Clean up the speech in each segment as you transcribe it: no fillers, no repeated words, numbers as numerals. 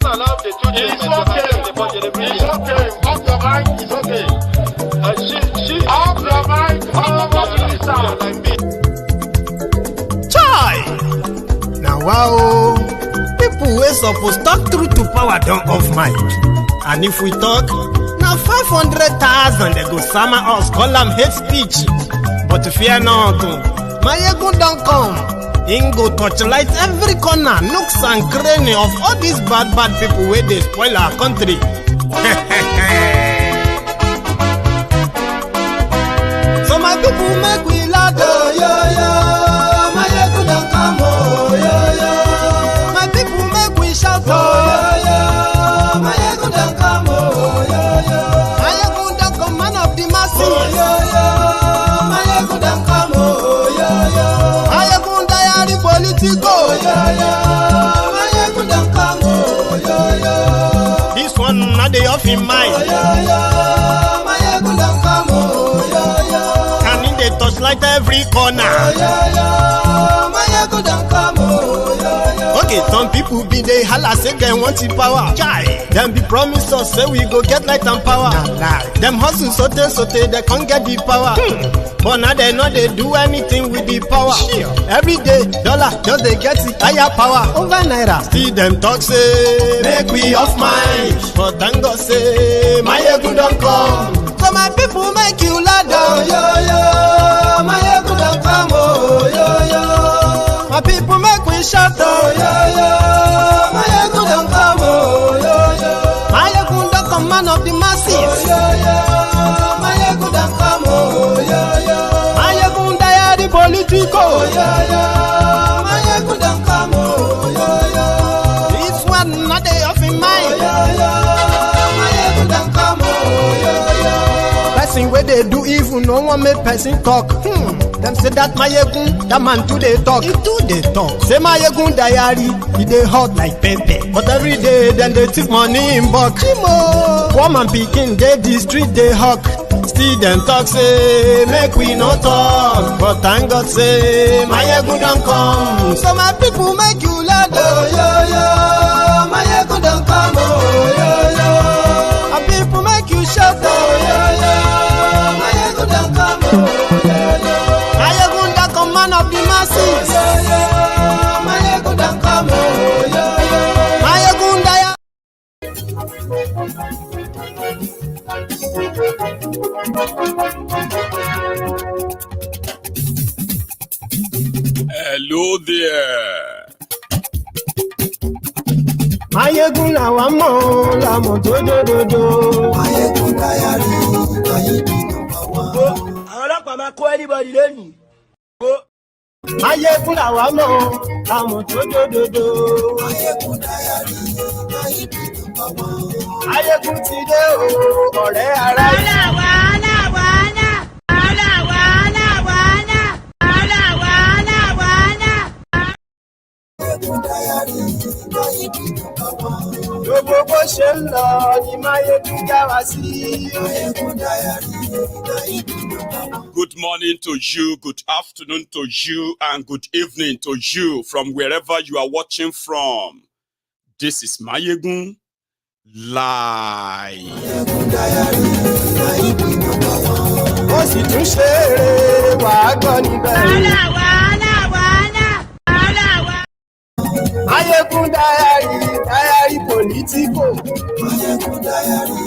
Allow the children It's okay. Off your mind, it's okay. Off your mind, like me. Chai! Now wow, people wey suppose talk truth to power don't off mic. And if we talk, now 500,000 they go summer us, call them hate speech. But fear not, Mayegun don't come. Ingo torchlight every corner, nooks and cranny of all these bad people where they spoil our country. So my people make we laugh, oh yo yo. Mayegun don't come, oh yo yo. My people make we shout, oh yo yo. Mayegun don't come, oh yo yo. Mayegun don't come, man of the masses, oh yo yo. Mayegun don't come, oh yo yo. Mayegun diary politico, oh yo yo. Mayegun don't come, oh yo yo. This one not the off in mind, oh yo yo. Mayegun don't come, oh yo yo. Can in the touchlight every corner, oh yo yo. Mayegun don't come, oh yo yo. Okay, some people be they holla say they want the power. Chai, them be promise us say we go get light and power. Them hustle sote they can't get the power. But now they know they do anything with the power. Every day, dollar just they get the higher power over naira. See them talk say make we off mind, but thank God say Mayegun don't come. So my people make you loud, oh yo yo. Mayegun don't come, oh yo yo. My people make we shout, oh yo yo. Mayegun don't come, oh yo yo. Mayegun don't come, man of the masses, oh yo yo. Mayegun don't come, oh yo yo. Mayegun diary politico, oh yo yo. Mayegun don't come, oh yo yo. This one not they off in mind, oh yo yo. Mayegun don't come, oh yo yo. Person where they do evil, no one make person talk. Them say that Mayegun, that man too they talk. He too they talk. Say Mayegun diary, he they hot like pepper. But every day then they take money in bulk. Poor man picking, they the street they hawk. Still them talk say make we no talk. But thank God say Mayegun don't come. So my people make you loud, oh yo yo. Mayegun don't come, oh yo yo. My people make you shout, oh yo yo. Mayegun don't come, oh yo yo. Mayegun don't come, man of the masses, oh yo yo. Mayegun don't come, oh yo yo. Mayegun diary. Hello there. Mayegun làwa mọ̀ làmọ̀ tó dòdòdò. Mayegun diary, Mayegun number one. Àwọn ọlọ́pàá máa kó anybody lẹ́nu. Mayegun làwa mọ̀ làmọ̀ tó dòdòdò. Mayegun diary, Mayegun number one. Mayegun ti dé o, ọ̀rẹ́ ara yìí. Mayegun diary, Mayegun number one. Gbogbo bó ṣe ń lọ ni Mayegun já wa sí. Mayegun diary, Mayegun number one. Good morning to you, good afternoon to you, and good evening to you from wherever you are watching from. This is Mayegun Live. Mayegun diary, Mayegun number one. Ó sì tún ṣe eré wàá gbọ́ níbẹ̀. Mayegun diary politico. Mayegun diary,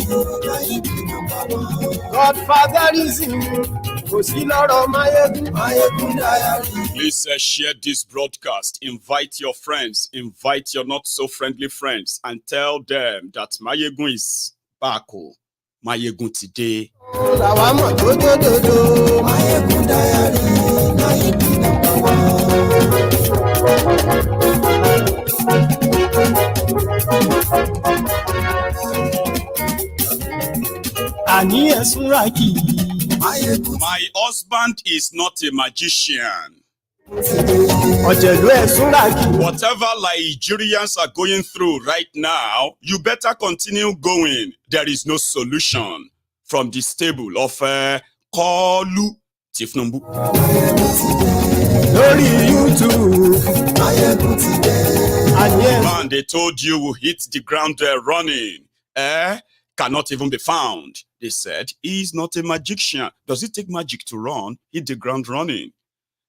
Mayegun number one. Godfatherism kò sí lọ́rọ̀ Mayegun. Mayegun diary. Please share this broadcast. Invite your friends, invite your not so friendly friends, and tell them that Mayegun is back. Mayegun today. Làwa mọ̀ tó dòdòdò. Mayegun diary, Mayegun number one. Àní ẹ̀sùn rà kì í. My husband is not a magician. Ọ̀jẹ̀lú ẹ̀sùn rà kì í. Whatever Nigerians are going through right now, you better continue going. There is no solution from the stable of Kolu Tinubu. Lórí YouTube. Mayegun ti dé. And yes, Man, they told you will hit the ground running. Cannot even be found. They said he's not a magician. Does it take magic to run? Hit the ground running.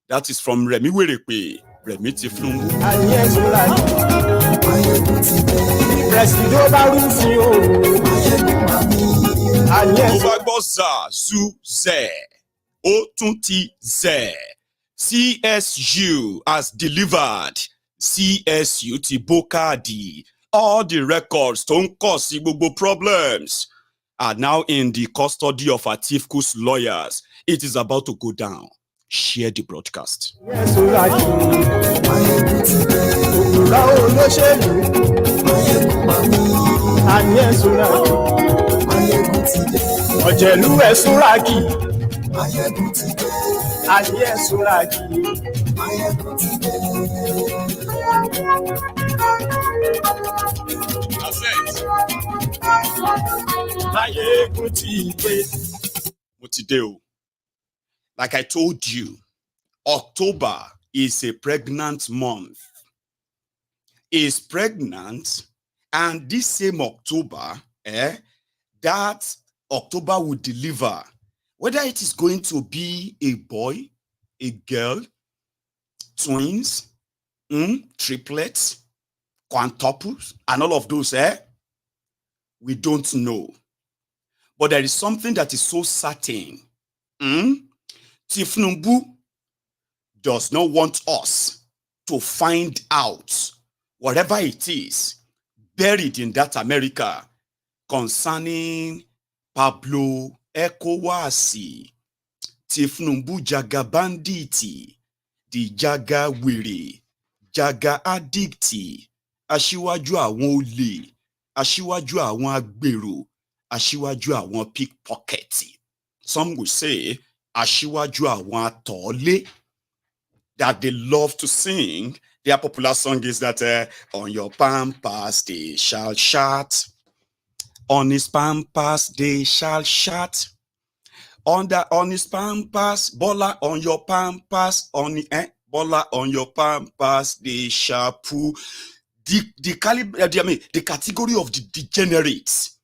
That is from Remi Werepe. Remi Tiflungu. and yes, Presido Barufi, and yes, Obagoza Zu Ze. Otunti Ze. CSU has delivered. CSU Tibokadi. All the records don't cause Igbo problems are now in the custody of Atiku's lawyers. It is about to go down. Share the broadcast. yes, and yes, Ojelu Esuraki, and yes, Mutideo. Like I told you, October is a pregnant month. Is pregnant, and this same October, that October will deliver. Whether it is going to be a boy, a girl, twins, triplets, quintuples, and all of those, we don't know. But there is something that is so certain. Tinubu does not want us to find out whatever it is buried in that America concerning Pablo Ekowasi, Tinubu Jaga Banditi, the Jaga Wiri, Jaga Addicti, Aṣíwájú àwọn olè, Aṣíwájú àwọn agbèrò, Aṣíwájú àwọn pickpocket. Some will say Aṣíwájú àwọn atọ̀ọ́lé, that they love to sing. Their popular song is that on your pampas they shall shout. On his pampas they shall shout. On his pampas, Bola on your pampas, Bola on your pampas they shall poo. The category of the degenerates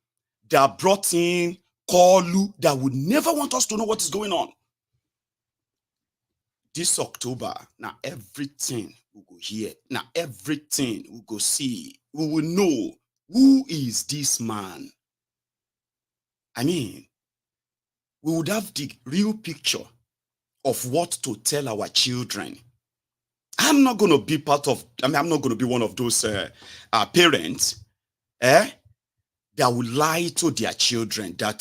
that brought in Kolu that would never want us to know what is going on. This October, now everything we go hear, now everything we go see, we will know who is this man. I mean, we would have the real picture of what to tell our children. I'm not going to be I'm not going to be one of those parents that will lie to their children that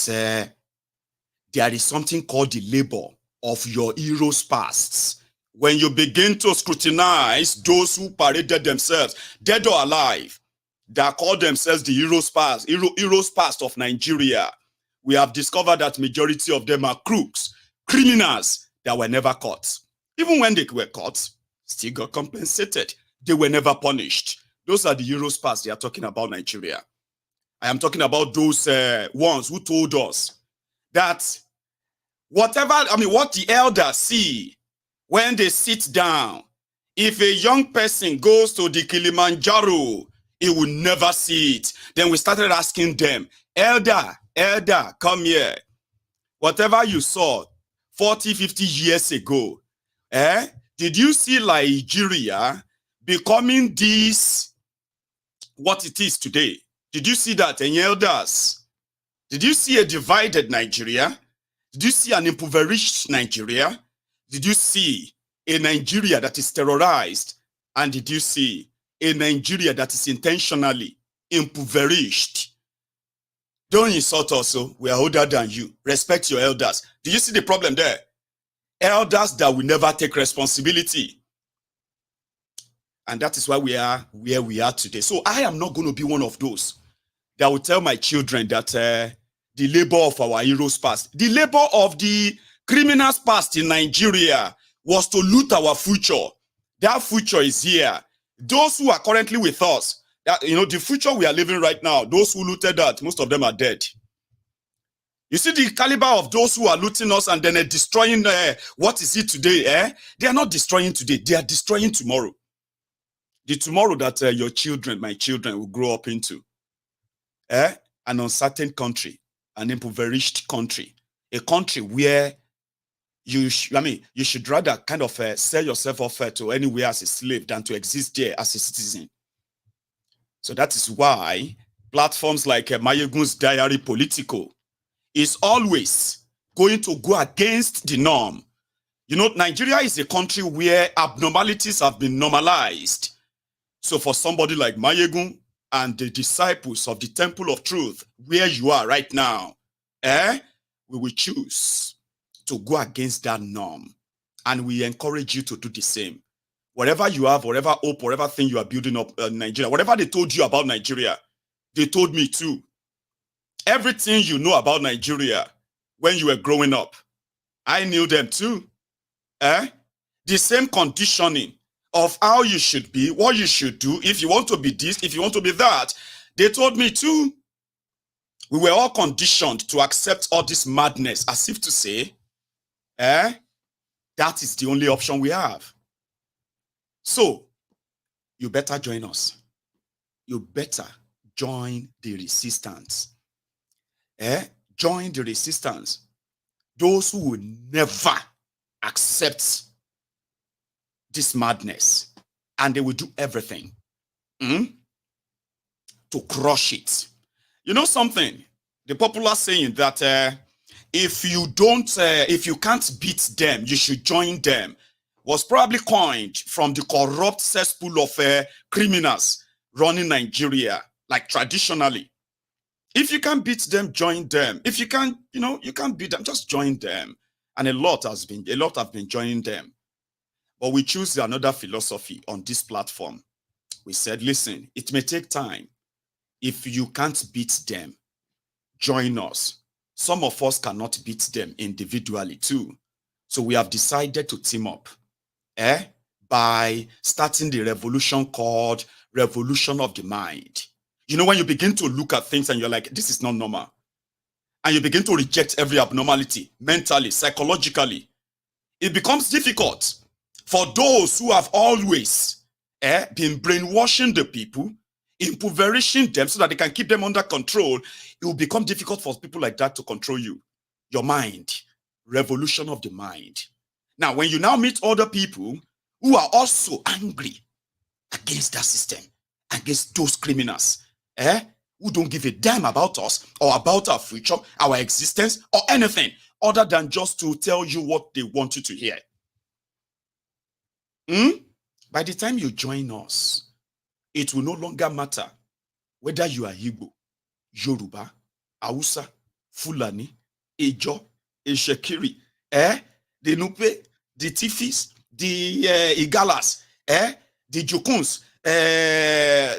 there is something called the labor of your heroes' pasts. When you begin to scrutinize those who paraded themselves, dead or alive, that call themselves the heroes' past of Nigeria, we have discovered that majority of them are crooks, criminals that were never caught. Even when they were caught, still got compensated. They were never punished. Those are the heroes' past they are talking about Nigeria. I am talking about those ones who told us that what the elders see when they sit down, if a young person goes to the Kilimanjaro, he will never see it. Then we started asking them, elder, come here. Whatever you saw 40, 50 years ago, did you see Nigeria becoming this, what it is today? Did you see that, elders? Did you see a divided Nigeria? Did you see an impoverished Nigeria? Did you see a Nigeria that is terrorized? And did you see a Nigeria that is intentionally impoverished? Don't insult us, we are older than you. Respect your elders. Did you see the problem there? Elders that will never take responsibility. And that is why we are where we are today. So I am not going to be one of those that will tell my children that the labor of our heroes past, the labor of the criminals past in Nigeria was to loot our future. That future is here. Those who are currently with us, that, the future we are living right now, those who looted that, most of them are dead. You see the caliber of those who are looting us and then destroying what is it today? They are not destroying today. They are destroying tomorrow. the tomorrow that your children, my children, will grow up into, an uncertain country, an impoverished country, a country where you should rather kind of sell yourself off to anywhere as a slave than to exist there as a citizen. So that is why platforms like Mayegun's Diary Politico is always going to go against the norm. You know, Nigeria is a country where abnormalities have been normalized. So for somebody like Mayegun and the disciples of the Temple of Truth, where you are right now, we will choose to go against that norm. And we encourage you to do the same. Whatever you have, whatever hope, whatever thing you are building up in Nigeria, whatever they told you about Nigeria, they told me too. Everything you know about Nigeria when you were growing up, I knew them too. The same conditioning of how you should be, what you should do, if you want to be this, if you want to be that, they told me too. We were all conditioned to accept all this madness as if to say, that is the only option we have. So, you better join us. You better join the resistance. Join the resistance. Those who will never accept this madness, and they will do everything to crush it. You know something? The popular saying that if you can't beat them, you should join them, was probably coined from the corrupt cesspool of criminals running Nigeria, like traditionally. If you can't beat them, join them. If you can't, you can't beat them, just join them. And a lot have been joining them. But we choose another philosophy on this platform. We said, listen, it may take time. If you can't beat them, join us. Some of us cannot beat them individually too. So we have decided to team up by starting the revolution called Revolution of the Mind. You know, when you begin to look at things and you're like, this is not normal. And you begin to reject every abnormality, mentally, psychologically, it becomes difficult for those who have always been brainwashing the people, impoverishing them so that they can keep them under control. It will become difficult for people like that to control you. Your mind. Revolution of the mind. Now, when you now meet other people who are also angry against that system, against those criminals, who don't give a damn about us or about our future, our existence, or anything other than just to tell you what they want you to hear. By the time you join us, it will no longer matter whether you are Igbo, Yoruba, Hausa, Fulani, Ijo, Ishekiri, the Nupe, the Tifis, the Igalas, the Jokuns,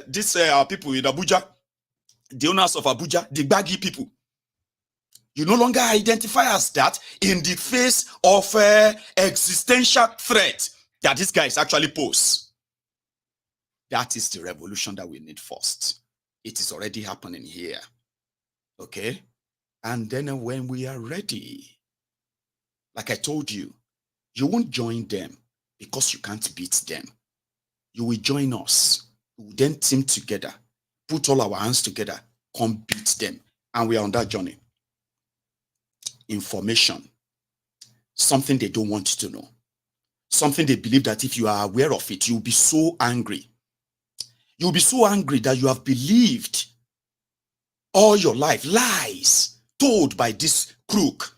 these are people in Abuja, the owners of Abuja, the Baggy people. You no longer identify as that in the face of existential threat that these guys actually pose. That is the revolution that we need first. It is already happening here. Okay? And then when we are ready, like I told you, you won't join them because you can't beat them. You will join us. We will then team together, put all our hands together, come beat them. And we are on that journey. Information. Something they don't want you to know. Something they believe that if you are aware of it, you'll be so angry. You'll be so angry that you have believed all your life lies told by this crook.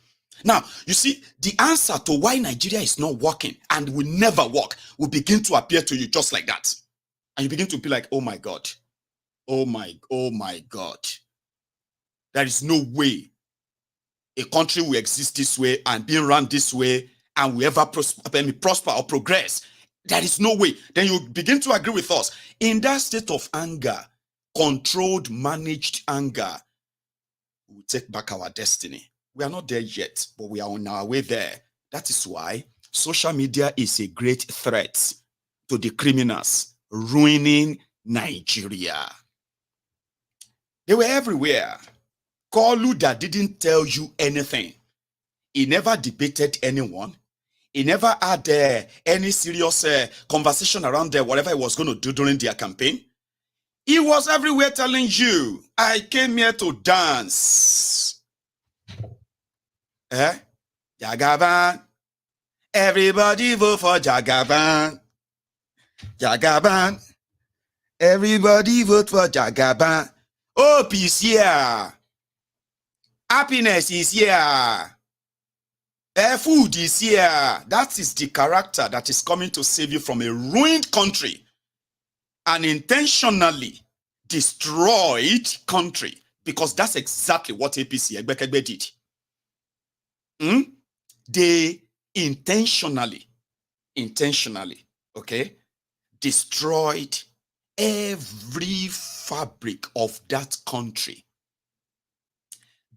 Now, you see, the answer to why Nigeria is not working and will never work will begin to appear to you just like that. And you begin to be like, oh my God. Oh my God. There is no way a country will exist this way and be run this way and will ever prosper or progress. There is no way. Then you begin to agree with us. In that state of anger, controlled, managed anger, we will take back our destiny. We are not there yet, but we are on our way there. That is why social media is a great threat to the criminals ruining Nigeria. They were everywhere. Kolu that didn't tell you anything. He never debated anyone. He never had any serious conversation around whatever he was going to do during their campaign. He was everywhere telling you, I came here to dance. Jagaban. Everybody vote for Jagaban. Jagaban. Everybody vote for Jagaban. Hope is here. Happiness is here. Food is here. That is the character that is coming to save you from a ruined country. An intentionally destroyed country. Because that's exactly what APC Egbekegbe did. They intentionally, okay, destroyed every fabric of that country.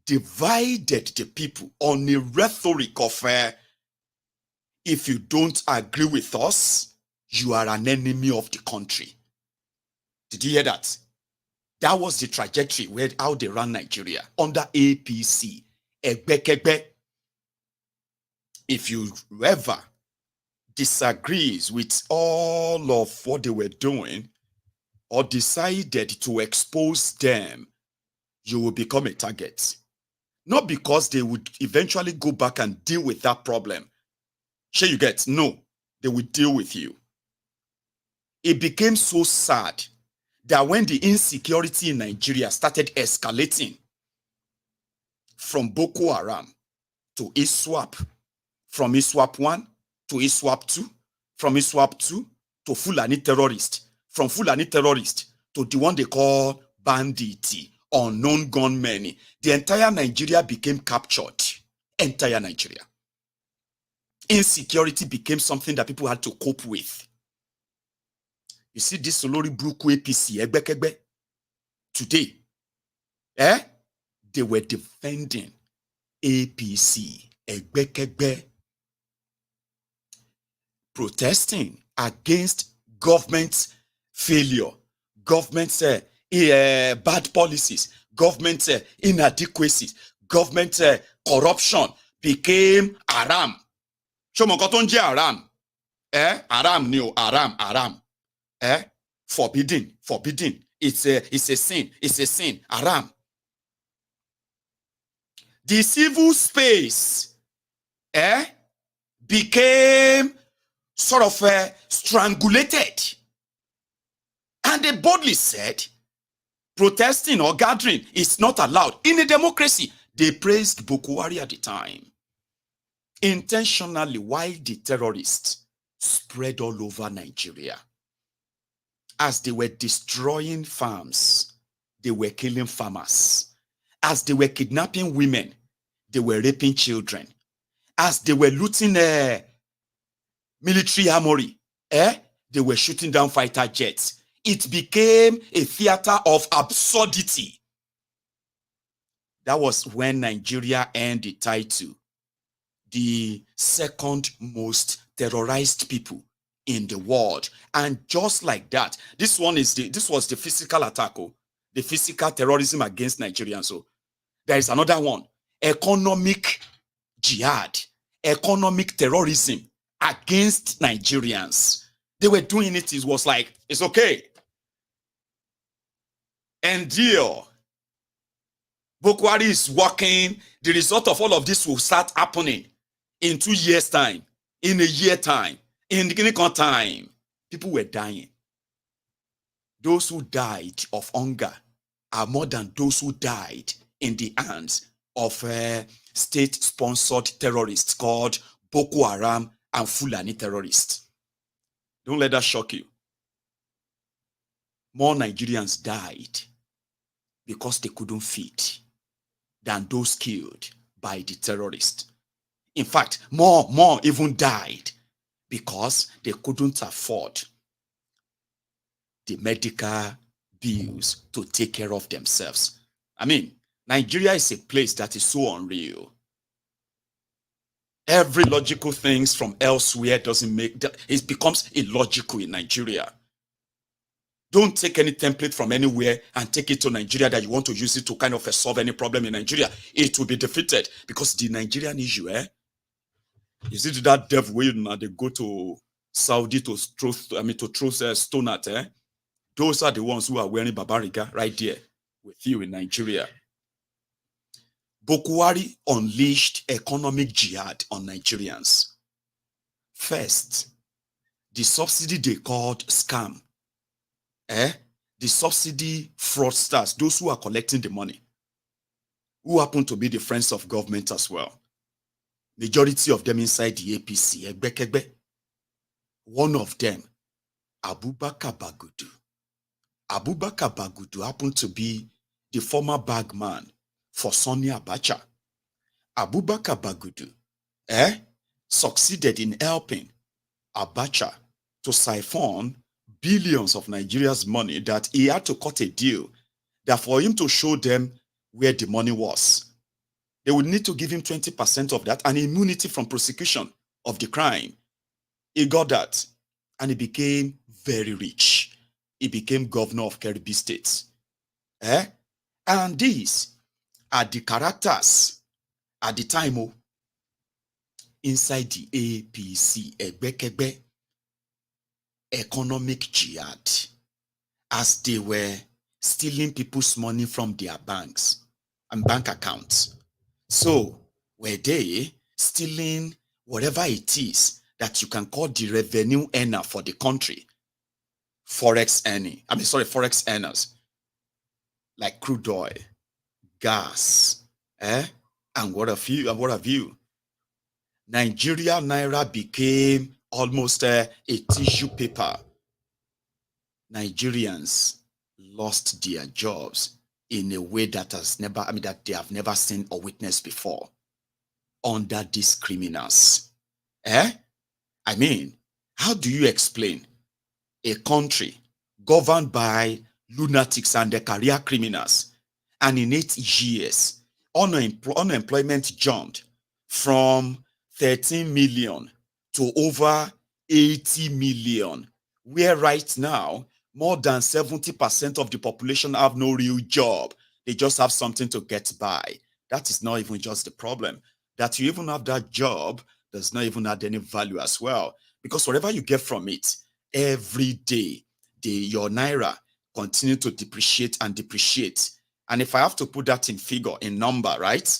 Divided the people on a rhetoric of if you don't agree with us, you are an enemy of the country. Did you hear that? That was the trajectory where how they ran Nigeria under APC. Egbekegbe. If you ever disagrees with all of what they were doing or decided to expose them, you will become a target. Not because they would eventually go back and deal with that problem. Sure you get? No, they would deal with you. It became so sad that when the insecurity in Nigeria started escalating from Boko Haram to ISWAP, from ISWAP 1 to ISWAP 2, from ISWAP 2 to Fulani terrorist, from Fulani terrorist to the one they call banditi, unknown gunmen, the entire Nigeria became captured. Entire Nigeria. Insecurity became something that people had to cope with. You see this Olori Bruku APC, Egbekegbe, today, they were defending APC, Egbekegbe, protesting against government failure, government bad policies, government inadequacies, government corruption became haram. Shomokotonje haram. Haram new haram. Forbidden. It's a sin. Haram. The civil space became sort of strangulated. And they boldly said, protesting or gathering is not allowed in a democracy. They praised Buhari at the time. Intentionally, while the terrorists spread all over Nigeria. As they were destroying farms, they were killing farmers. As they were kidnapping women, they were raping children. As they were looting military armory, they were shooting down fighter jets. It became a theater of absurdity. That was when Nigeria earned the title, the second most terrorized people in the world. And just like that, this was the physical attack, the physical terrorism against Nigerians. So there is another one, economic jihad, economic terrorism against Nigerians. They were doing it. It was like, it's okay. Endure. Buhari is working. The result of all of this will start happening in 2 years' time, in a year time, in the clinical time. People were dying. Those who died of hunger are more than those who died in the hands of state-sponsored terrorists called Boko Haram and Fulani terrorists. Don't let that shock you. More Nigerians died because they couldn't feed than those killed by the terrorists. In fact, more even died because they couldn't afford the medical bills to take care of themselves. I mean, Nigeria is a place that is so unreal. Every logical things from elsewhere doesn't make, it becomes illogical in Nigeria. Don't take any template from anywhere and take it to Nigeria that you want to use it to kind of solve any problem in Nigeria. It will be defeated because the Nigerian issue, You see that devil where now they go to Saudi to throw stone at, eh? Those are the ones who are wearing Babariga right there with you in Nigeria. Buhari unleashed economic jihad on Nigerians. First, the subsidy they called scam. The subsidy fraudsters, those who are collecting the money, who happen to be the friends of government as well. Majority of them inside the APC. One of them, Abubakar Bagudu. Abubakar Bagudu happened to be the former bagman for Sonny Abacha. Abubakar Bagudu succeeded in helping Abacha to siphon billions of Nigeria's money that he had to cut a deal that for him to show them where the money was, they would need to give him 20% of that and immunity from prosecution of the crime. He got that and he became very rich. He became governor of Kebbi State. And these are the characters at the time inside the APC, Egbekegbe, economic jihad, as they were stealing people's money from their banks and bank accounts. So were they stealing whatever it is that you can call the revenue earner for the country? Forex earners, like crude oil, gas, and what have you. Nigeria Naira became almost a tissue paper. Nigerians lost their jobs in a way that they have never seen or witnessed before under these criminals. I mean, how do you explain a country governed by lunatics and the career criminals, and in 8 years, unemployment jumped from 13 million to over 80 million, where right now, more than 70% of the population have no real job. They just have something to get by. That is not even just the problem. That you even have that job does not even add any value as well. Because whatever you get from it, every day, your Naira continue to depreciate and depreciate. And if I have to put that in figure, in number, right?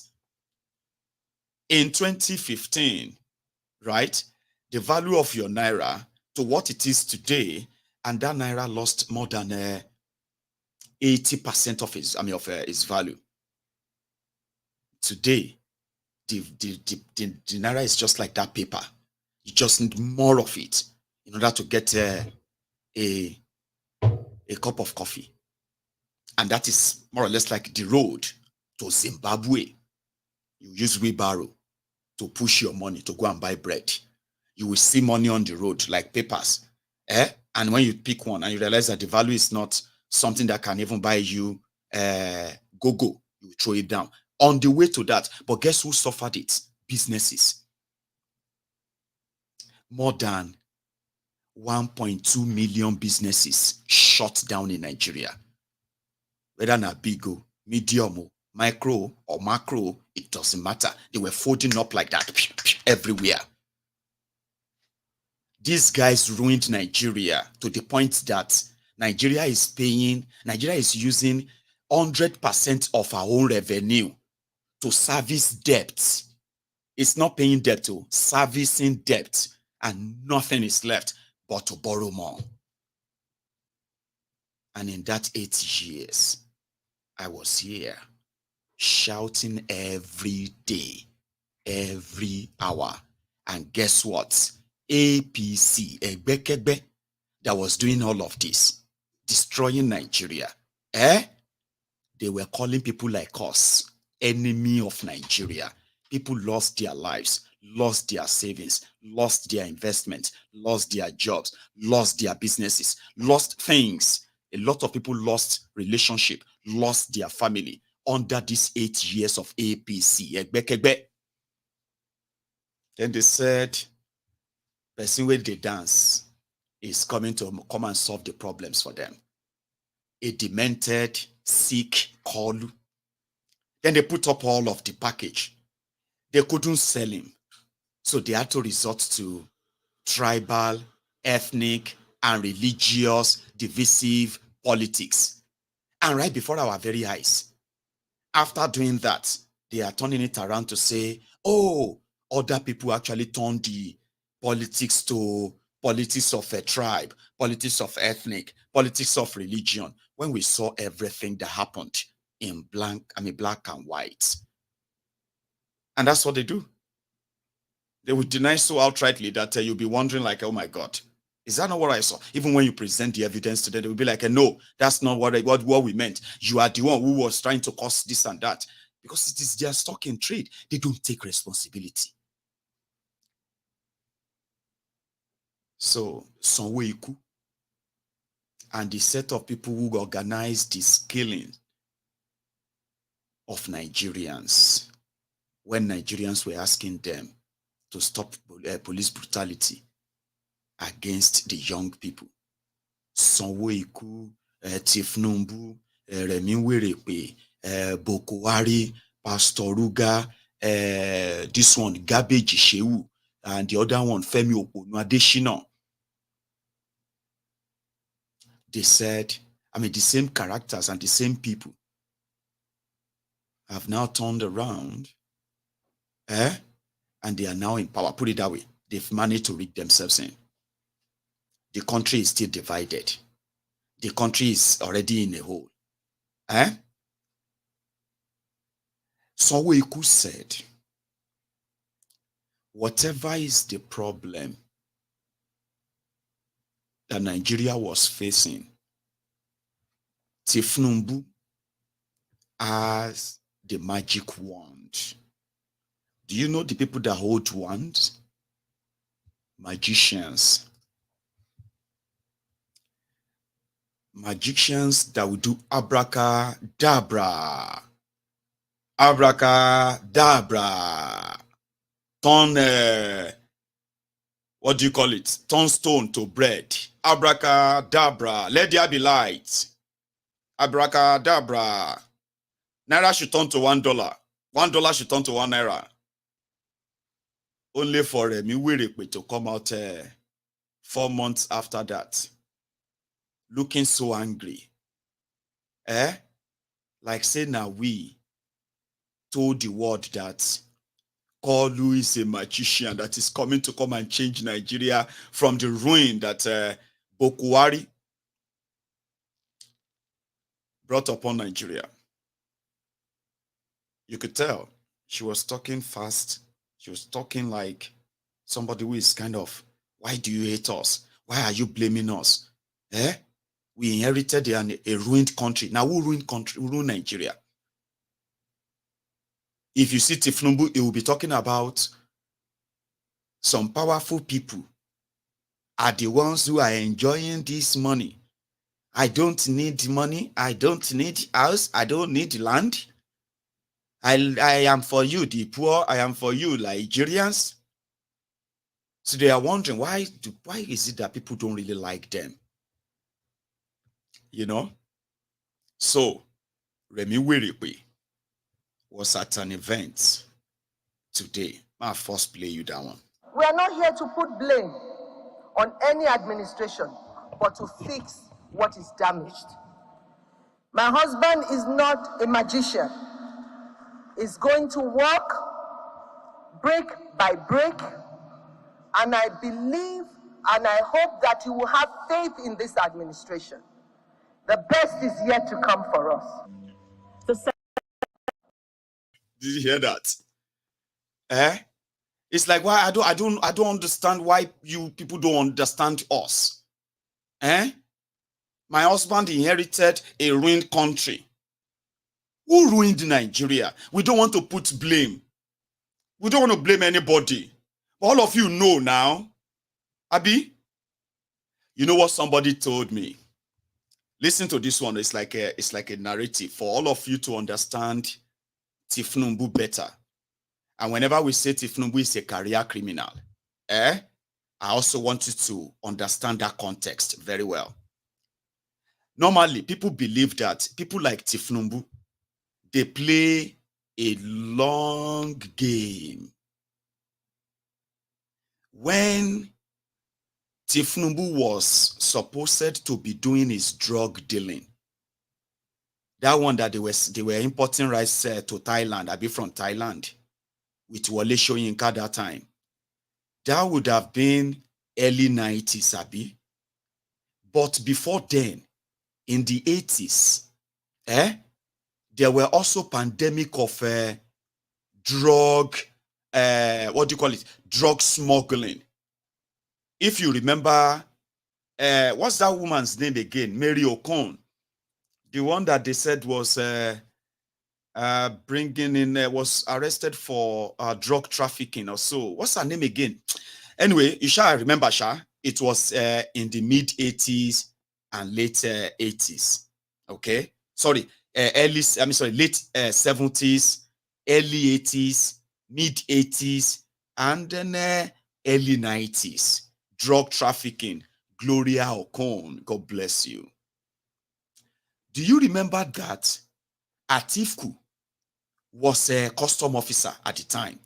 In 2015, right, the value of your Naira to what it is today, and that Naira lost more than 80% of its value. Today, the Naira is just like that paper. You just need more of it in order to get a cup of coffee. And that is more or less like the road to Zimbabwe. You use wheelbarrow to push your money to go and buy bread. You will see money on the road like papers. And when you pick one and you realize that the value is not something that can even buy you go-go, you throw it down. On the way to that, but guess who suffered it? Businesses. More than 1.2 million businesses shut down in Nigeria. Whether not big, medium, micro, or macro, it doesn't matter. They were folding up like that everywhere. These guys ruined Nigeria to the point that Nigeria is using 100% of our own revenue to service debt. It's not paying debt to servicing debt, and nothing is left but to borrow more. And in that 8 years, I was here shouting every day, every hour. And guess what? APC, Egbekegbe, that was doing all of this, destroying Nigeria. They were calling people like us enemy of Nigeria. People lost their lives, lost their savings, lost their investments, lost their jobs, lost their businesses, lost things. A lot of people lost relationship, lost their family under these 8 years of APC. Egbekegbe. Then they said, person where they dance is coming to come and solve the problems for them. A demented, sick Kalu. Then they put up all of the package. They couldn't sell him. So they had to resort to tribal, ethnic, and religious divisive politics. And right before our very eyes, after doing that, they are turning it around to say, oh, other people actually turned the politics to politics of a tribe, politics of ethnic, politics of religion, when we saw everything that happened in black and white. And that's what they do. They would deny so outrightly that you'll be wondering like, oh my God, is that not what I saw? Even when you present the evidence to them, they will be like, no, that's not what we meant. You are the one who was trying to cause this and that. Because it is their stock in trade. They don't take responsibility. So, Sanwo-Iku and the set of people who organized this killing of Nigerians, when Nigerians were asking them to stop police brutality against the young people. Sanwo-Iku, Tinubu, Remi Buhari, Pastor Ruga, this one, Garbage Shehu, and the other one, Femi Adesina. They said, the same characters and the same people have now turned around, and they are now in power. Put it that way. They've managed to rig themselves in. The country is still divided. The country is already in a hole. Sanwo-Iku said, whatever is the problem that Nigeria was facing, Tinubu has the magic wand. Do you know the people that hold wands? Magicians. Magicians that will do abracadabra. Abracadabra. Turn, what do you call it? Turn stone to bread. Abracadabra. Let there be light. Abracadabra. Naira should turn to $1. $1 should turn to 1 naira. Only for Remi to come out 4 months after that, looking so angry. Like say now we told the world that Kolu is a magician that is coming to come and change Nigeria from the ruin that Buhari brought upon Nigeria. You could tell she was talking fast. She was talking like somebody who is kind of, why do you hate us? Why are you blaming us? We inherited a ruined country. Now who ruined country? Who ruined Nigeria? If you see Tinubu, it will be talking about some powerful people are the ones who are enjoying this money. I don't need money. I don't need house. I don't need land. I am for you, the poor. I am for you, Nigerians. So they are wondering, why is it that people don't really like them? You know? So, Remi was at an event today. I'll first play you that one. We are not here to put blame on any administration, but to fix what is damaged. My husband is not a magician. He's going to work brick by brick, and I believe and I hope that you will have faith in this administration. The best is yet to come for us. Did you hear that? It's like, why I don't understand why you people don't understand us. My husband inherited a ruined country. Who ruined Nigeria? We don't want to put blame. We don't want to blame anybody. But all of you know now. Abi, you know what somebody told me? Listen to this one. It's like a narrative for all of you to understand Tinubu better. And whenever we say Tinubu is a career criminal, I also want you to understand that context very well. Normally, people believe that people like Tinubu, they play a long game. when Tinubu was supposed to be doing his drug dealing, that one that they were importing rice to Thailand, I be from Thailand, with Wole Soyinka that time. That would have been early 90s, Abi. But before then, in the 80s, there were also pandemic of drug, what do you call it? Drug smuggling. If you remember, what's that woman's name again? Mary Okon. The one that they said was bringing in, was arrested for drug trafficking or so. What's her name again? Anyway, you shall remember, it was in the mid 80s and late 80s. Okay, sorry, late 70s, early 80s, mid 80s, and then early 90s. Drug trafficking. Gloria Okon, God bless you. Do you remember that Atiku was a custom officer at the time?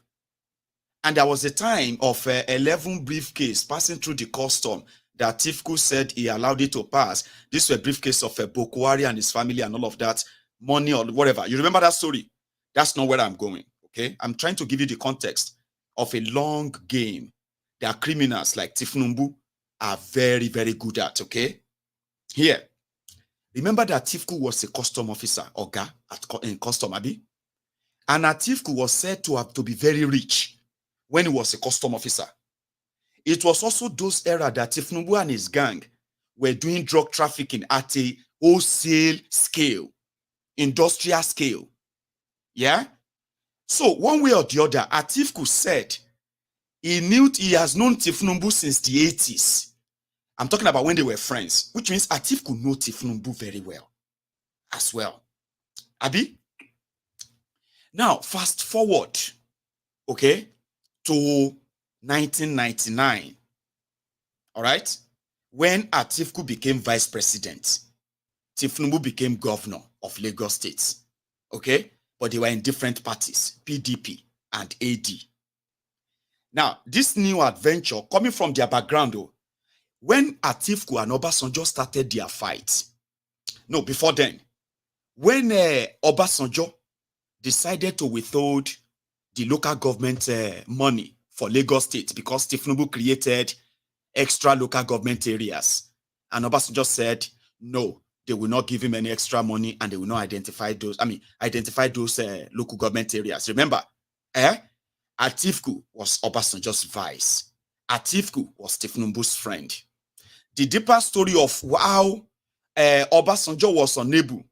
And there was a time of 11 briefcase passing through the custom that Atiku said he allowed it to pass. This were briefcase of Buhari and his family and all of that, money or whatever. You remember that story? That's not where I'm going, okay? I'm trying to give you the context of a long game that criminals like Tinubu are very, very good at, okay? Here, remember that Atiku was a custom officer, Oga, in custom, Abi? And Atiku was said to be very rich when he was a custom officer. It was also those era that Tinubu and his gang were doing drug trafficking at a wholesale scale, industrial scale. Yeah? So one way or the other, Atiku said he has known Tinubu since the 80s. I'm talking about when they were friends, which means Atiku knew Tinubu very well as well. Abi? Now, fast forward, okay, to 1999, all right, when Atiku became vice president, Tinubu became governor of Lagos State, okay, but they were in different parties, PDP and AD. Now, this new adventure coming from their background, though, when Atiku and Obasanjo started their fight, no, before then, when Obasanjo decided to withhold the local government money for Lagos State because Tinubu created extra local government areas, and Obasanjo said, no, they will not give him any extra money and they will not identify those local government areas. Remember, Atiku was Obasanjo's vice. Atiku was Tinubu's friend. The deeper story of how Obasanjo was unable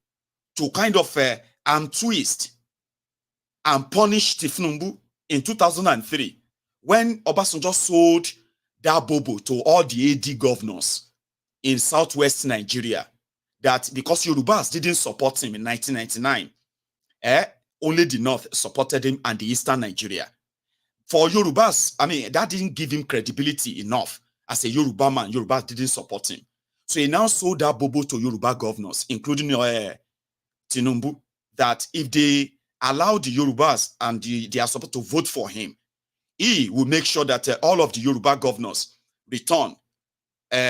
to kind of twist and punish Tinubu in 2003 when Obasanjo sold that bobo to all the AD governors in southwest Nigeria, that because Yorubas didn't support him in 1999, only the north supported him and the eastern Nigeria. For Yorubas, that didn't give him credibility enough. As a Yoruba man, Yorubas didn't support him. So he now sold that bobo to Yoruba governors, including Tinubu, that if they allow the Yorubas and they are supposed to vote for him, he will make sure that all of the Yoruba governors return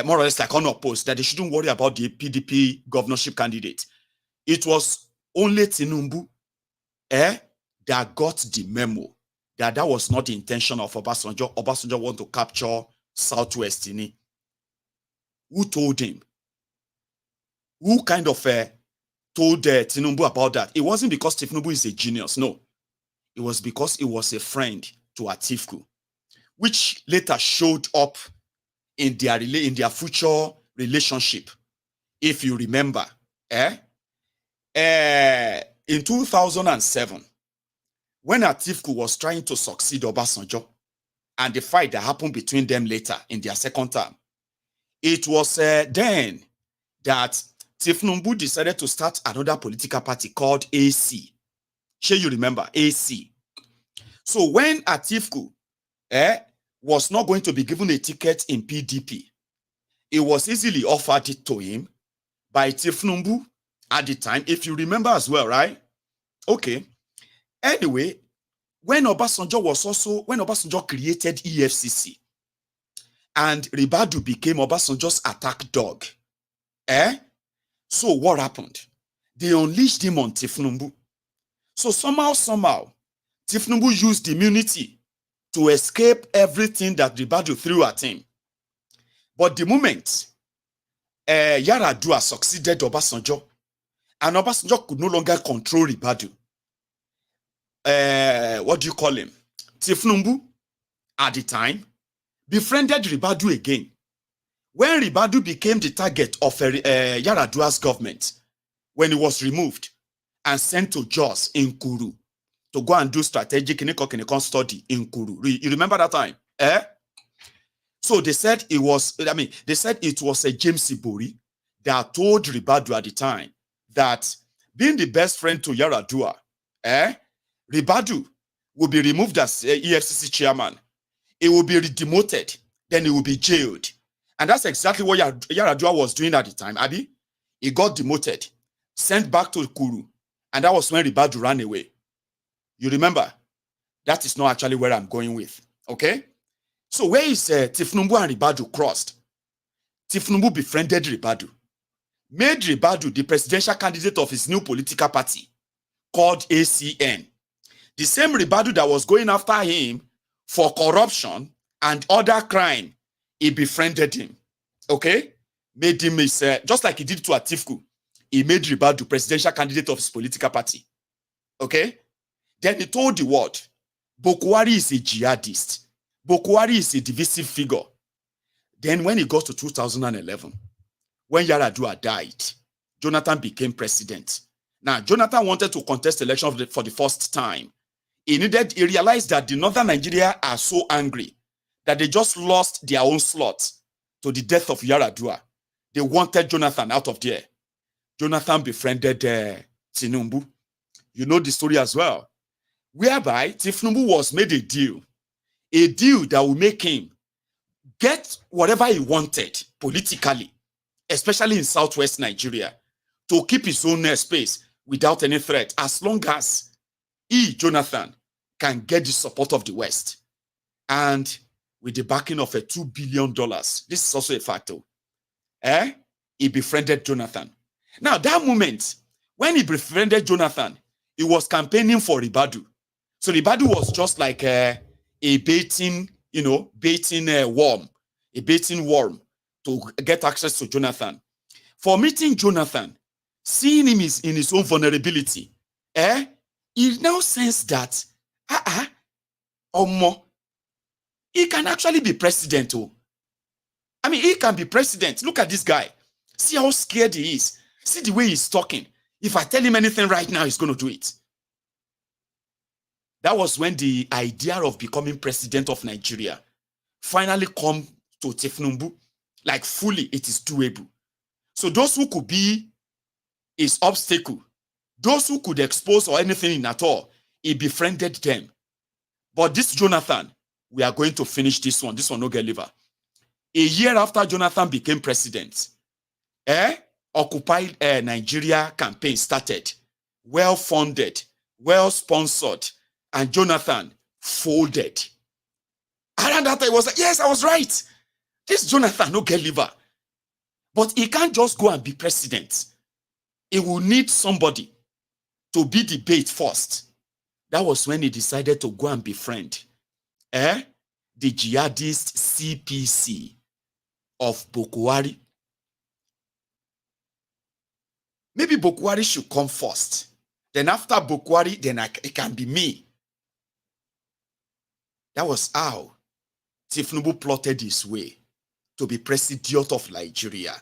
more or less like unopposed, that they shouldn't worry about the PDP governorship candidate. It was only Tinubu that got the memo that was not the intention of Obasanjo. Obasanjo wanted to capture Southwest. Who told him? Who kind of told Tinubu about that? It wasn't because Tinubu is a genius, no. It was because he was a friend to Atiku, which later showed up in their future relationship. If you remember, in 2007, when Atiku was trying to succeed Obasanjo and the fight that happened between them later in their second term, it was then that Tinubu decided to start another political party called AC. Sure, you remember AC. So when Atiku was not going to be given a ticket in PDP, it was easily offered it to him by Tinubu at the time, if you remember as well, right? Okay. Anyway, when Obasanjo created EFCC, and Ribadu became Obasanjo's attack dog. So what happened? They unleashed him on Tinubu. So somehow, Tinubu used immunity to escape everything that Ribadu threw at him. But the moment Yaradua succeeded Obasanjo, and Obasanjo could no longer control Ribadu, what do you call him? Tinubu, at the time, befriended Ribadu again. When Ribadu became the target of Yaradua's government, when he was removed and sent to Jos in Kuru to go and do strategic study in Kuru. You remember that time? So they said it was, a James Ibori that told Ribadu at the time that being the best friend to Yaradua, Ribadu will be removed as EFCC chairman. He will be demoted, then he will be jailed. And that's exactly what Yaradua was doing at the time, Abi. He got demoted, sent back to Kuru, and that was when Ribadu ran away. You remember? That is not actually where I'm going with, okay? So where is Tinubu and Ribadu crossed? Tinubu befriended Ribadu, made Ribadu the presidential candidate of his new political party called ACN. The same Ribadu that was going after him for corruption and other crime, he befriended him, okay? Made him, just like he did to Atiku, he made Ribadu presidential candidate of his political party, okay? Then he told the world, Buhari is a jihadist. Buhari is a divisive figure. Then when he got to 2011, when Yaradua died, Jonathan became president. Now, Jonathan wanted to contest election for the first time. He realized that the northern Nigeria are so angry that they just lost their own slot to the death of Yaradua. They wanted Jonathan out of there. Jonathan befriended Tinubu. You know the story as well. Whereby Tinubu was made a deal that will make him get whatever he wanted politically, especially in southwest Nigeria, to keep his own space without any threat, as long as Jonathan, can get the support of the West. And with the backing of $2 billion, this is also a factor. He befriended Jonathan. Now, that moment, when he befriended Jonathan, he was campaigning for Ribadu. So Ribadu was just like a baiting worm to get access to Jonathan. For meeting Jonathan, seeing him in his own vulnerability, he now sensed that, he can actually be president. I mean, he can be president. Look at this guy. See how scared he is. See the way he's talking. If I tell him anything right now, he's going to do it. That was when the idea of becoming president of Nigeria finally come to Tinubu. Like fully, it is doable. So those who could be his obstacle, those who could expose or anything at all, he befriended them. But this Jonathan, we are going to finish this one. This one no get liver. A year after Jonathan became president, Occupy Nigeria campaign started, well-funded, well-sponsored, and Jonathan folded. Around that time, he was like, yes, I was right. This Jonathan no get liver. But he can't just go and be president. He will need somebody to be the bait first. That was when he decided to go and befriend the jihadist CPC of Buhari. Maybe Buhari should come first. Then after Buhari, then it can be me. That was how Tinubu plotted his way to be president of Nigeria.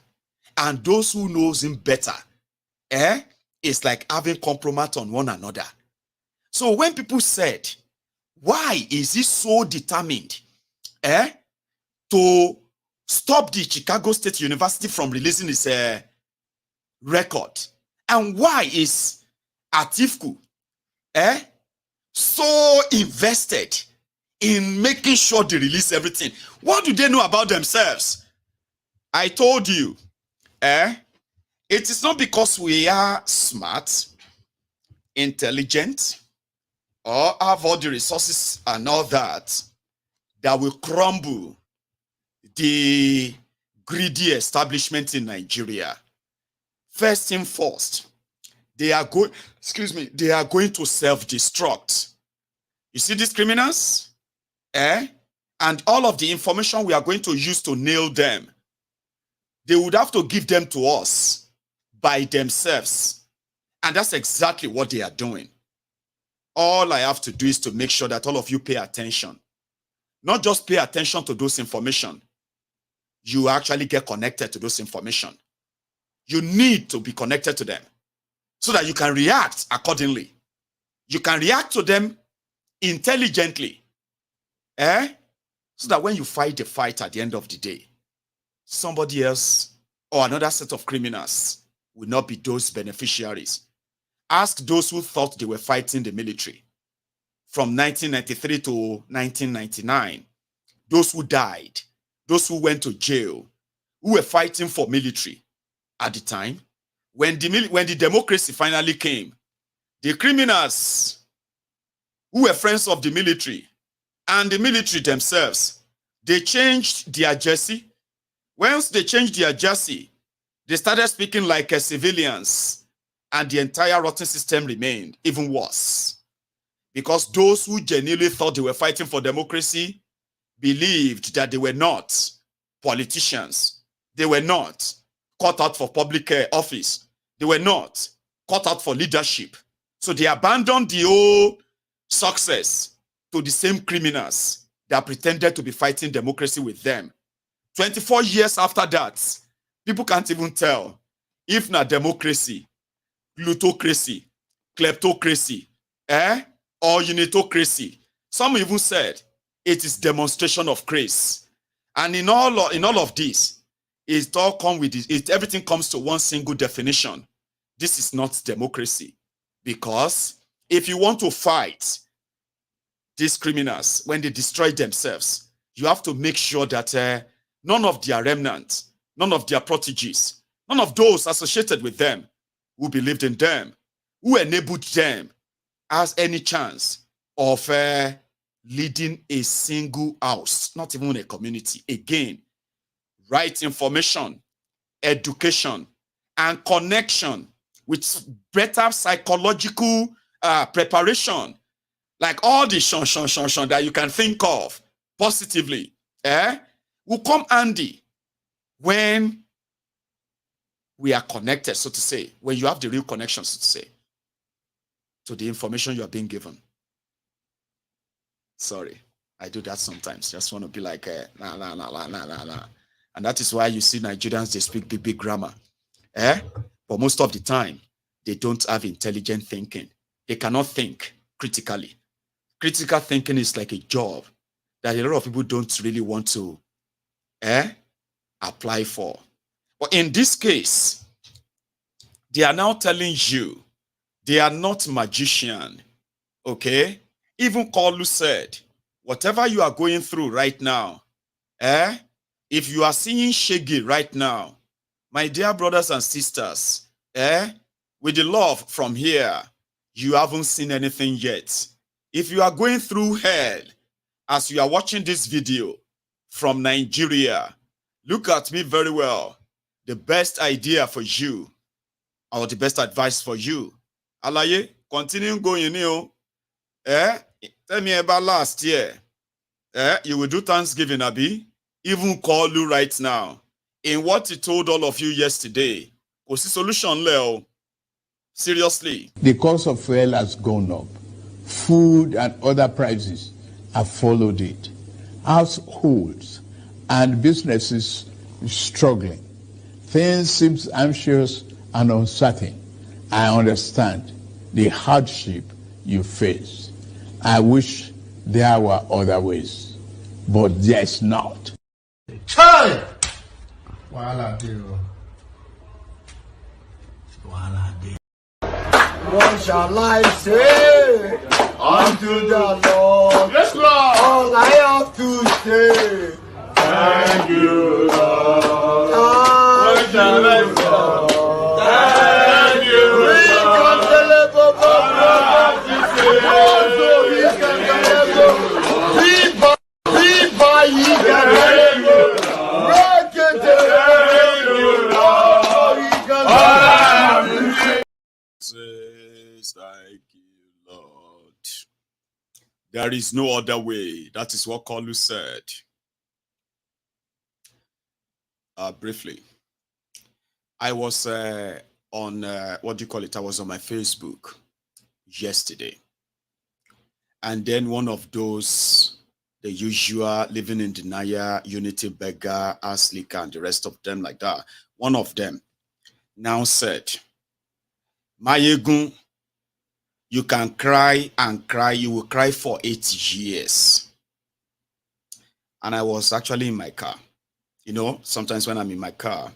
And those who knows him better, it's like having compromise on one another. So when people said, why is he so determined to stop the Chicago State University from releasing his record? And why is Atiku so invested in making sure they release everything? What do they know about themselves? I told you, it is not because we are smart, intelligent, or have all the resources and all that, that will crumble the greedy establishment in Nigeria. First thing first, they are going to self-destruct. You see these criminals? And all of the information we are going to use to nail them, they would have to give them to us by themselves. And that's exactly what they are doing. All I have to do is to make sure that all of you pay attention. Not just pay attention to those information. You actually get connected to those information. You need to be connected to them so that you can react accordingly. You can react to them intelligently. So that when you fight the fight at the end of the day, somebody else or another set of criminals will not be those beneficiaries. Ask those who thought they were fighting the military from 1993 to 1999. Those who died, those who went to jail, who were fighting for military at the time. When the democracy finally came, the criminals who were friends of the military and the military themselves, they changed their jersey. Once they changed their jersey, they started speaking like civilians, and the entire rotten system remained even worse. Because those who genuinely thought they were fighting for democracy believed that they were not politicians. They were not cut out for public office. They were not cut out for leadership. So they abandoned the old success to the same criminals that pretended to be fighting democracy with them. 24 years after that, people can't even tell if not democracy, plutocracy, kleptocracy, or unitocracy. Some even said it is demonstration of grace. And in all of this, it all comes with it. Everything comes to one single definition. This is not democracy. Because if you want to fight these criminals when they destroy themselves, you have to make sure that none of their remnants, none of their proteges, none of those associated with them who believed in them, who enabled them, has any chance of leading a single house, not even a community. Again, right information, education, and connection with better psychological preparation, like all the shon that you can think of positively, will come handy when we are connected, so to say, when you have the real connection, so to say, to the information you are being given. Sorry, I do that sometimes. Just want to be like, nah. And that is why you see Nigerians, they speak big grammar. But most of the time, they don't have intelligent thinking. They cannot think critically. Critical thinking is like a job that a lot of people don't really want to apply for. But in this case, they are now telling you they are not magician. Okay? Even Kalu said, whatever you are going through right now, if you are seeing Shaggy right now, my dear brothers and sisters, with the love from here, you haven't seen anything yet. If you are going through hell, as you are watching this video from Nigeria, look at me very well. The best idea for you, or the best advice for you, Alaye, continue going, tell me about last year. You will do Thanksgiving, Abi. Even call you right now. In what he told all of you yesterday, what's the solution, Leo? Seriously. The cost of fuel has gone up. Food and other prices have followed it. Households and businesses struggling. Things seem anxious and uncertain. I understand the hardship you face. I wish there were other ways, but there's not. Chai! Wala deal. Wala deal. What shall I say unto the Lord? Yes, Lord. All I have to say, thank you, Lord. What shall I say? Thank you, Lord. There is no other way. That is what Kolu said. Briefly, I was on, what do you call it? I was on my Facebook yesterday. And then one of those, the usual living in denial, unity beggar, Aslika, and the rest of them like that. One of them now said, Mayegun, you can cry and cry. You will cry for 8 years. And I was actually in my car. You know, sometimes when I'm in my car,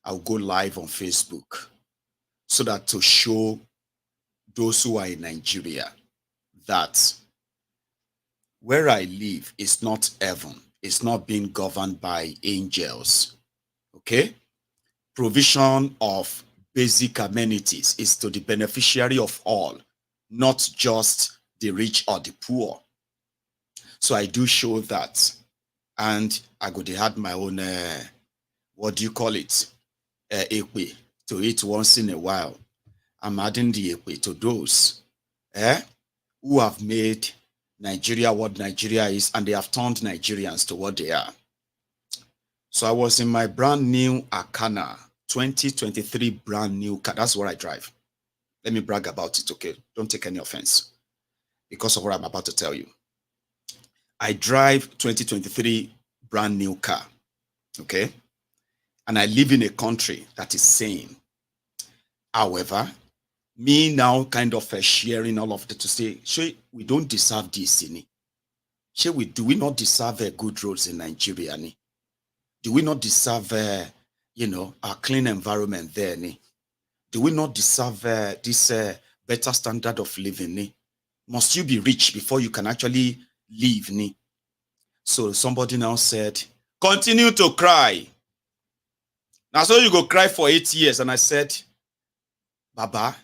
I'll go live on Facebook so that to show those who are in Nigeria that where I live is not heaven. It's not being governed by angels. Okay? Provision of basic amenities is to the beneficiary of all, not just the rich or the poor. So I do show that. And I go, they had my own, what do you call it? Ekwe to eat once in a while. I'm adding the ekwe to those who have made Nigeria what Nigeria is, and they have turned Nigerians to what they are. So I was in my brand new Akana 2023 brand new car. That's what I drive. Let me brag about it, okay? Don't take any offense because of what I'm about to tell you. I drive 2023 brand new car, okay? And I live in a country that is sane. However, me now kind of sharing all of that to say, sure, we don't deserve this, sure, do we not deserve good roads in Nigeria? Do we not deserve, you know, a clean environment there? Do we not deserve this better standard of living? Must you be rich before you can actually live? So somebody now said, continue to cry. Now, so you go cry for 8 years. And I said, Baba,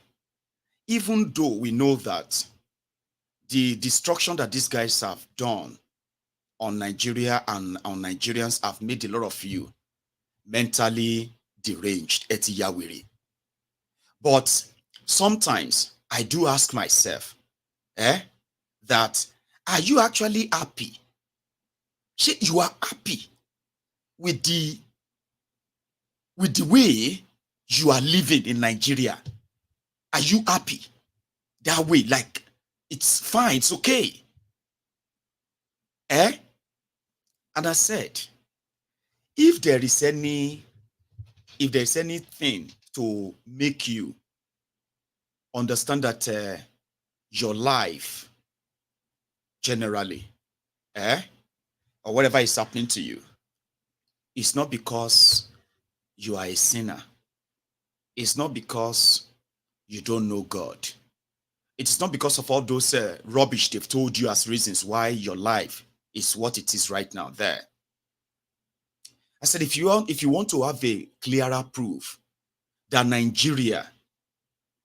even though we know that the destruction that these guys have done on Nigeria and on Nigerians have made a lot of you mentally deranged, etiyawiri. But sometimes I do ask myself, that are you actually happy? You are happy with the way you are living in Nigeria? Are you happy that way? Like, it's fine, it's okay. And I said, if there is anything to make you understand that your life generally, or whatever is happening to you, it's not because you are a sinner. It's not because you don't know God. It's not because of all those rubbish they've told you as reasons why your life is what it is right now there. I said, if you want to have a clearer proof that Nigeria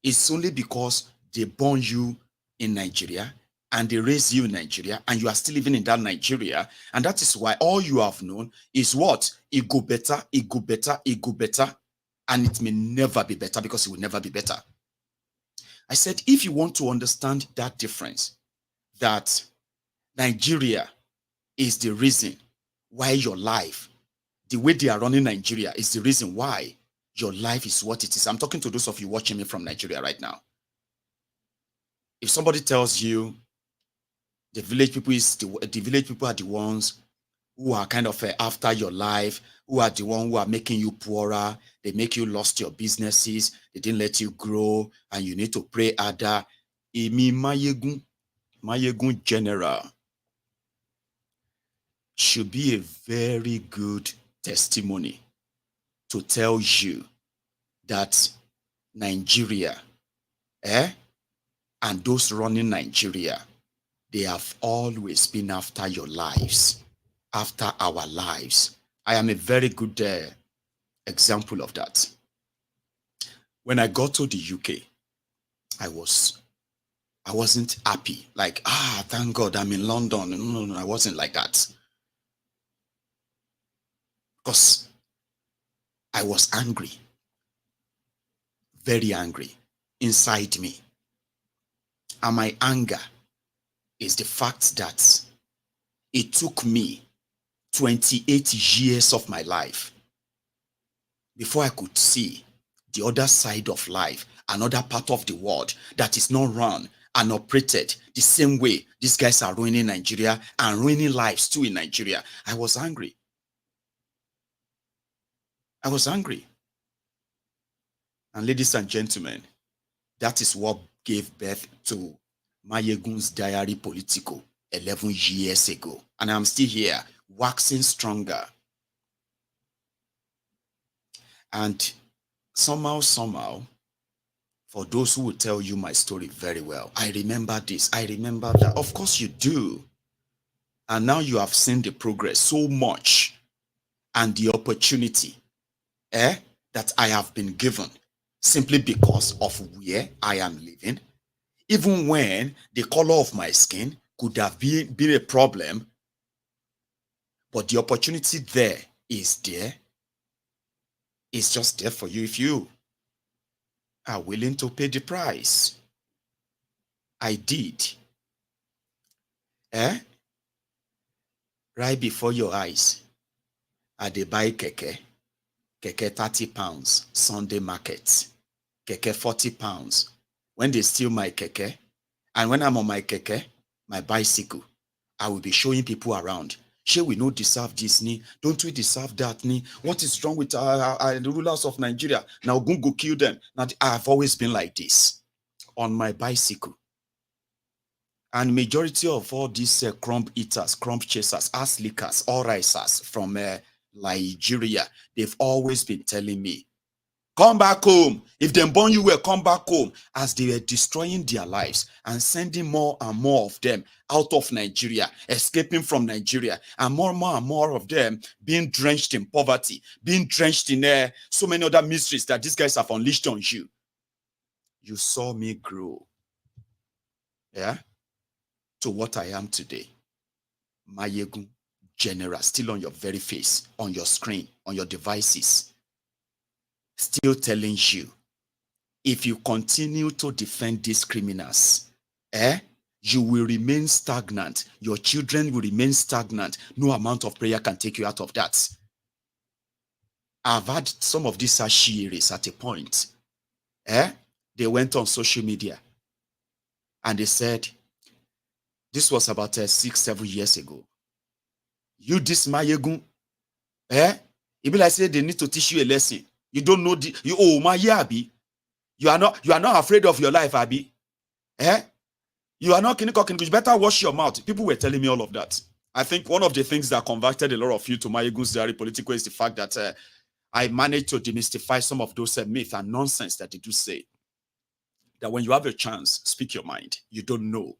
is only because they born you in Nigeria and they raise you in Nigeria and you are still living in that Nigeria, and that is why all you have known is what? It go better, it go better, it go better, and it may never be better because it will never be better. I said, if you want to understand that difference, that Nigeria is the reason why your life, the way they are running Nigeria is the reason why your life is what it is. I'm talking to those of you watching me from Nigeria right now. If somebody tells you the village people are the ones who are kind of after your life, who are the ones who are making you poorer, they make you lost your businesses, they didn't let you grow, and you need to pray harder. Emi Mayegun General should be a very good testimony to tell you that Nigeria, and those running Nigeria, they have always been after your lives, after our lives. I am a very good example of that. When I got to the UK, I wasn't happy. Like, thank God I'm in London. No, I wasn't like that. Because I was angry. Very angry inside me. And my anger is the fact that it took me 28 years of my life before I could see the other side of life, another part of the world that is not run and operated the same way these guys are ruining Nigeria and ruining lives too in Nigeria. I was angry. I was angry. And ladies and gentlemen, that is what gave birth to Mayegun's Diary Politico 11 years ago. And I'm still here, waxing stronger. And somehow, for those who will tell you my story very well, I remember this, I remember that. Of course you do. And now you have seen the progress so much and the opportunity that I have been given simply because of where I am living. Even when the color of my skin could have been a problem, but the opportunity there is there. It's just there for you if you are willing to pay the price. I did. Right before your eyes, I dey buy keke 30 pounds, Sunday market, keke 40 pounds. When they steal my keke, and when I'm on my keke, my bicycle, I will be showing people around. Shey we no deserve this ni? Don't we deserve that ni? What is wrong with the rulers of Nigeria? Now go kill them. Now I've always been like this on my bicycle. And majority of all these crumb eaters, crumb chasers, ass lickers, all risers from Nigeria, they've always been telling me, come back home. If them born you well, come back home. As they were destroying their lives and sending more and more of them out of Nigeria, escaping from Nigeria, and more of them being drenched in poverty, being drenched in so many other mysteries that these guys have unleashed on you. You saw me grow. Yeah? To what I am today. Mayegun General, still on your very face, on your screen, on your devices. Still telling you, if you continue to defend these criminals, you will remain stagnant. Your children will remain stagnant. No amount of prayer can take you out of that. I've had some of these ashiris at a point. They went on social media and they said, this was about 6-7 years ago. You, this Mayegun, it be like say they need to teach you a lesson. You don't know Abi. You are not afraid of your life, Abi. You are not kiniko. You better wash your mouth. People were telling me all of that. I think one of the things that converted a lot of you to Mayegun's Diary Political is the fact that I managed to demystify some of those myths and nonsense that they do say. That when you have a chance, speak your mind. You don't know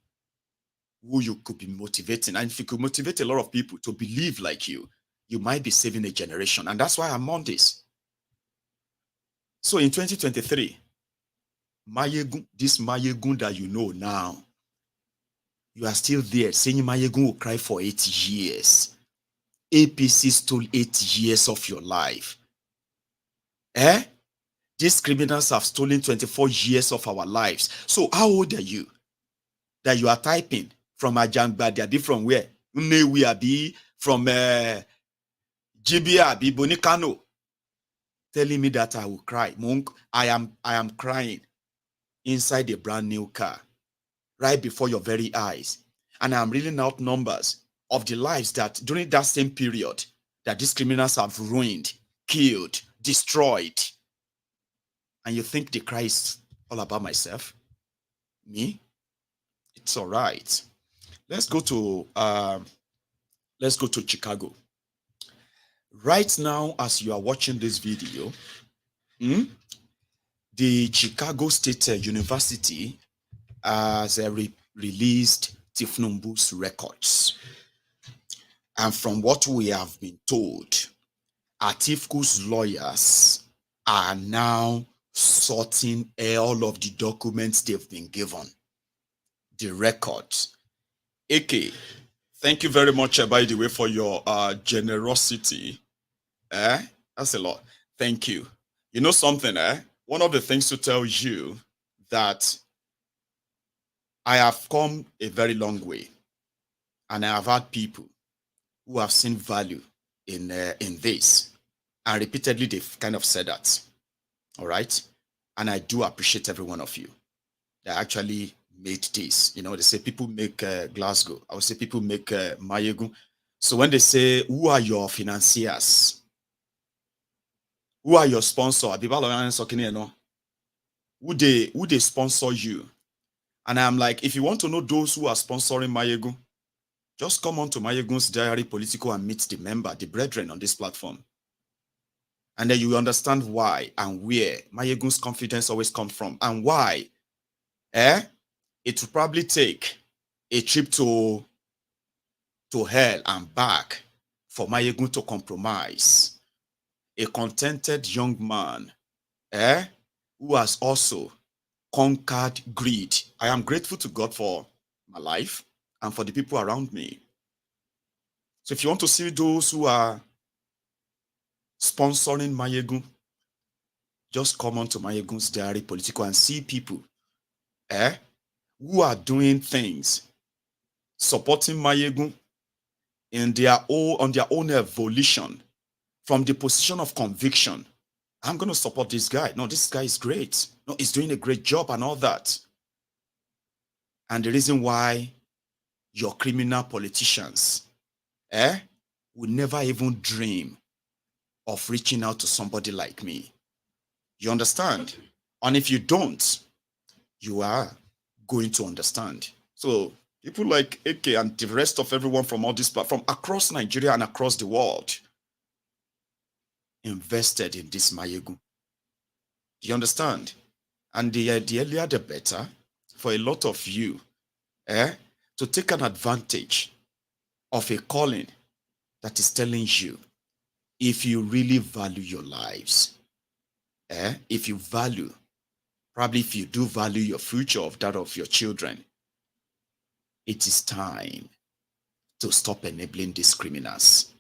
who you could be motivating. And if you could motivate a lot of people to believe like you might be saving a generation. And that's why I'm on this. So in 2023, Mayegun, this Mayegun that you know now, you are still there saying Mayegun will cry for 8 years. APC stole 8 years of your life. These criminals have stolen 24 years of our lives. So how old are you? That you are typing from Ajangba, they be from where? Unewi abi, from GB abi, Bonikano. Telling me that I will cry. Monk, I am crying inside a brand new car, right before your very eyes. And I'm reading out numbers of the lives that during that same period that these criminals have ruined, killed, destroyed. And you think the cry is all about myself? Me? It's all right. Let's go to Chicago. Right now, as you are watching this video, the Chicago State University has released Tinubu's records. And from what we have been told, Atiku's lawyers are now sorting all of the documents they've been given. The records. AK, thank you very much, by the way, for your generosity. That's a lot. Thank you. You know something, one of the things to tell you that I have come a very long way, and I have had people who have seen value in this, and repeatedly they've kind of said that. All right, and I do appreciate every one of you that actually made this. You know, they say people make Glasgow. I would say people make Mayegun. So when they say, who are your financiers? Who are your sponsors? Who they sponsor you? And I'm like, if you want to know those who are sponsoring Mayegun, just come on to Mayegun's Diary Political and meet the member, the brethren on this platform. And then you will understand why and where Mayegun's confidence always comes from, and why it will probably take a trip to hell and back for Mayegun to compromise. A contented young man who has also conquered greed. I am grateful to God for my life and for the people around me. So if you want to see those who are sponsoring Mayegun, just come on to Mayegun's Diary Political and see people who are doing things, supporting Mayegun in on their own volition, from the position of conviction. I'm going to support this guy. No, this guy is great. No, he's doing a great job and all that. And the reason why your criminal politicians will never even dream of reaching out to somebody like me. You understand? And if you don't, you are going to understand. So people like AK and the rest of everyone from all this platform across Nigeria and across the world invested in this Mayegun. Do you understand? And the earlier the better for a lot of you to take an advantage of a calling that is telling you, if you really value your lives, if you value, probably if you do value your future of that of your children, it is time to stop enabling these criminals.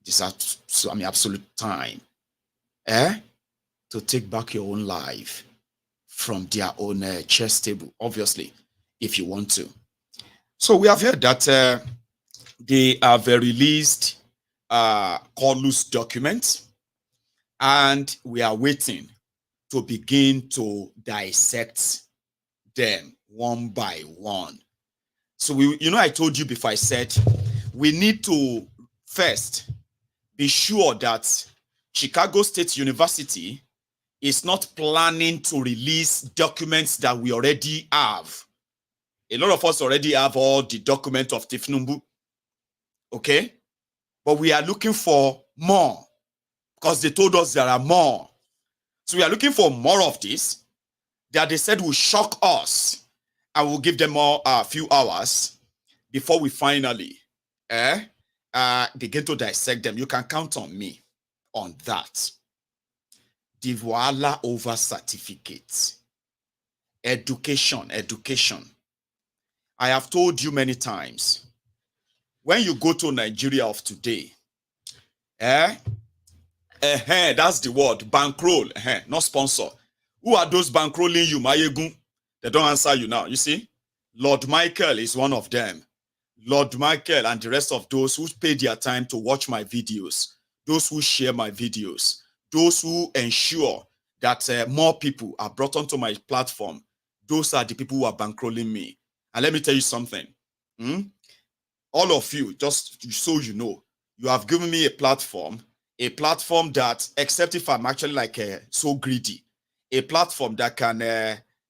This is absolute time to take back your own life from their own chess table, obviously, if you want to. So we have heard that they have released Corlus documents, and we are waiting to begin to dissect them one by one. So I told you before, I said we need to first be sure that Chicago State University is not planning to release documents that we already have. A lot of us already have all the documents of Tinubu, okay? But we are looking for more, because they told us there are more. So we are looking for more of this that they said will shock us, and we'll give them a few hours before we finally begin to dissect them. You can count on me on that. The Voila over certificate. Education. I have told you many times, when you go to Nigeria of today, that's the word, bankroll, not sponsor. Who are those bankrolling you, Mayegun? They don't answer you now, you see? Lord Michael is one of them. Lord Michael and the rest of those who pay their time to watch my videos, those who share my videos, those who ensure that more people are brought onto my platform, those are the people who are bankrolling me. And let me tell you something. All of you, just so you know, you have given me a platform that, except if I'm actually so greedy, a platform that can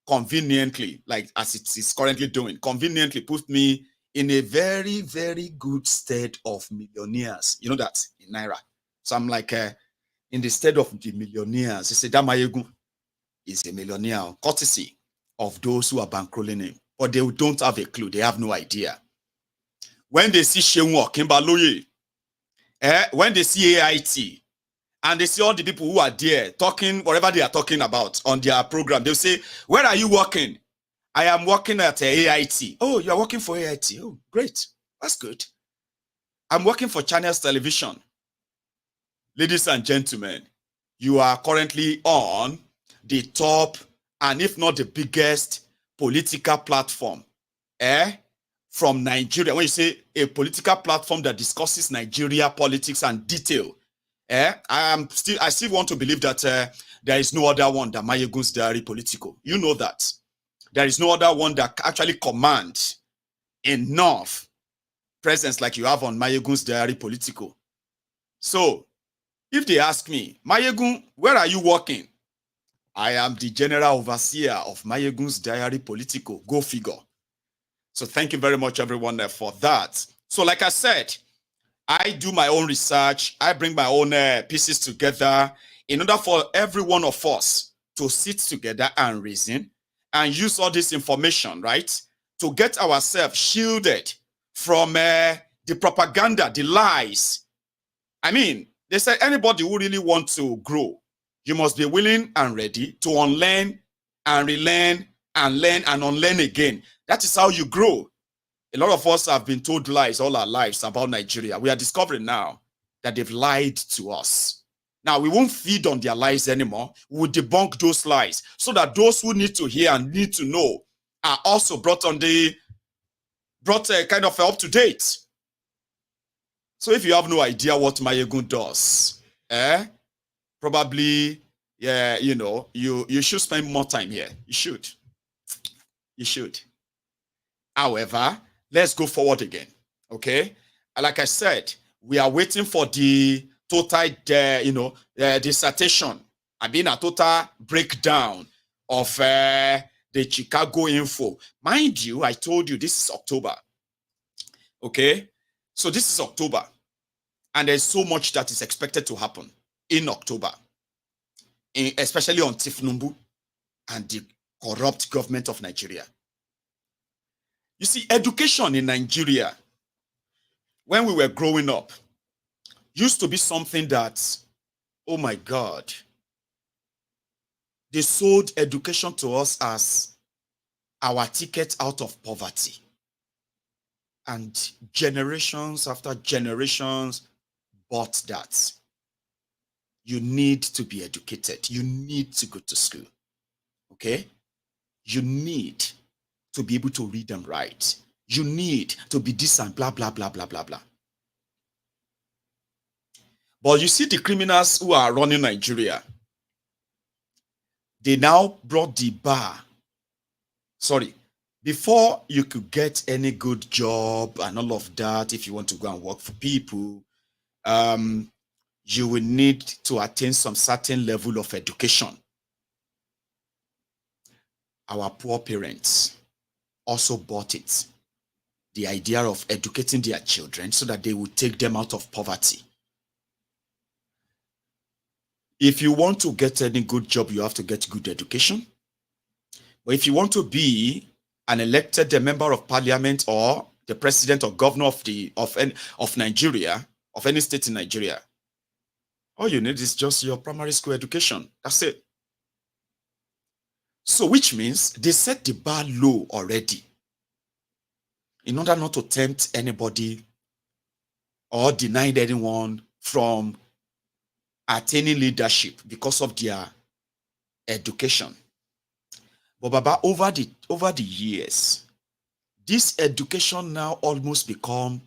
conveniently, like as it is currently doing, conveniently put me in a very, very good stead of millionaires. You know that in Naira. So I'm in the stead of the millionaires. He said that Mayegun is a millionaire, courtesy of those who are bankrolling him. But they don't have a clue. They have no idea. When they see Shehu Kimbaloye, when they see AIT, and they see all the people who are there talking, whatever they are talking about on their program, they'll say, where are you working? I am working at AIT. Oh, you are working for AIT. Oh, great. That's good. I'm working for Channels Television. Ladies and gentlemen, you are currently on the top, and if not the biggest, political platform from Nigeria. When you say a political platform that discusses Nigeria politics and detail, I still want to believe that there is no other one than Mayegun's Diary Political. You know that. There is no other one that actually commands enough presence like you have on Mayegun's Diary Political. So, if they ask me, Mayegun, where are you working? I am the general overseer of Mayegun's Diary Political. Go figure. So thank you very much, everyone, for that. So like I said, I do my own research. I bring my own pieces together in order for every one of us to sit together and reason and use all this information, right, to get ourselves shielded from the propaganda, the lies. I mean, they say anybody who really wants to grow, you must be willing and ready to unlearn and relearn and learn and unlearn again. That is how you grow. A lot of us have been told lies all our lives about Nigeria. We are discovering now that they've lied to us. Now, we won't feed on their lies anymore. We will debunk those lies so that those who need to hear and need to know are also brought kind of up to date. So if you have no idea what Mayegun does, probably, yeah, you know, you should spend more time here. You should. You should. However, let's go forward again, okay? Like I said, we are waiting for the total, dissertation. I mean, a total breakdown of the Chicago info. Mind you, I told you this is October, okay? So this is October, and there's so much that is expected to happen in October, especially on Tinubu and the corrupt government of Nigeria. You see, education in Nigeria, when we were growing up, used to be something that, oh my God, they sold education to us as our ticket out of poverty. And generations after generations bought that. You need to be educated. You need to go to school. Okay? You need to be able to read and write. You need to be this and blah, blah, blah, blah, blah, blah. But you see the criminals who are running Nigeria, they now brought the bar. Sorry, before you could get any good job and all of that, if you want to go and work for people, you will need to attain some certain level of education. Our poor parents also bought it. The idea of educating their children so that they will take them out of poverty. If you want to get any good job, you have to get good education. But if you want to be an elected member of parliament or the president or governor of Nigeria, of any state in Nigeria, all you need is just your primary school education. That's it. So which means they set the bar low already in order not to tempt anybody or deny anyone from attaining leadership because of their education. But Baba, over the years, this education now almost become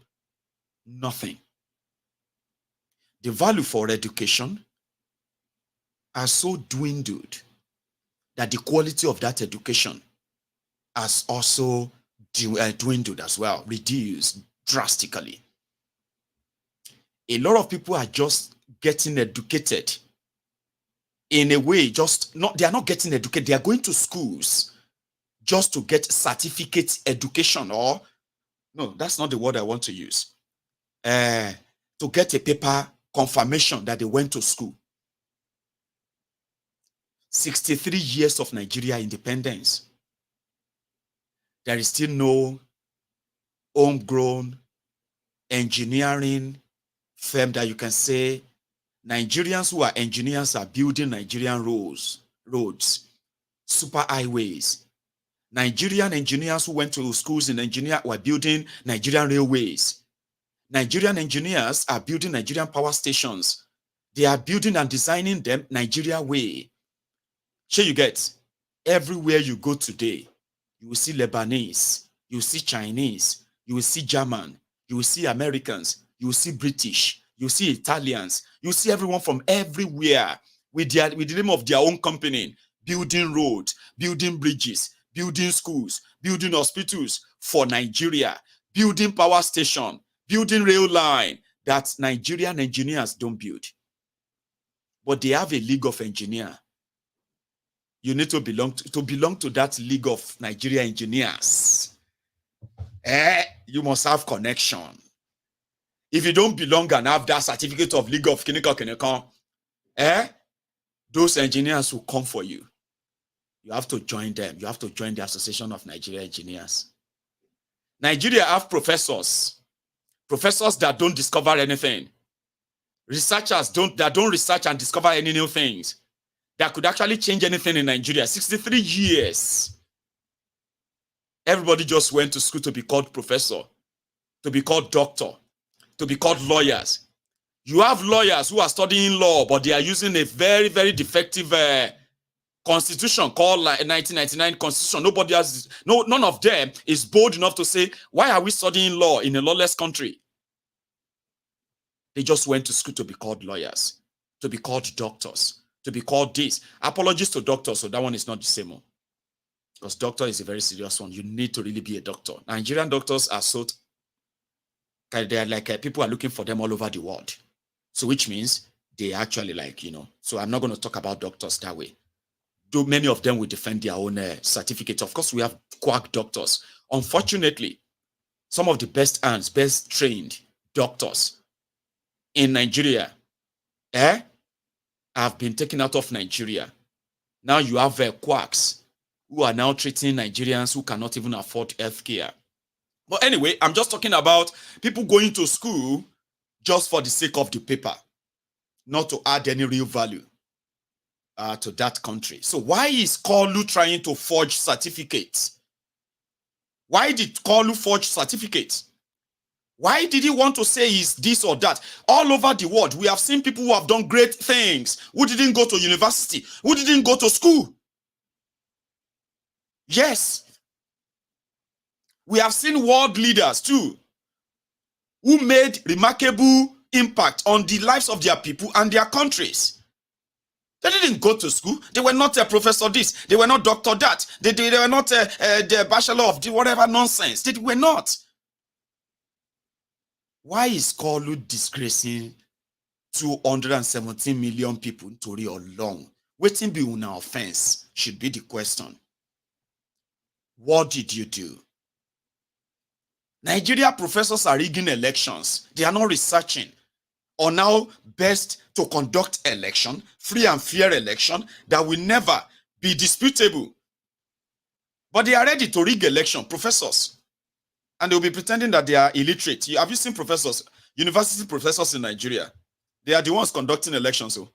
nothing. The value for education has so dwindled that the quality of that education has also dwindled as well, reduced drastically. A lot of people are just getting educated in a way, they are not getting educated, they are going to schools just to get certificate education, or no, that's not the word I want to use. To get a paper confirmation that they went to school. 63 years of Nigeria independence. There is still no homegrown engineering firm that you can say Nigerians who are engineers are building Nigerian roads, super highways. Nigerian engineers who went to schools in Nigeria were building Nigerian railways. Nigerian engineers are building Nigerian power stations. They are building and designing them Nigeria way. Sure, you get, everywhere you go today, you will see Lebanese, You will see Chinese, you will see German, you will see Americans, you will see British, you will see Italians, you will see everyone from everywhere with the name of their own company, building roads, building bridges, building schools, building hospitals for Nigeria, building power station, building rail line that Nigerian engineers don't build. But they have a league of engineers. You need to belong to that league of Nigerian engineers. You must have connection. If you don't belong and have that certificate of league of Kineko, those engineers will come for you. You have to join them. You have to join the Association of Nigerian Engineers. Nigeria have professors that don't discover anything. Researchers that don't research and discover any new things that could actually change anything in Nigeria. 63 years. Everybody just went to school to be called professor, to be called doctor, to be called lawyers. You have lawyers who are studying law, but they are using a very, very defective constitution called 1999 constitution. None of them is bold enough to say, why are we studying law in a lawless country? They just went to school to be called lawyers, to be called doctors, to be called this. Apologies to doctors, so that one is not the same one. Because doctor is a very serious one. You need to really be a doctor. Nigerian doctors are they're like people are looking for them all over the world. So which means they actually so I'm not going to talk about doctors that way. Though many of them will defend their own certificate. Of course, we have quack doctors. Unfortunately, some of the best hands, best trained doctors in Nigeria have been taken out of Nigeria. Now you have quacks who are now treating Nigerians who cannot even afford healthcare. But anyway, I'm just talking about people going to school just for the sake of the paper, not to add any real value to that country. So why is Kolu trying to forge certificates? Why did Kolu forge certificates? Why did he want to say he's this or that? All over the world, we have seen people who have done great things, who didn't go to university, who didn't go to school. Yes. We have seen world leaders too, who made remarkable impact on the lives of their people and their countries. They didn't go to school. They were not a professor this. They were not doctor that. They were not the bachelor of whatever nonsense. They were not. Why is Kolu disgracing 217 million people to real long? Waiting be una offense should be the question. What did you do? Nigeria professors are rigging elections. They are not researching on how best to conduct election, free and fair election that will never be disputable. But they are ready to rig election, professors. And they will be pretending that they are illiterate. Have you seen professors, university professors in Nigeria? They are the ones conducting elections. So.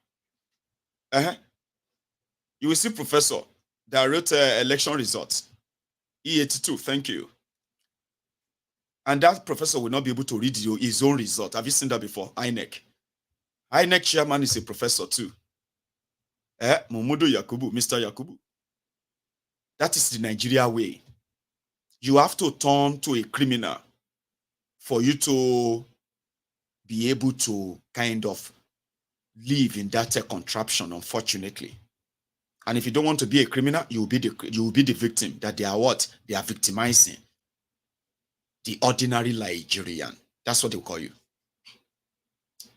You will see professor that wrote election results. E82, thank you. And that professor will not be able to read his own result. Have you seen that before? INEC. INEC chairman is a professor too. Momodo Yakubu, Mr. Yakubu. That is the Nigeria way. You have to turn to a criminal for you to be able to kind of live in that contraption, unfortunately. And if you don't want to be a criminal, you will be the victim. That they are what? They are victimizing the ordinary Nigerian. That's what they call you.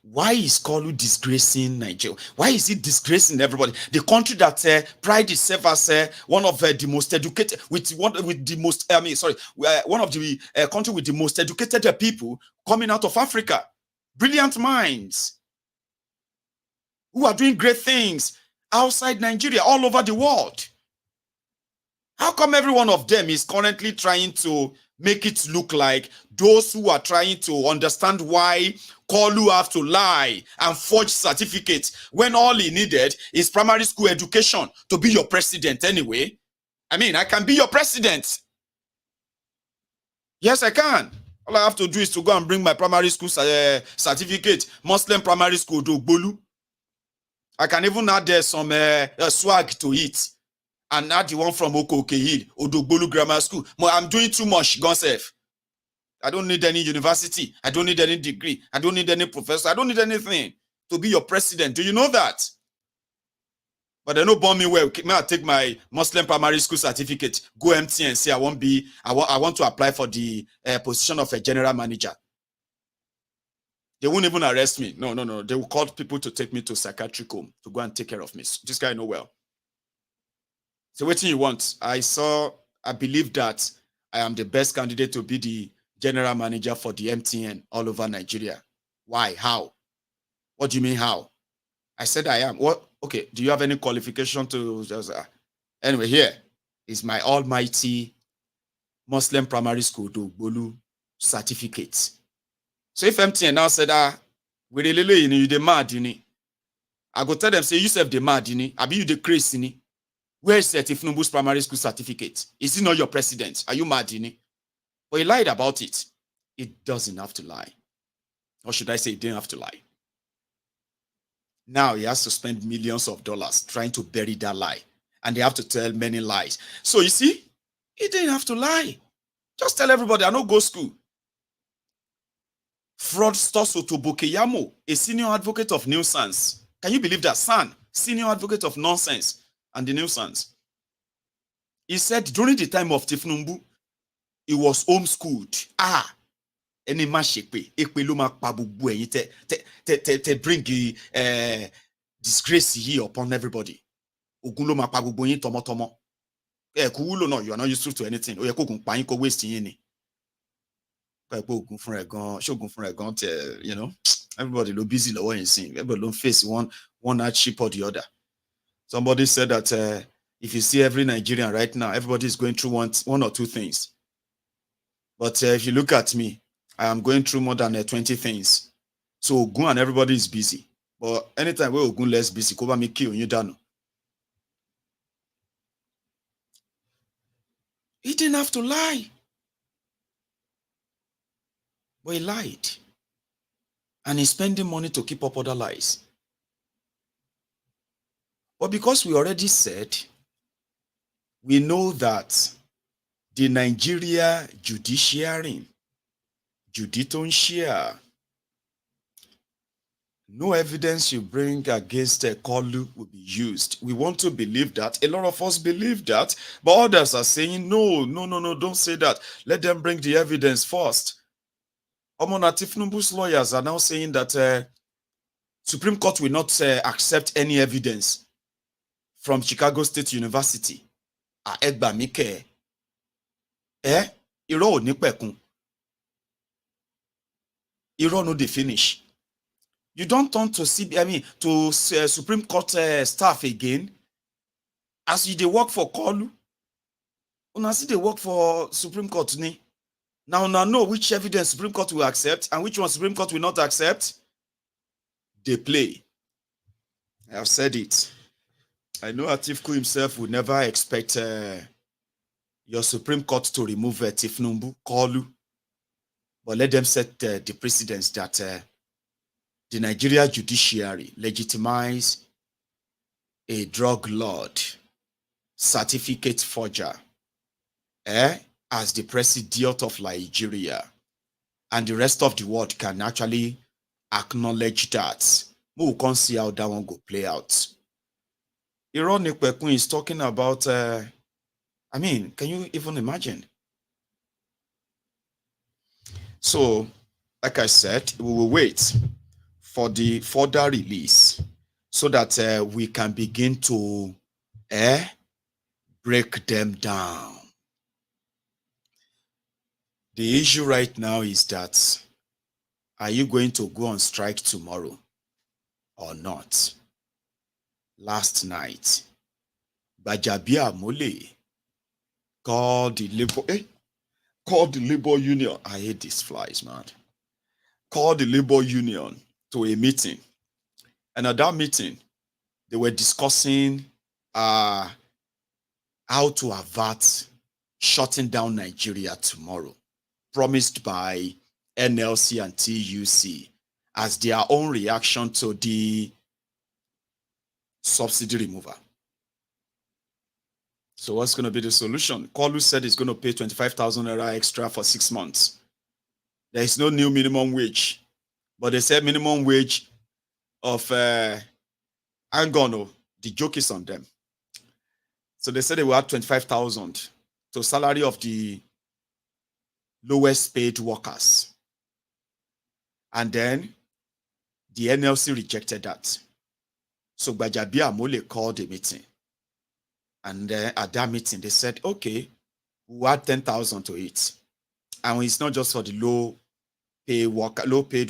Why is Kolu disgracing Nigeria? Why is he disgracing everybody? The country that pride itself as one of the most educated, one of the country with the most educated people coming out of Africa. Brilliant minds who are doing great things outside Nigeria, all over the world. How come every one of them is currently trying to make it look like those who are trying to understand why Kolu have to lie and forge certificates when all he needed is primary school education to be your president anyway? I mean, I can be your president. Yes, I can. All I have to do is to go and bring my primary school certificate, Muslim primary school to Bolu. I can even add some swag to it. And now the one from Okoke Hill, Odogbolu Grammar School. I'm doing too much, Gonsef. I don't need any university. I don't need any degree. I don't need any professor. I don't need anything to be your president. Do you know that? But they don't bomb me well. May I take my Muslim primary school certificate, go empty and say I want to apply for the position of a general manager. They won't even arrest me. No. They will call people to take me to psychiatric home to go and take care of me. This guy know well. So what do you want? I believe that I am the best candidate to be the general manager for the MTN all over Nigeria. Why? How? What do you mean how? I said I am. What? Okay. Do you have any qualification to? Anyway, here is my almighty Muslim primary school Dogbolu certificate. So if MTN now said, we really you the mad, I go tell them, say, you self the mad, I be you the crazy, where is Tinubu's primary school certificate? Is he not your president? Are you mad, But he lied about it. It doesn't have to lie. Or should I say, it didn't have to lie. Now he has to spend millions of dollars trying to bury that lie. And they have to tell many lies. So you see, he didn't have to lie. Just tell everybody, I don't go school. Fraudster Sotobokeyamo, a senior advocate of nuisance. Can you believe that? Son, senior advocate of nonsense and the nuisance. He said during the time of Tinubu, he was homeschooled. Any man shekpe, ekpe lo ma pa gbogbo eyin te bring disgrace here upon everybody. Ogun lo ma pa gbogbo yin tomotomo. Kuwulo no, you are not useful to anything. Oye ko gun pa yin ko waste yin ni. Everybody look busy the way you see. Everybody don't face one hardship or the other. Somebody said that if you see every Nigerian right now, everybody is going through one or two things. But if you look at me, I am going through more than 20 things. So Ogun and everybody is busy. But anytime we Ogun less busy, cover me kill you down. He didn't have to lie. But he lied. And he's spending money to keep up other lies. But because we already said, we know that the Nigeria judiciary, Juditonshia, no evidence you bring against Kolu will be used. We want to believe that. A lot of us believe that. But others are saying, no, don't say that. Let them bring the evidence first. Tinubu's lawyers are now saying that Supreme Court will not accept any evidence from Chicago State University. Iro-onipekun. Iro no dey finish. You don't turn to Supreme Court staff again as you dey work for Kolu. Una see they work for Supreme Court ni. Now know which evidence Supreme Court will accept and which one Supreme Court will not accept. They play. I have said it. I know Atiku himself would never expect your Supreme Court to remove Tinubu, Kolu. But let them set the precedence that the Nigeria judiciary legitimize a drug lord, certificate forger, as the president of Nigeria, and the rest of the world can actually acknowledge that. We can't see how that one go play out. Iro-onipekun is talking about, can you even imagine? So, like I said, we will wait for the further release so that we can begin to break them down. The issue right now is that, are you going to go on strike tomorrow or not? Last night, Bajabia Mole called the labor union. I hate these flies, man. Called the labor union to a meeting. And at that meeting, they were discussing how to avert shutting down Nigeria tomorrow, promised by NLC and TUC as their own reaction to the subsidy removal. So what's going to be the solution? Kolu said he's going to pay 25,000 naira extra for 6 months. There is no new minimum wage, but they said minimum wage of Angono. The joke is on them. So they said they will add 25,000 to salary of the lowest paid workers. And then the NLC rejected that. So Gbajabiamila Amole called a meeting. And at that meeting, they said, okay, we'll add 10,000 to it. And it's not just for the low paid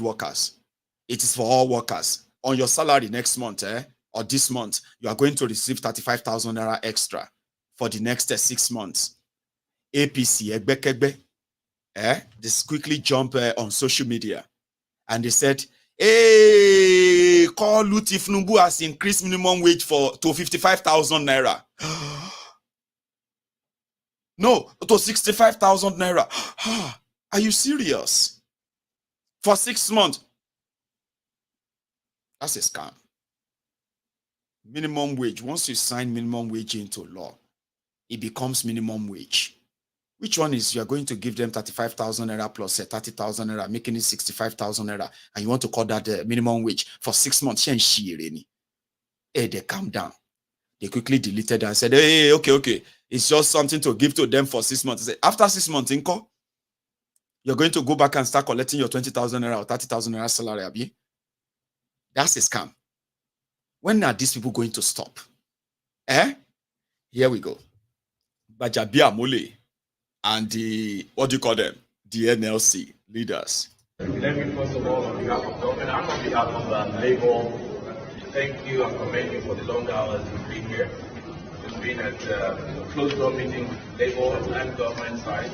workers. It is for all workers. On your salary next month, or this month, you are going to receive 35,000 naira extra for the next 6 months. APC, Egbekegbe, this quickly jump on social media. And they said, hey, call Tinubu has increased minimum wage to 55,000 naira. No, to 65,000 naira. Are you serious? For 6 months? That's a scam. Minimum wage, once you sign minimum wage into law, it becomes minimum wage. Which one is you are going to give them 35,000 naira plus 30,000 naira, making it 65,000 naira, and you want to call that the minimum wage for 6 months? Hey, they calm down. They quickly deleted and said, hey, okay. It's just something to give to them for 6 months. They said, after 6 months, Inko, you're going to go back and start collecting your 20,000 naira or 30,000 naira salary, Abi. That's a scam. When are these people going to stop? Here we go. Gbajabiamila Amole and the, what do you call them? The NLC leaders. Let me first of all, on behalf of government and on behalf of Labour, thank you and commend you for the long hours you've been here. It's been at closed-door meetings, Labour and government side.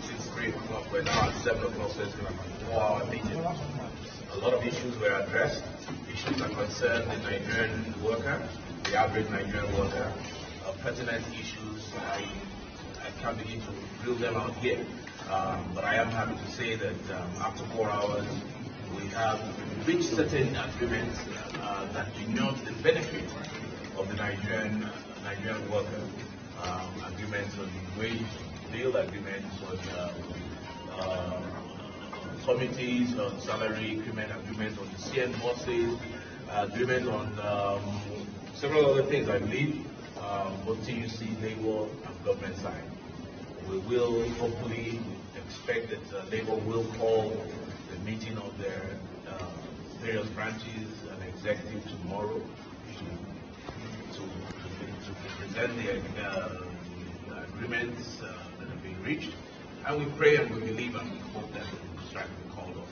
Since 3 o'clock, we're now at 7 o'clock, so it's been a 4-hour meeting. A lot of issues were addressed. Issues that concern the Nigerian worker, the average Nigerian worker, pertinent issues. I can't begin to drill them out here, but I am happy to say that after 4 hours, we have reached certain agreements that denote the benefit of the Nigerian worker. Agreements on wage deal, agreements on committees, on salary increment, agreements on the CN bosses, agreement on several other things, I believe, both TUC, Labour, and government side. We will hopefully expect that Labour will call the meeting of their various branches and executive tomorrow to present the agreements that have been reached. And we pray and we believe and we hope that the strike will be called off.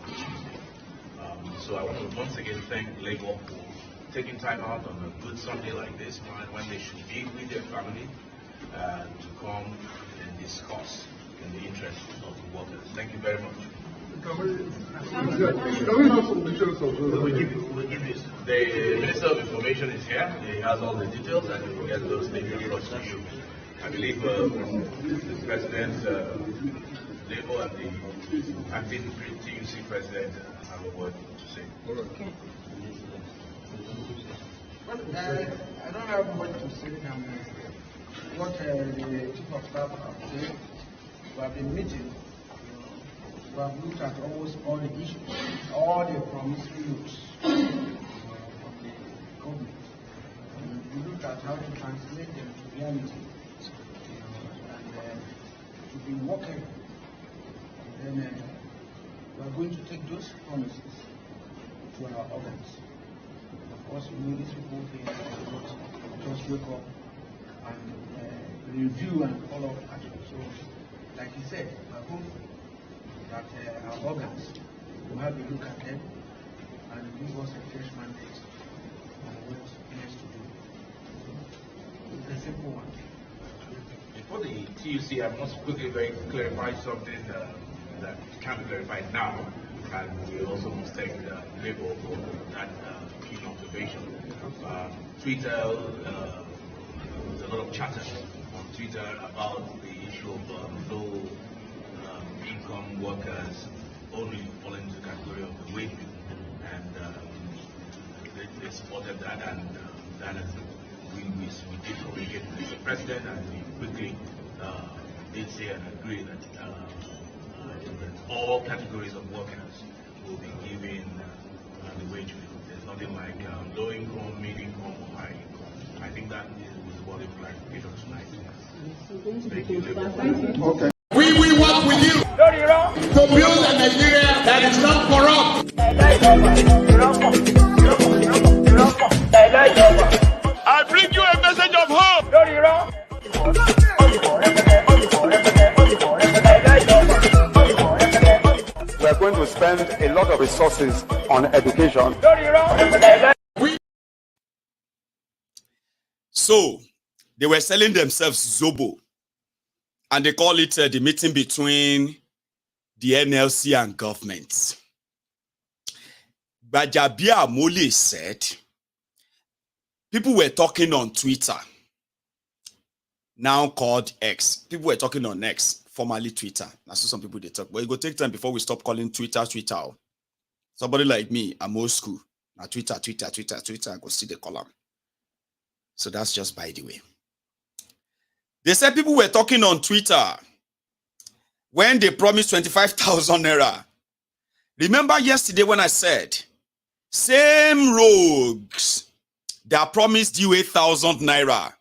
So I want to once again thank Labour for taking time out on a good Sunday like this, when they should be with their family, to come and discuss in the interest of the workers. Thank you very much. Can we have some details of those? We'll give you. The Minister of Information is here. He has all the details and he will get those details across to you. I believe the President, Labour, and the acting TUC President have a word to say. Okay. I don't have much to say than what the Chief of Staff have said. We have been meeting. We have looked at almost all the issues, all the promissory notes from the government. We looked at how to translate them to reality, and to be working. And then we are going to take those promises to our organs. Of course, we know these people they just wake up and review and follow up action. So, like he said, I hope that our organs will have a look at them and give us a fresh mandate on what needs to do. It's a simple one. Before the TUC, I must quickly clarify something that can be clarified now, and we also must thank Labour for that keen observation. Twitter, there's a lot of chatter on Twitter about the issue of low income workers only falling into the category of the wage bill, and they supported that, and that is, we we did communicate with the president, and we quickly did say and agree that all categories of workers will be given the wage bill. There's nothing like low income, mid income, or high income. I think that is what the clarification tonight. Thank you. Okay. We work with you to build a Nigeria that is not corrupt. I bring you a message of hope. We are going to spend a lot of resources on education. So they were selling themselves Zobo, and they call it the meeting between the NLC and government. Bajabia Mole said people were talking on Twitter, now called X. People were talking on X, formerly Twitter. That's some people they talk. But it will take time before we stop calling Twitter. Somebody like me, I'm old school. Now Twitter, I go see the column. So that's just by the way. They said people were talking on Twitter when they promised 25,000 naira. Remember yesterday when I said, same rogues that promised you 8,000 naira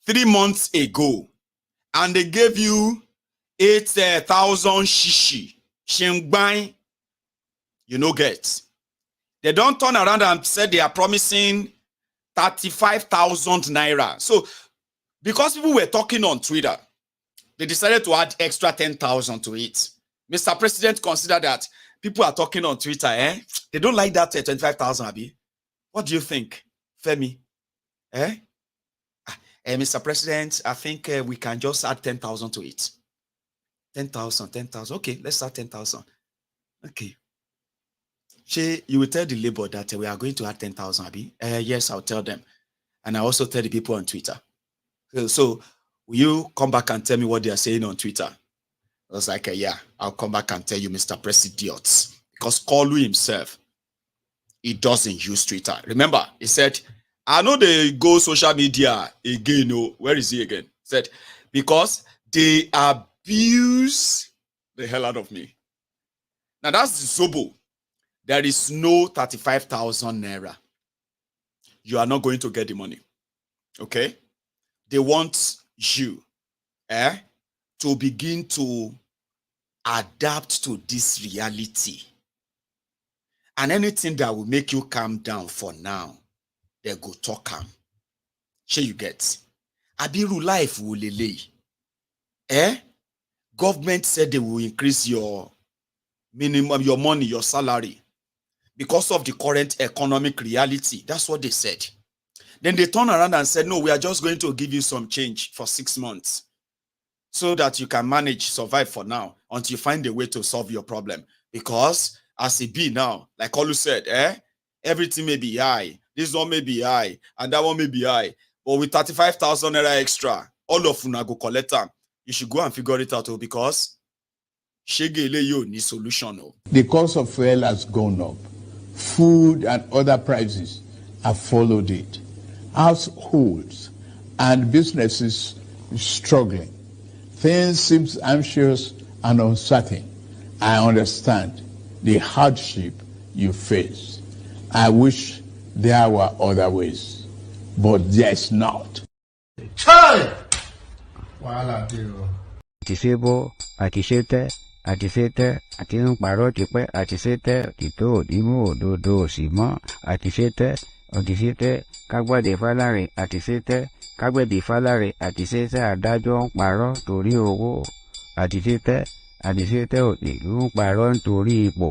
3 months ago, and they gave you 8,000 shishi, shengbai, you know, get. They don't turn around and said they are promising 35,000 naira. So, because people were talking on Twitter, they decided to add extra 10,000 to it. Mr. President, consider that people are talking on Twitter, eh? They don't like that 25,000, Abi. What do you think, Femi? Mr. President, I think we can just add 10,000 to it. 10,000. Okay, let's add 10,000. Okay. You will tell the labor that we are going to add 10,000, Abi? Yes, I'll tell them. And I also tell the people on Twitter. So will you come back and tell me what they are saying on Twitter? I was like, yeah, I'll come back and tell you, Mr. President. Because Kolu himself, he doesn't use Twitter. Remember, he said, I know they go social media again. No, where is he again? He said, because they abuse the hell out of me. Now that's the Zobo. There is no 35,000 naira. You are not going to get the money. Okay? They want you to begin to adapt to this reality. And anything that will make you calm down for now, they go talk calm. Shall you get? Abiru life will lay. Government said they will increase your minimum, your money, your salary because of the current economic reality. That's what they said. Then they turn around and said, no, we are just going to give you some change for 6 months so that you can manage, survive for now until you find a way to solve your problem. Because as it be now, like Olu said, everything may be high. This one may be high and that one may be high. But with 35,000 naira extra, all of you go collect them. You should go and figure it out because shegele yo need solution. The cost of fuel has gone up. Food and other prices have followed it. Households and businesses struggling. Things seem anxious and uncertain. I understand the hardship you face. I wish there were other ways, but there's not. Chai! Àtisebo, àtisete, àti ń parọ́ tipẹ́, àtisete, òtítọ́ òdìmú òdodo òsì mọ́, àtisete, kágbọ́dé fáláre, àtisete, kágbẹ̀bí fáláre, àtisete, adájọ́ ń parọ́ torí owó, àtisete, òtìlú ń parọ́ nítorí ipò,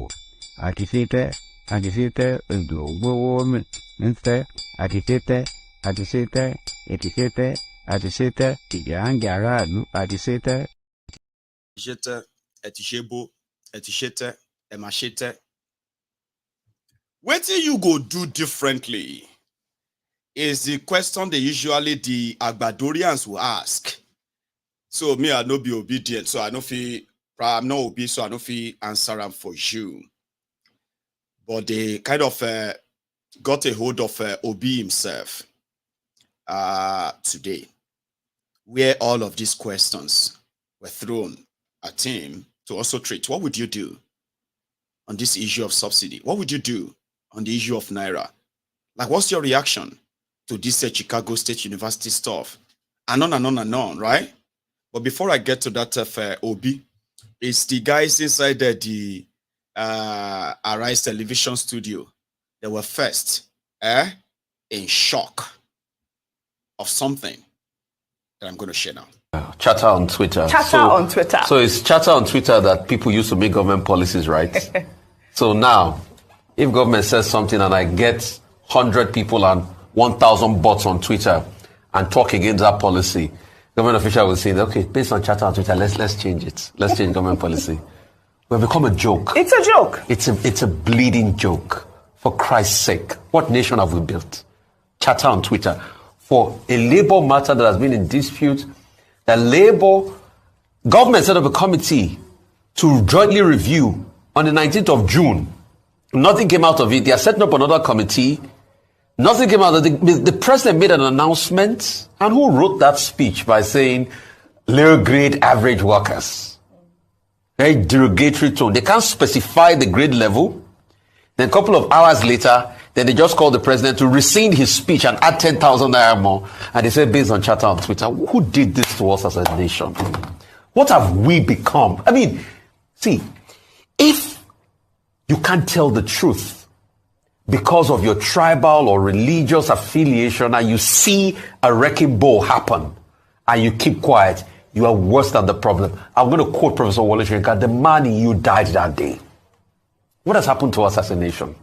àtisete, èdò gbówó ń tẹ́, àtisete, ìjà ń jà aráàlú, àtisete. What do you go do differently is the question they usually the Agbadorians will ask. So me, I no be obedient, so I no feel I'm not obedient, so I no feel answer them for you. But they kind of got a hold of Obi himself. today, where all of these questions were thrown at him to also treat, what would you do on this issue of subsidy? What would you do on the issue of Naira? Like, what's your reaction to this Chicago State University stuff? And on and on and on, right? But before I get to that, Obi, it's the guys inside the Arise television studio. They were first in shock of something that I'm going to share now. Chatter on Twitter. Chatter on Twitter. So it's chatter on Twitter that people use to make government policies, right? So now, if government says something and I get 100 people and 1,000 bots on Twitter and talk against that policy, government official will say, okay, based on chatter on Twitter, let's change it. Let's change government policy. We've become a joke. It's a joke. It's a bleeding joke. For Christ's sake, what nation have we built? Chatter on Twitter. For a labor matter that has been in dispute, the labor government set up a committee to jointly review on the 19th of June. Nothing came out of it. They are setting up another committee. Nothing came out of it. The president made an announcement. And who wrote that speech by saying, low grade average workers? Very derogatory tone. They can't specify the grade level. Then a couple of hours later, then they just called the president to rescind his speech and add 10,000 naira more. And they said, based on chatter on Twitter, who did this to us as a nation? What have we become? I mean, see, if you can't tell the truth because of your tribal or religious affiliation and you see a wrecking ball happen and you keep quiet, you are worse than the problem. I'm going to quote Professor Wole Soyinka, the man in you died that day. What has happened to us as a nation?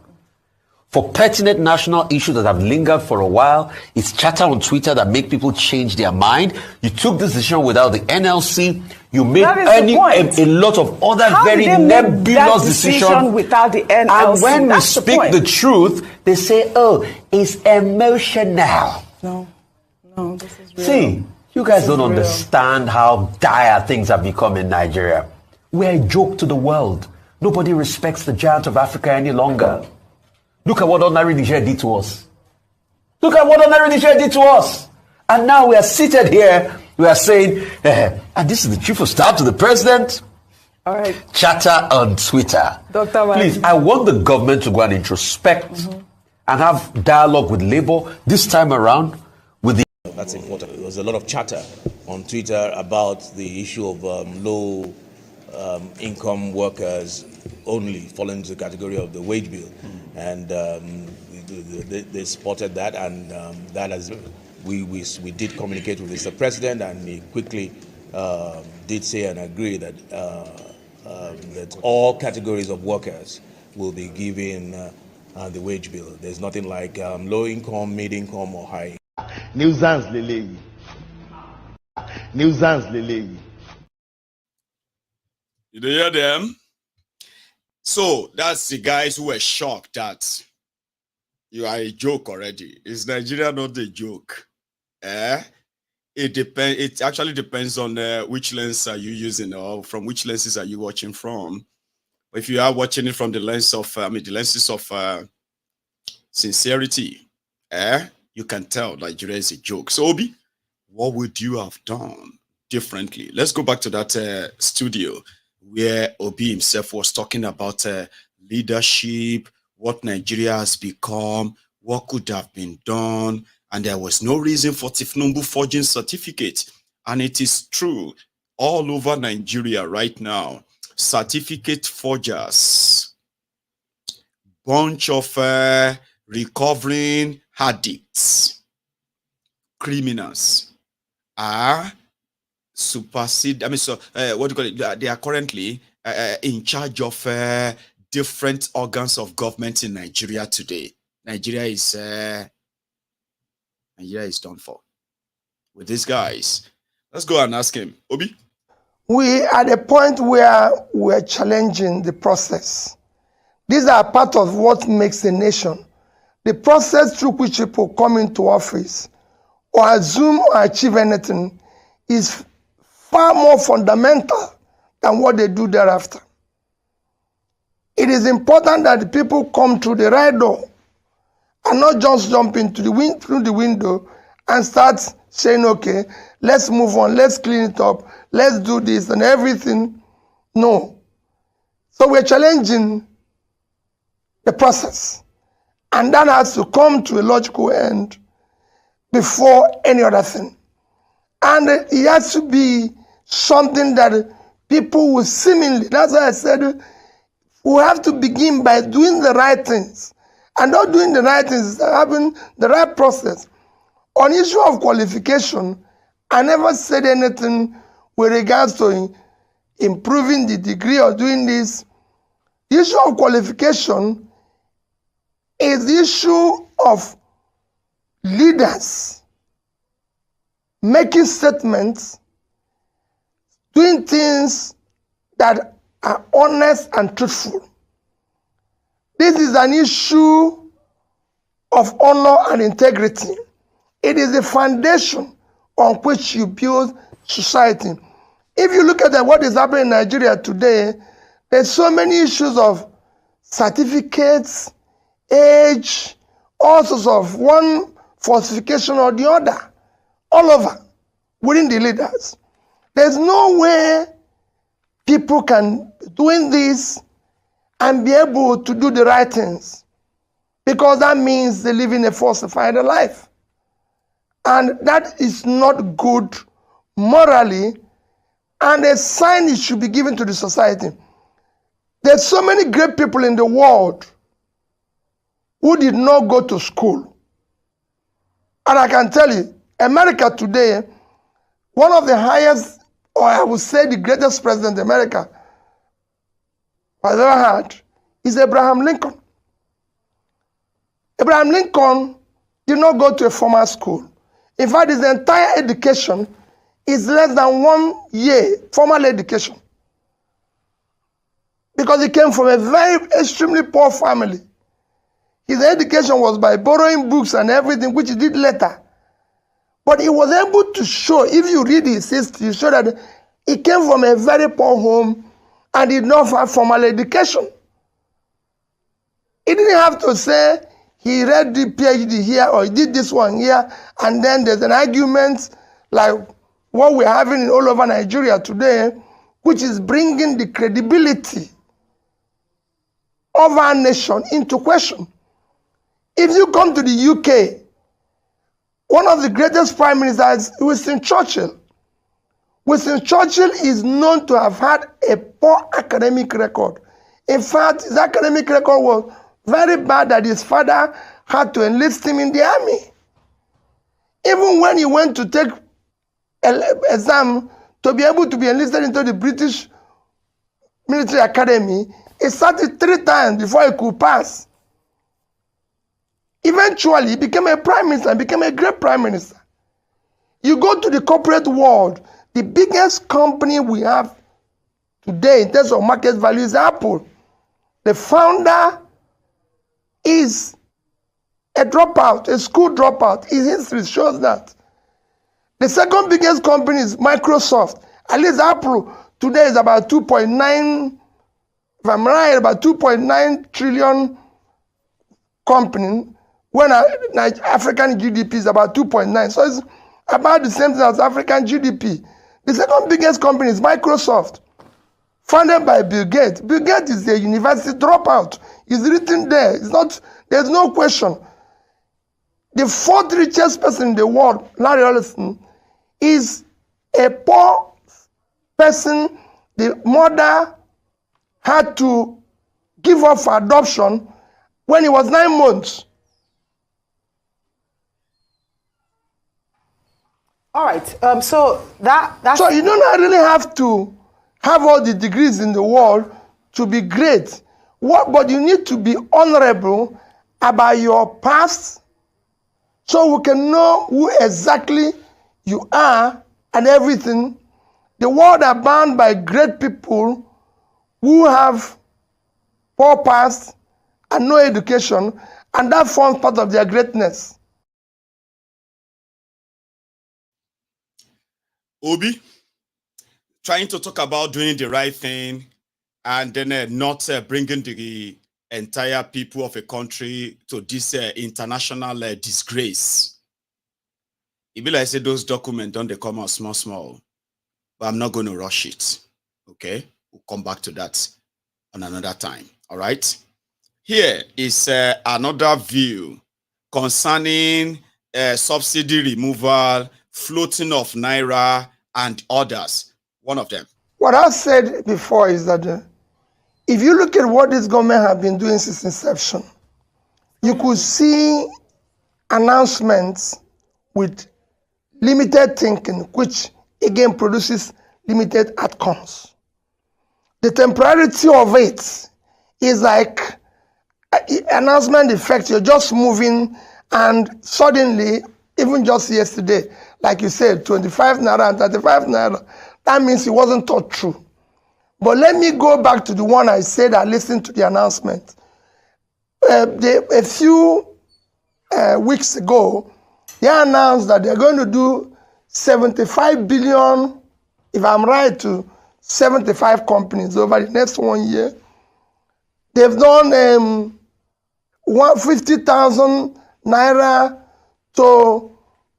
For pertinent national issues that have lingered for a while, it's chatter on Twitter that make people change their mind. You took this decision without the NLC. You made a lot of other very nebulous decisions without the NLC. And when we speak the truth, they say, oh, it's emotional. No, this is real. See, you guys don't understand how dire things have become in Nigeria. We're a joke to the world. Nobody respects the giant of Africa any longer. Look at what ordinary Niger did to us. Look at what ordinary Niger did to us. And now we are seated here, we are saying, and this is the chief of staff to the president. All right. Chatter on Twitter. Dr. Please, I want the government to go and introspect and have dialogue with Labour this time around with the... That's important. There was a lot of chatter on Twitter about the issue of low income workers only fall into the category of the wage bill, and they supported that, and that has we did communicate with Mr. President, and he quickly did say and agree that that all categories of workers will be given the wage bill. There's nothing like low income, mid income, or high. Nuisance lele. Nuisance lele. You hear them? So that's the guys who were shocked that you are a joke already. Is Nigeria not a joke? It actually depends on which lens are you using, or from which lenses are you watching from. If you are watching it from the lens of, the lenses of sincerity, you can tell Nigeria is a joke. So Obi, what would you have done differently? Let's go back to that studio where Obi himself was talking about leadership, what Nigeria has become, what could have been done, and there was no reason for Tinubu forging certificate. And it is true, all over Nigeria right now, certificate forgers, bunch of recovering addicts, criminals are supersede. What do you call it? They are currently in charge of different organs of government in Nigeria today. Nigeria is done for with these guys. Let's go and ask him, Obi. We are at a point where we're challenging the process. These are part of what makes a nation. The process through which people come into office or assume or achieve anything is far more fundamental than what they do thereafter. It is important that the people come through the right door and not just jump into through the window and start saying, okay, let's move on, let's clean it up, let's do this and everything. No. So we're challenging the process. And that has to come to a logical end before any other thing. And it has to be something that people will seemingly, that's why I said, we have to begin by doing the right things. And not doing the right things is having the right process. On issue of qualification, I never said anything with regards to improving the degree or doing this. The issue of qualification is the issue of leaders making statements, doing things that are honest and truthful. This is an issue of honor and integrity. It is the foundation on which you build society. If you look at what is happening in Nigeria today, there's so many issues of certificates, age, all sorts of one falsification or the other, all over, within the leaders. There's no way people can be doing this and be able to do the right things, because that means they live in a falsified life. And that is not good morally, and a sign it should be given to the society. There's so many great people in the world who did not go to school. And I can tell you, America today, one of the highest, or I would say the greatest president America has ever had, is Abraham Lincoln. Abraham Lincoln did not go to a formal school. In fact, his entire education is less than 1 year formal education, because he came from a very extremely poor family. His education was by borrowing books and everything, which he did later. But he was able to show, if you read his history, you show that he came from a very poor home and did not have formal education. He didn't have to say he read the PhD here or he did this one here, and then there's an argument like what we're having all over Nigeria today, which is bringing the credibility of our nation into question. If you come to the UK, one of the greatest prime ministers is Winston Churchill. Winston Churchill is known to have had a poor academic record. In fact, his academic record was very bad that his father had to enlist him in the army. Even when he went to take an exam to be able to be enlisted into the British Military Academy, he sat it 3 times before he could pass. Eventually, he became a prime minister and became a great prime minister. You go to the corporate world, the biggest company we have today in terms of market value is Apple. The founder is a dropout, a school dropout. His history shows that. The second biggest company is Microsoft. At least Apple today is about 2.9, if I'm right, about 2.9 trillion company, when African GDP is about 2.9. So it's about the same thing as African GDP. The second biggest company is Microsoft, founded by Bill Gates. Bill Gates is a university dropout. It's written there. It's not, there's no question. The 4th richest person in the world, Larry Ellison, is a poor person. The mother had to give up for adoption when he was 9 months. All right. So that's so you don't really have to have all the degrees in the world to be great. But you need to be honorable about your past, so we can know who exactly you are and everything. The world are bound by great people who have poor past and no education, and that forms part of their greatness. Obi, trying to talk about doing the right thing and then not bringing the entire people of a country to this international disgrace. It be like I say those documents don't they come out small, but I'm not going to rush it. Okay, we'll come back to that on another time. All right. Here is another view concerning subsidy removal, floating of naira, and others. One of them. What I said before is that if you look at what this government have been doing since inception, you could see announcements with limited thinking, which again produces limited outcomes. The temporality of it is like announcement effect. You're just moving, and suddenly, even just yesterday, like you said, 25 naira and 35 naira, that means it wasn't thought through. But let me go back to the one I said I listened to the announcement. A few weeks ago, they announced that they're going to do 75 billion, if I'm right, to 75 companies over the next 1 year. They've done 150,000 naira to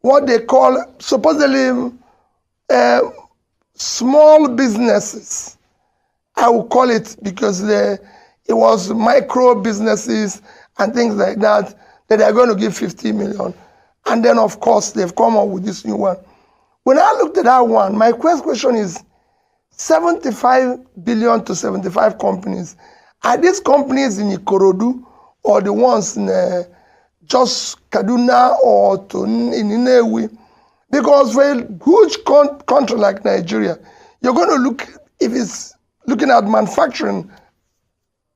what they call supposedly small businesses. I will call it, because it was micro businesses and things like that they are going to give 50 million. And then, of course, they've come up with this new one. When I looked at that one, my question is 75 billion to 75 companies. Are these companies in Ikorodu or the ones in just Kaduna or in Inewi? Because for a huge country like Nigeria, you're going to look, if it's looking at manufacturing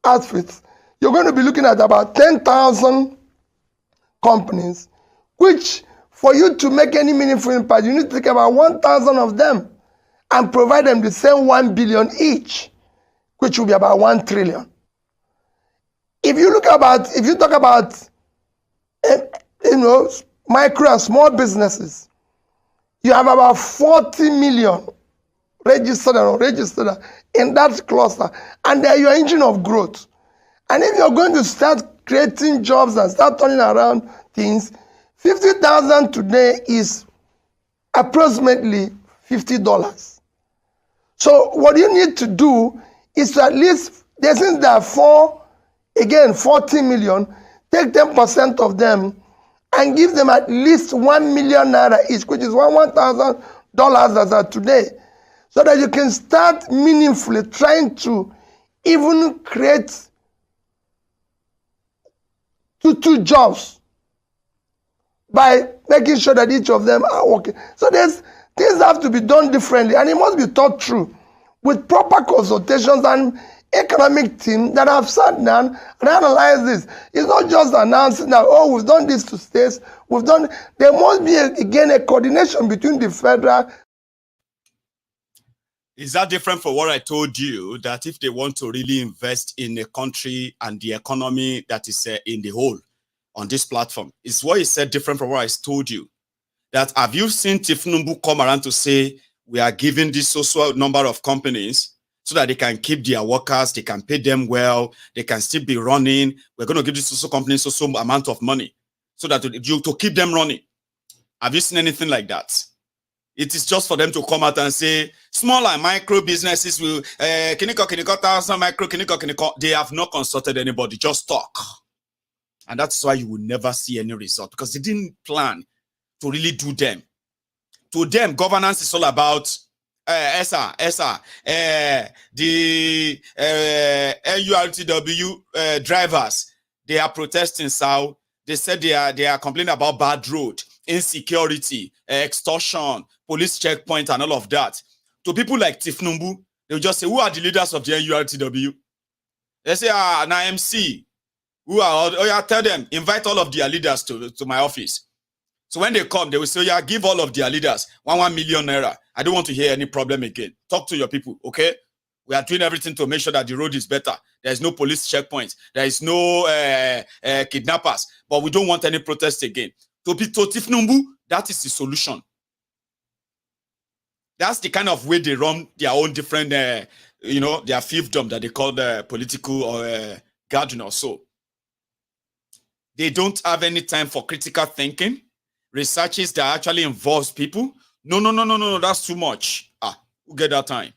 outfits, you're going to be looking at about 10,000 companies, which for you to make any meaningful impact, you need to take about 1,000 of them and provide them the same 1 billion each, which will be about 1 trillion. If you talk about micro and small businesses, you have about 40 million registered and unregistered in that cluster, and they're your engine of growth. And if you're going to start creating jobs and start turning around things, 50,000 today is approximately $50. So what you need to do is to at least, since there are 40 million, take 10% of them and give them at least 1 million naira each, which is $1,000 as of today, so that you can start meaningfully trying to even create two jobs by making sure that each of them are working. So things have to be done differently, and it must be thought through with proper consultations and economic team that have sat down and analyzed this. It's not just announcing that, oh, we've done this to states, there must be, again, a coordination between the federal. Is that different from what I told you, that if they want to really invest in a country and the economy that is in the whole on this platform? Is what he said different from what I told you? That have you seen Tinubu come around to say, we are giving this social number of companies so that they can keep their workers, they can pay them well, they can still be running. We're going to give this social companies so amount of money so that to keep them running. Have you seen anything like that? It is just for them to come out and say, small and micro businesses will, they have not consulted anybody, just talk. And that's why you will never see any result, because they didn't plan to really do them. To them, governance is all about the NURTW drivers. They are protesting, so they said they are complaining about bad road, insecurity, extortion, police checkpoint, and all of that. To people like Tinubu, they'll just say, who are the leaders of the NURTW? They say, an IMC. Who are, oh yeah, tell them, invite all of their leaders to my office. So when they come, they will say, yeah, give all of their leaders 1 million naira. I don't want to hear any problem again. Talk to your people, okay? We are doing everything to make sure that the road is better. There is no police checkpoints. There is no kidnappers. But we don't want any protests again. To Tinubu, that is the solution. That's the kind of way they run their own different, their fiefdom that they call the political or garden or so. They don't have any time for critical thinking. researches that actually involves people. No, that's too much. Who get that time?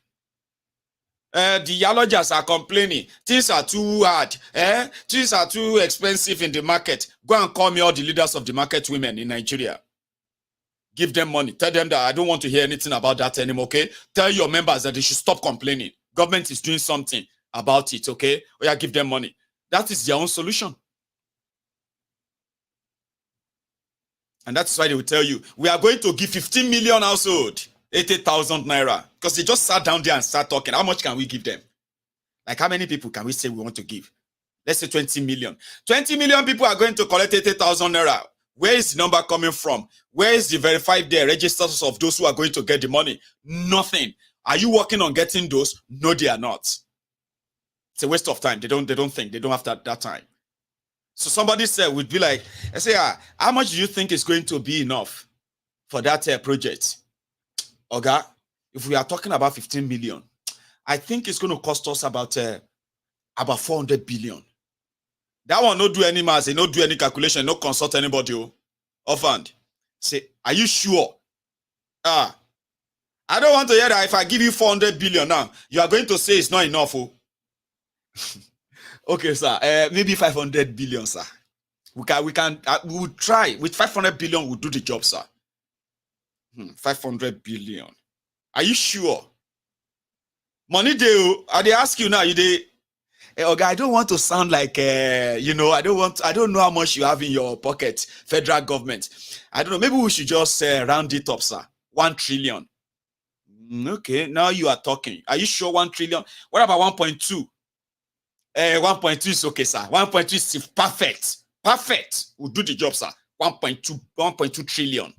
The geologists are complaining. Things are too hard. Things are too expensive in the market. Go and call me all the leaders of the market women in Nigeria. Give them money. Tell them that I don't want to hear anything about that anymore, okay? Tell your members that they should stop complaining. Government is doing something about it, okay? Or yeah, give them money. That is their own solution. And that's why they will tell you, we are going to give 15 million household 80,000 naira. Because they just sat down there and start talking. How much can we give them? Like, how many people can we say we want to give? Let's say 20 million. 20 million people are going to collect 80,000 naira. Where is the number coming from? Where is the verified registers of those who are going to get the money? Nothing. Are you working on getting those? No, they are not. It's a waste of time. They don't think. They don't have that time. So somebody said, would be like, I say, how much do you think is going to be enough for that project? Okay, if we are talking about 15 million, I think it's going to cost us about 400 billion. That one no do any math, no do any calculation, no consult anybody. Offhand. Say, are you sure? I don't want to hear that if I give you 400 billion now, you are going to say it's not enough. Okay, sir. Maybe 500 billion, sir. We will try. With 500 billion, we'll do the job, sir. 500 billion. Are you sure? Money they ask you now, okay, I don't want to sound like I don't know how much you have in your pocket, federal government. I don't know, maybe we should just round it up, sir. 1 trillion. Okay, now you are talking. Are you sure 1 trillion? What about 1.2? 1.2 is okay, sir. 1.2 is perfect. Perfect. We'll do the job, sir. 1.2 trillion.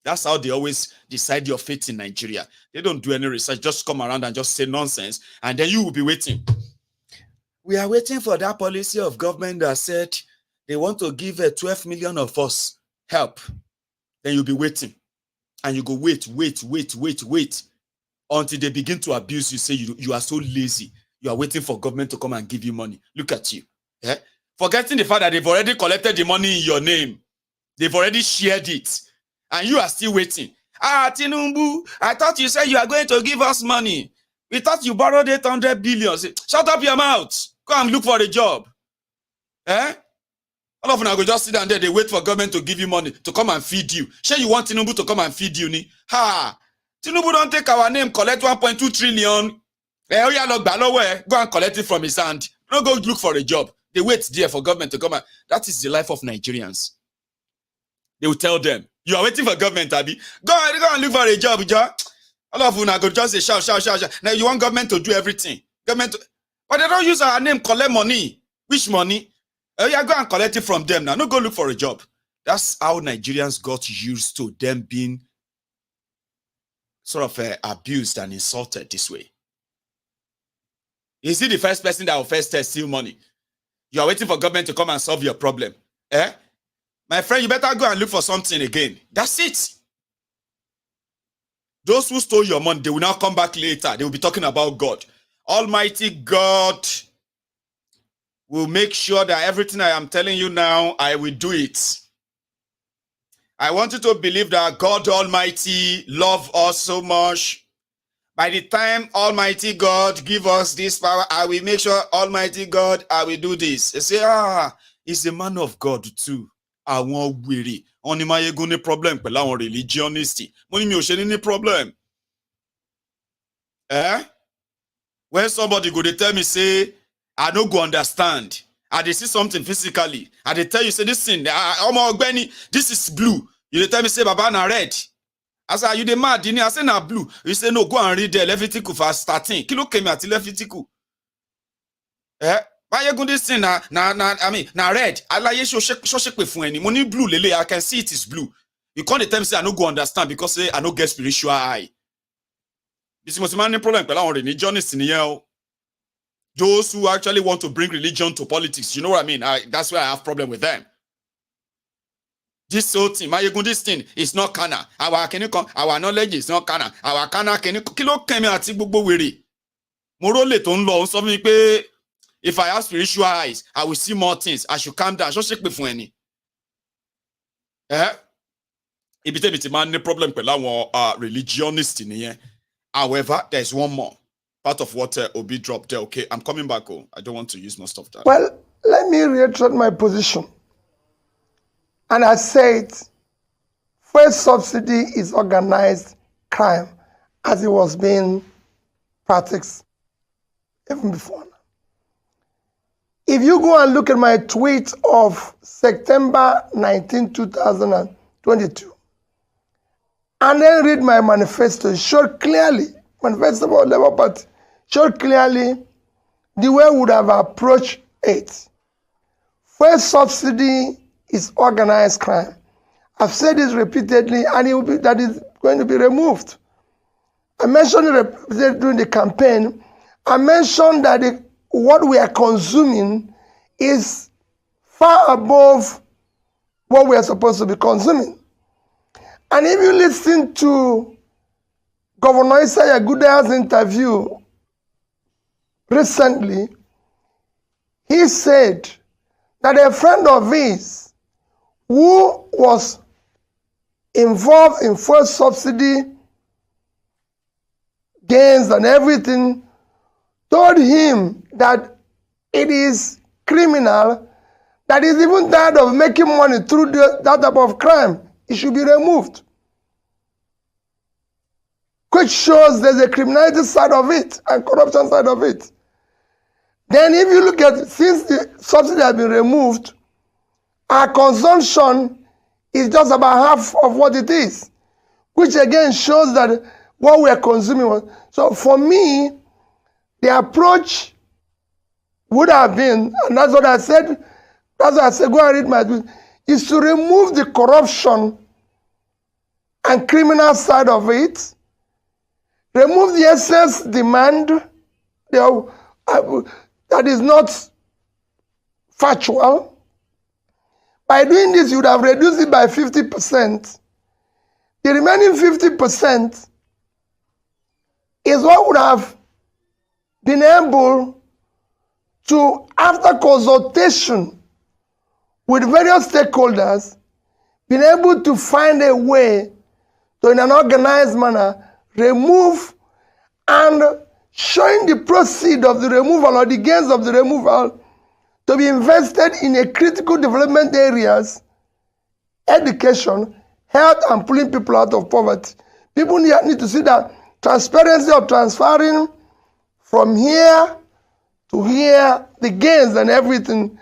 That's how they always decide your fate in Nigeria. They don't do any research, just come around and just say nonsense, and then you will be waiting. We are waiting for that policy of government that said they want to give 12 million of us help. Then you'll be waiting. And you go wait until they begin to abuse you, say you are so lazy. You are waiting for government to come and give you money. Look at you. Forgetting the fact that they've already collected the money in your name. They've already shared it. And you are still waiting. Tinubu, I thought you said you are going to give us money. We thought you borrowed 800 billion. Say, shut up your mouth. Go and look for a job. All of them go just sit down there. They wait for government to give you money to come and feed you. Sure, you want Tinubu to come and feed you? Tinubu don't take our name, collect 1.2 trillion. Go and collect it from his hand. Don't go look for a job. They wait there for government to come and. That is the life of Nigerians. They will tell them, you are waiting for government, Abi. Go and look for a job, Joe. All of you now go just say shout. Now you want government to do everything. But they don't use our name, collect money. Which money? Go and collect it from them now. No, go look for a job. That's how Nigerians got used to them being sort of abused and insulted this way. Is he the first person that will first steal money? You are waiting for government to come and solve your problem. My friend, you better go and look for something again. That's it. Those who stole your money, they will now come back later. They will be talking about God. Almighty God will make sure that everything I am telling you now, I will do it. I want you to believe that God Almighty loves us so much. By the time Almighty God give us this power, I will make sure Almighty God, I will do this. They say, he's a man of God too. I won't weary. Only my ego problem, but our religionisty. Money me any problem. When somebody go, they tell me, say, I don't go understand. I they see something physically. I they tell you, say, this thing, this is blue. You they tell me, say, Baba, na red. I say, are you the mad? I say, na blue. You say, no, go and read the Levitical for starting. Kilo came at Levitical. Why you going this thing na red? Allah ye show shake with any money blue lele. I can see it is blue. You can't tell me say I no go understand because say I no get spiritual eye. This is most many problem. But religionists in here, those who actually want to bring religion to politics, you know what I mean? That's why I have problem with them. This whole thing, this thing is not kana. Our knowledge is not kana. Our kana kilo kemi ati gbogbo were. Morole ton lo so mi pe. If I have spiritual eyes, I will see more things. I should calm down. Just shake me for any. Ibite man no problem pela religionist in here. However, there's one more part of what Obi dropped there. Okay, I'm coming back. Oh, I don't want to use most of that. Well, let me reiterate my position. And I said, first subsidy is organized crime as it was being practiced even before. If you go and look at my tweet of September 19, 2022, and then read my manifesto, it showed clearly, manifesto of Labour Party, showed clearly the way we would have approached it. First subsidy is organized crime. I've said this repeatedly, and that is going to be removed. I mentioned it during the campaign. I mentioned that what we are consuming is far above what we are supposed to be consuming. And if you listen to Governor Isaiah Gudaya's interview recently, he said that a friend of his who was involved in first subsidy gains and everything told him that it is criminal, that he's even tired of making money through that type of crime. It should be removed. Which shows there's a criminality side of it and corruption side of it. Then if you look at, since the subsidy has been removed, our consumption is just about half of what it is, which again shows that what we are consuming. So for me, the approach would have been, and that's what I said, go and read my tweet, is to remove the corruption and criminal side of it, remove the excess demand that is not factual. By doing this, you would have reduced it by 50%. The remaining 50% is what would have been able to, after consultation with various stakeholders, been able to find a way to, in an organized manner, remove and showing the proceeds of the removal or the gains of the removal to be invested in a critical development areas, education, health, and pulling people out of poverty. People need to see that transparency of transferring from here to here, the gains and everything.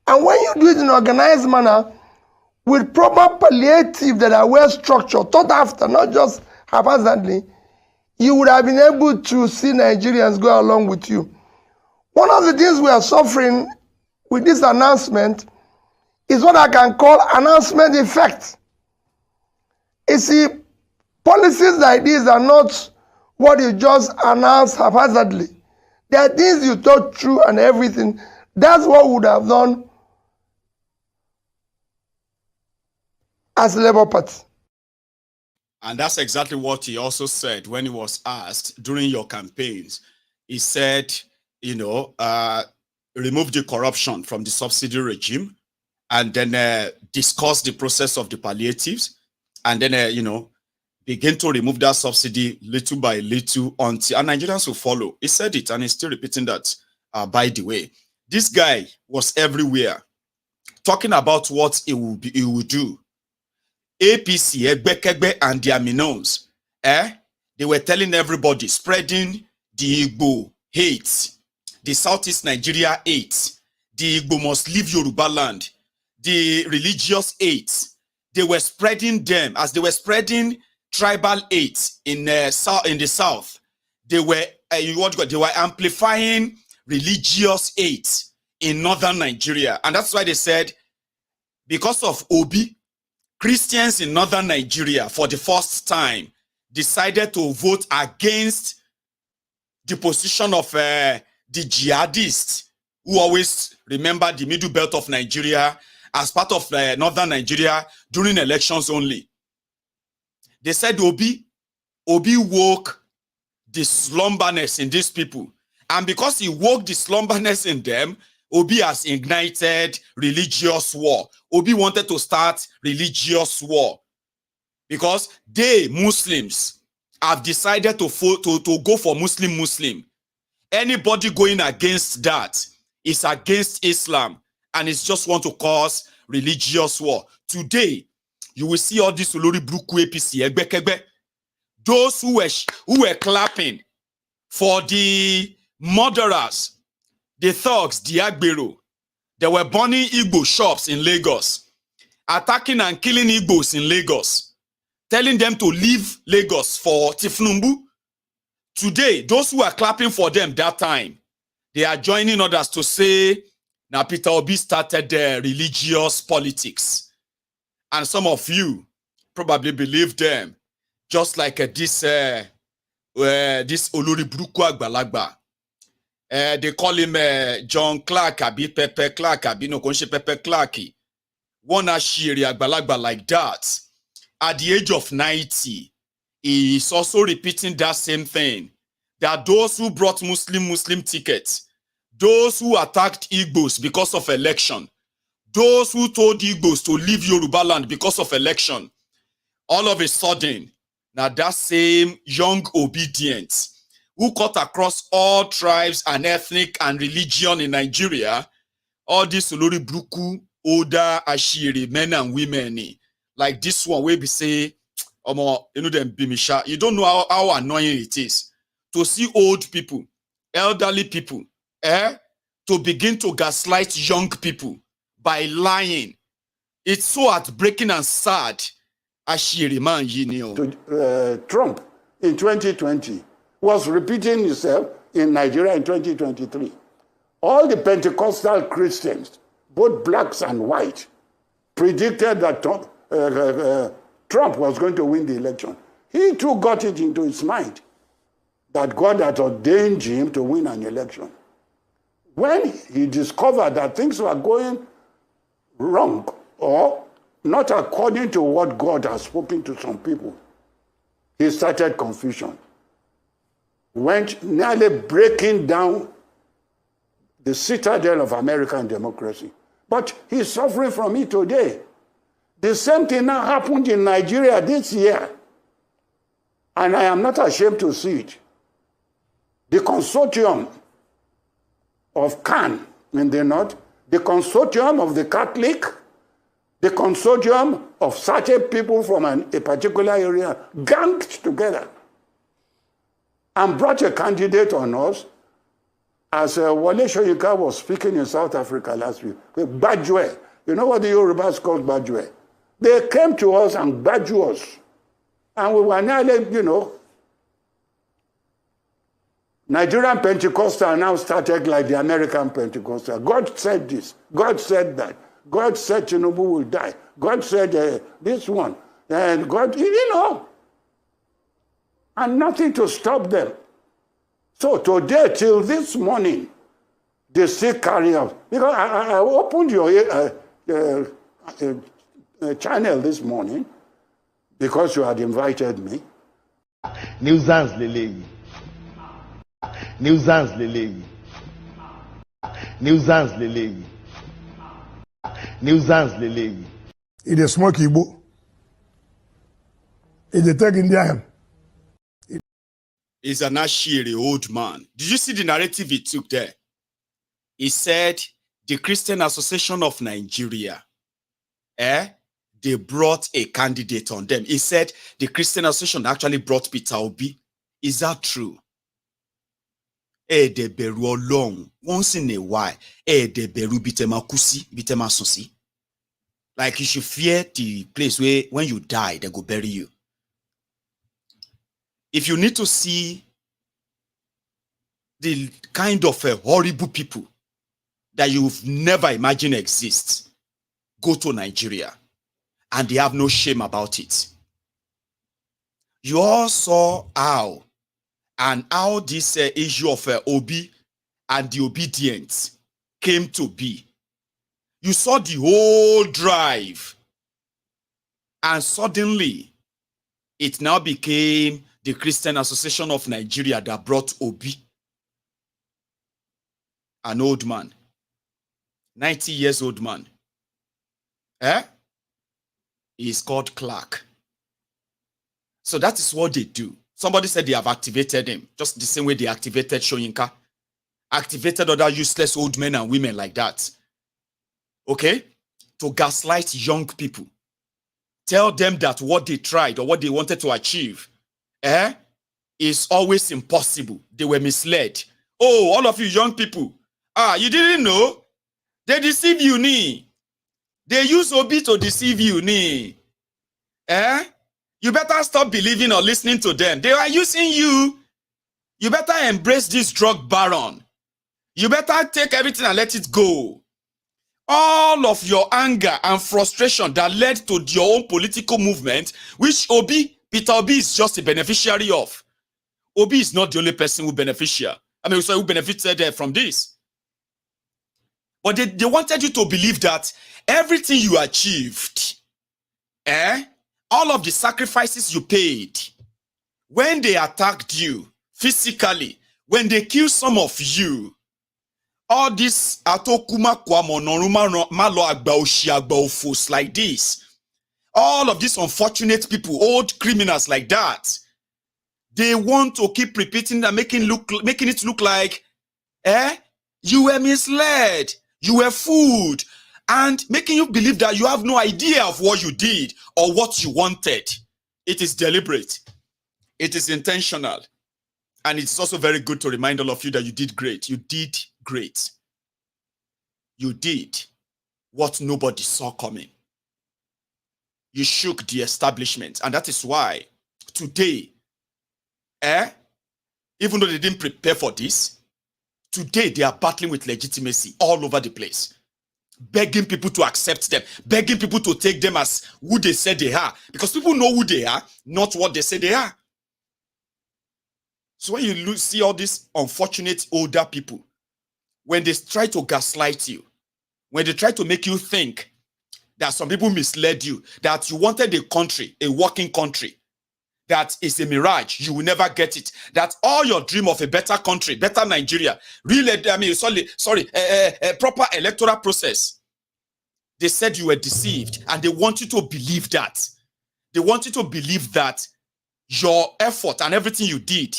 And when you do it in an organized manner, with proper palliative that are well structured, thought after, not just haphazardly, you would have been able to see Nigerians go along with you. One of the things we are suffering with this announcement is what I can call announcement effect. You see, policies like these are not what you just announce haphazardly. There are things you thought through and everything. That's what we would have done as Labour Party. And that's exactly what he also said when he was asked during your campaigns. He said, remove the corruption from the subsidy regime and then discuss the process of the palliatives and then, begin to remove that subsidy little by little until and Nigerians will follow. He said it and he's still repeating that, by the way. This guy was everywhere talking about what he would do. APC, Egbekegbe, and their minnows, they were telling everybody, spreading the Igbo hate, the Southeast Nigeria hate, the Igbo must leave Yoruba land, the religious hate. They were spreading them as they were spreading tribal hate in the South. They were they were amplifying religious hate in northern Nigeria, and that's why they said because of Obi, Christians in northern Nigeria for the first time decided to vote against the position of the jihadists who always remember the middle belt of Nigeria as part of northern Nigeria during elections only. They said Obi woke the slumberness in these people. And because he woke the slumberness in them, Obi has ignited religious war. Obi wanted to start religious war. Because they, Muslims, have decided to go for Muslim. Anybody going against that is against Islam, and it's just want to cause religious war. Today, you will see all this Olori Buruku APC, Egbekegbe, those who were clapping for the murderers, the thugs, the Agbero. They were burning Igbo shops in Lagos, attacking and killing Igbos in Lagos, telling them to leave Lagos for Tifnumbu. Today, those who are clapping for them that time, they are joining others to say, now Peter Obi started religious politics. And some of you probably believe them, just like this Olori Buruku Agbalagba. They call him John Clark, Abi Pepe Clark, Abi no Konshe Pepe Clark. One Ashiri Agbalagba like that. At the age of 90, he is also repeating that same thing. That those who brought Muslim tickets, those who attacked Igbos because of election, those who told Igbos to leave Yoruba land because of election, all of a sudden, now that same young obedient who cut across all tribes and ethnic and religion in Nigeria, all these Olori Buruku, older Ashiri, men and women, like this one where we say, you don't know how annoying it is to see old people, elderly people, to begin to gaslight young people by lying. It's so heartbreaking and sad. Ashiri man, Trump in 2020 was repeating himself in Nigeria in 2023. All the Pentecostal Christians, both blacks and white, predicted that Trump was going to win the election. He too got it into his mind that God had ordained him to win an election. When he discovered that things were going wrong or not according to what God has spoken to some people, he started confusion. Went nearly breaking down the citadel of American democracy. But he's suffering from it today. The same thing now happened in Nigeria this year. And I am not ashamed to see it. The consortium of CAN in the north, the consortium of the Catholic, the consortium of certain people from a particular area ganged together and brought a candidate on us, as Wale Soyinka was speaking in South Africa last week, Bajwe. You know what the Yorubas call Bajwe? They came to us and badgered us. And we were nearly, Nigerian Pentecostal now started like the American Pentecostal. God said this. God said that. God said Tinubu will die. God said this one. And God, and nothing to stop them. So today, till this morning, they still carry out. Because I opened your channel this morning because you had invited me. Nuisance Lele. Nuisance Lele. Nuisance Lele. Nuisance Lele. It is smoke Igbo. It is take Indian. He's an Ashiri old man. Did you see the narrative he took there? He said the Christian Association of Nigeria, they brought a candidate on them. He said the Christian Association actually brought Peter Obi. Is that true? De beru long once in a while. De beru bitema kusi, bitema sosi. Like you should fear the place where when you die, they go bury you. If you need to see the kind of horrible people that you've never imagined exist, go to Nigeria. And they have no shame about it. You all saw how this issue of Obi and the obedient came to be. You saw the whole drive. And suddenly, it now became the Christian Association of Nigeria that brought Obi, an old man, 90 years old man. He is called Clark. So that is what they do. Somebody said they have activated him, just the same way they activated Shoyinka, activated other useless old men and women like that. Okay? To gaslight young people. Tell them that what they tried or what they wanted to achieve is always impossible. They were misled. Oh, all of you young people, you didn't know? They deceive you, ni. They use Obi to deceive you, ni. You better stop believing or listening to them. They are using you. You better embrace this drug baron. You better take everything and let it go. All of your anger and frustration that led to your own political movement, which Peter Obi is just a beneficiary of. Obi is not the only person who benefited from this. But they wanted you to believe that everything you achieved, all of the sacrifices you paid, when they attacked you physically, when they killed some of you, all this atokuma malo agbaofos like this, all of these unfortunate people, old criminals like that, they want to keep repeating and making it look like you were misled, you were fooled, and making you believe that you have no idea of what you did or what you wanted. It is deliberate. It is intentional. And it's also very good to remind all of you that you did great. You did great. You did what nobody saw coming. You shook the establishment. And that is why today, even though they didn't prepare for this, today they are battling with legitimacy all over the place. Begging people to accept them. Begging people to take them as who they said they are. Because people know who they are, not what they say they are. So when you see all these unfortunate older people, when they try to gaslight you, when they try to make you think that some people misled you, that you wanted a country, a working country, that is a mirage, you will never get it, that all your dream of a better country, better Nigeria, proper electoral process, they said you were deceived, and they want you to believe that. They want you to believe that your effort and everything you did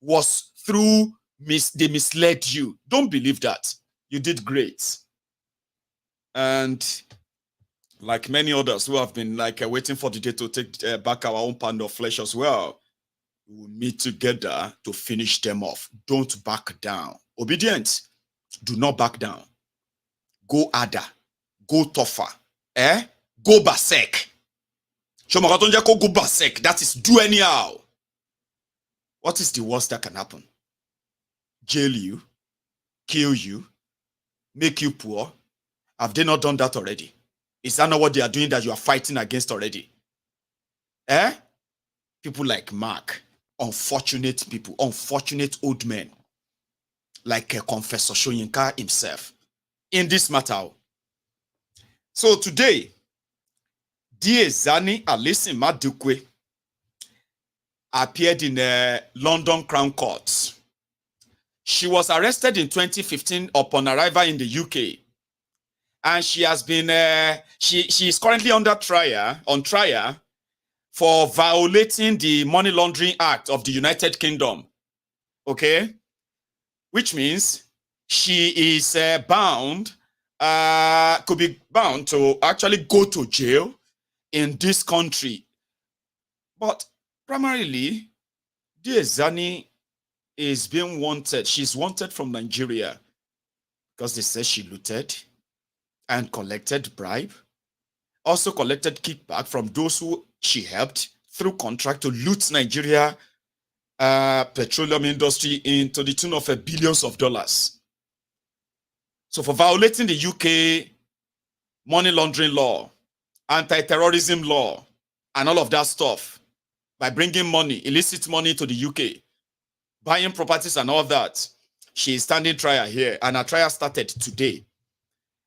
was through they misled you. Don't believe that. You did great. And like many others who have been waiting for the day to take back our own pound of flesh as well, we will meet together to finish them off. Don't back down. Obedient. Do not back down. Go harder. Go tougher. Go basek. Go basek. That is do anyhow. What is the worst that can happen? Jail you, kill you, make you poor. Have they not done that already? Is that not what they are doing that you are fighting against already? People like Mark, unfortunate people, unfortunate old men, like Confessor Shoyinka himself, in this matter. So today, Diezani Alison Madukwe appeared in the London Crown Court. She was arrested in 2015 upon arrival in the UK. And she has been, she is currently on trial for violating the Money Laundering Act of the United Kingdom. Okay? Which means she is could be bound to actually go to jail in this country. But primarily, Diezani is being wanted. She's wanted from Nigeria because they say she looted and collected bribe, also collected kickback from those who she helped through contract to loot Nigeria petroleum industry into the tune of billions of dollars. So for violating the UK money laundering law, anti-terrorism law, and all of that stuff, by bringing money, illicit money to the UK, buying properties and all that, she is standing trial here, and her trial started today.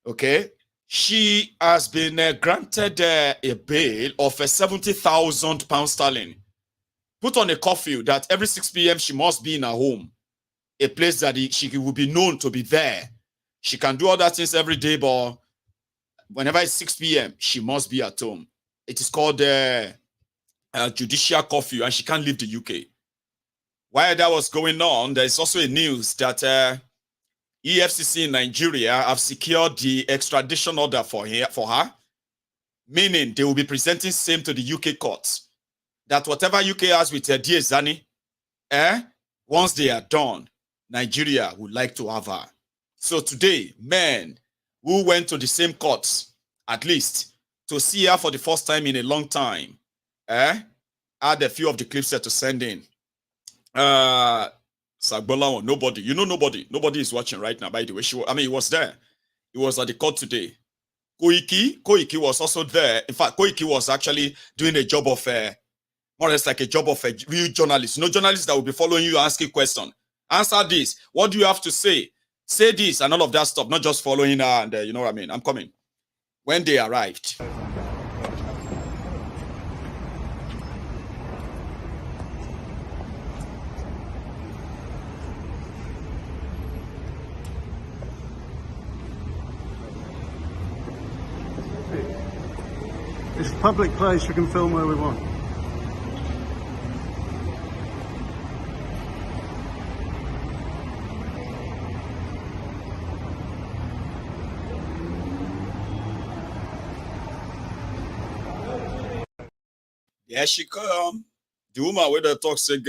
Okay, she has been granted a bail of £70,000 put on a curfew that every 6 p.m. she must be in her home, a place that she will be known to be there. She can do other things every day, but whenever it's 6 p.m., she must be at home. It is called judicial curfew and she can't leave the UK. While that was going on, there's also a news that EFCC in Nigeria have secured the extradition order for her, meaning they will be presenting same to the UK courts. That whatever UK has with Diezani, once they are done, Nigeria would like to have her. So today, men who went to the same courts, at least, to see her for the first time in a long time, had a few of the clips set to send in. Sagbola, nobody. You know nobody. Nobody is watching right now, by the way. He was there. He was at the court today. Koiki was also there. In fact, Koiki was actually doing a job of, more or less like a job of a real journalist. No journalist that will be following you asking questions. Answer this. What do you have to say? Say this and all of that stuff. Not just following her and you know what I mean. I'm coming. When they arrived. It's a public place, we can film where we want. Yeah, she come. The woman with the talk said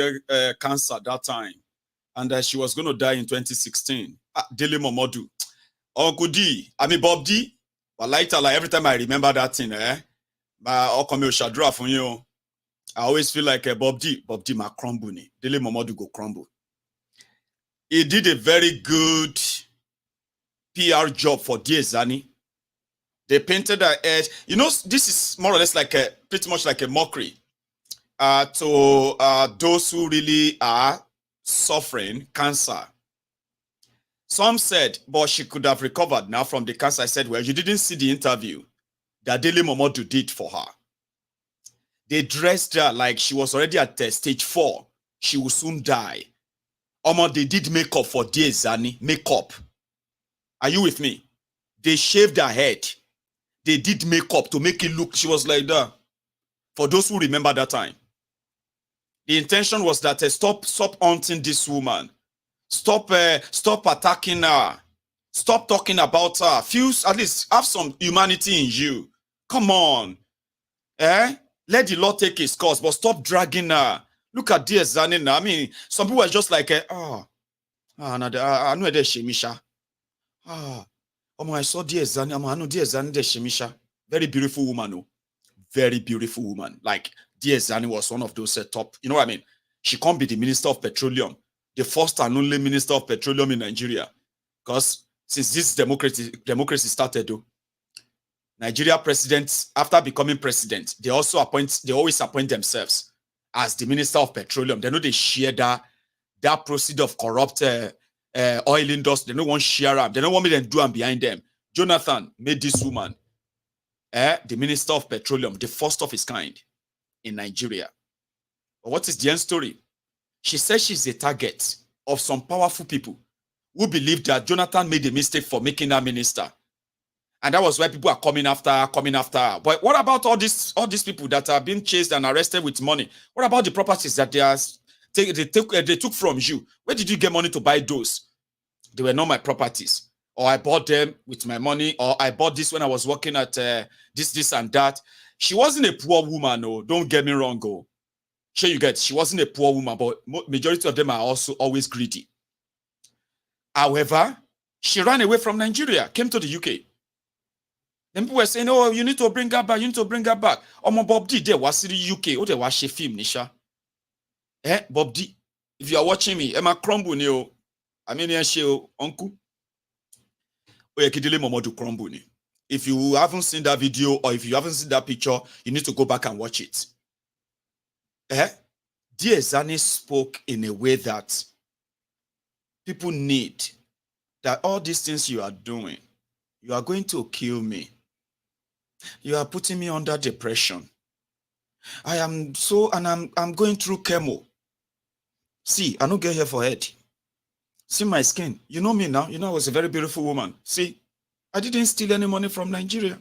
cancer that time. And she was going to die in 2016. Dele Momodu. Uncle D, Bob D. But later, like every time I remember that thing, I always feel like Bob D ma crumble ni. Dele Momodu go crumble. He did a very good PR job for Diezani. They painted her head. You know, this is more or less like pretty much like a mockery to those who really are suffering cancer. Some said, but she could have recovered now from the cancer. I said, well, you didn't see the interview that Dele Momodu did for her. They dressed her like she was already at stage 4. She will soon die. They did makeup for Diezani. Makeup. Are you with me? They shaved her head. They did makeup to make it look, she was like that. For those who remember that time. The intention was that stop haunting this woman. Stop attacking her. Stop talking about her. At least have some humanity in you. Come on. Let the Lord take his course, but stop dragging her. Look at Diezani now. I mean, some people are just like, I know they shemisha. I saw Diezani. I know Diezani de shemisha. Very beautiful woman, oh. Very beautiful woman. Like Diezani was one of those top. You know what I mean? She can't be the Minister of Petroleum, the first and only Minister of Petroleum in Nigeria. Because since this democracy started, though, Nigeria presidents, after becoming president, they always appoint themselves as the Minister of Petroleum. They know they share that proceed of corrupt oil industry. They don't want to share them. They don't want me to do them behind them. Jonathan made this woman the Minister of Petroleum, the first of his kind in Nigeria. But what is the end story? She says she's a target of some powerful people who believe that Jonathan made a mistake for making her minister. And that was why people are coming after her. But what about all these people that are being chased and arrested with money? What about the properties that they took from you? Where did you get money to buy those? They were not my properties. Or I bought them with my money. Or I bought this when I was working at this and that. She wasn't a poor woman, no. Don't get me wrong, go. Sure you get, she wasn't a poor woman, but majority of them are also always greedy. However, she ran away from Nigeria, came to the UK. Then people were saying, oh, you need to bring her back, you need to bring her back. Bob D, there was the UK, oh, there was she film, Nisha. Bob D, if you are watching me, Emma crumble, yo. I mean, uncle. If you haven't seen that video or if you haven't seen that picture, you need to go back and watch it. Diezani spoke in a way that people need, that all these things you are doing, you are going to kill me. You are putting me under depression. I'm going through chemo. See, I don't get here for head. See my skin. You know me now. You know I was a very beautiful woman. See, I didn't steal any money from Nigeria.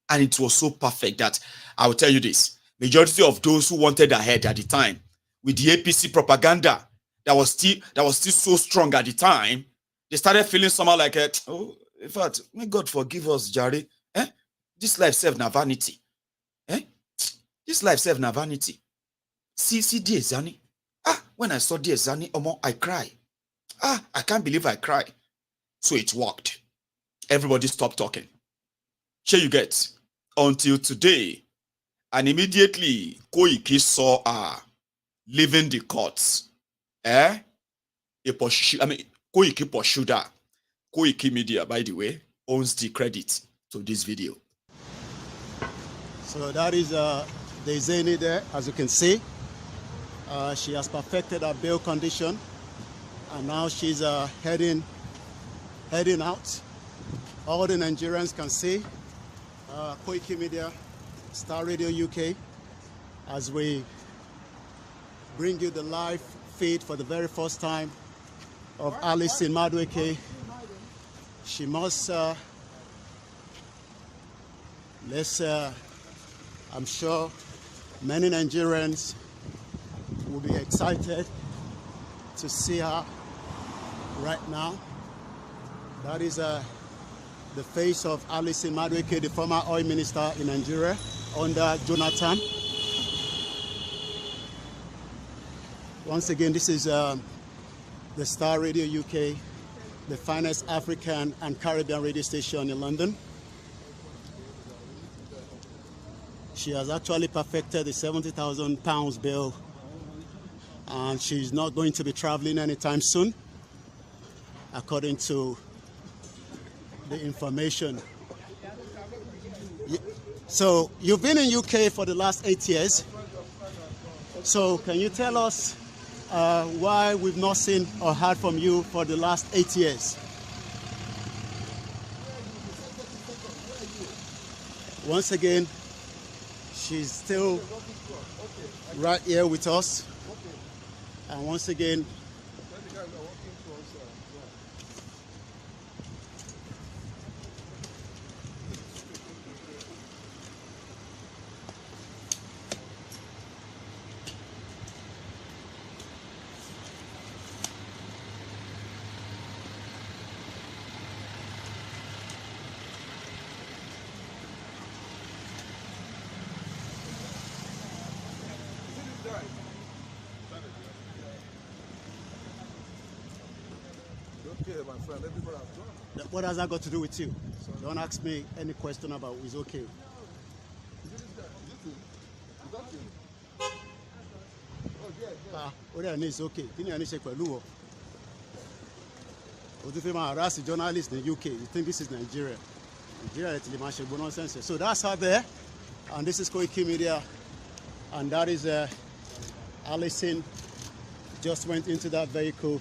And it was so perfect that I will tell you this. Majority of those who wanted ahead at the time, with the APC propaganda that was still so strong at the time, they started feeling somehow like, oh, in fact, may God forgive us, Jare. This life serve na vanity. This life serve na vanity. See Diezani. When I saw Diezani, I cry. I can't believe I cry. So it worked. Everybody stopped talking. Here you get. Until today, and immediately Koiki saw leaving the courts. Koiki pursued her. Koiki Media, by the way, owns the credit to this video. So that is Diezani there, as you can see. She has perfected her bail condition, and now she's heading out. All the Nigerians can see Koiki Media, Star Radio UK, as we bring you the live feed for the very first time of Alice in Madueke. She must, I'm sure many Nigerians will be excited to see her right now. That is the face of Alice in Madueke, the former oil minister in Nigeria under Jonathan. Once again, this is the Star Radio UK, the finest African and Caribbean radio station in London. She has actually perfected the £70,000 bill, and she's not going to be traveling anytime soon, according to the information. So you've been in UK for the last 8 years. So can you tell us why we've not seen or heard from you for the last 8 years? Once again, she's still right here with us. And once again, what has that got to do with you? Don't ask me any question about it's okay. What I need is okay. Didn't you say Peluo? What if I'm harassing journalists in the UK? You think this is Nigeria? Nigeria is nonsense. So that's her there, and this is Koiki Media, and that is Alison. Just went into that vehicle.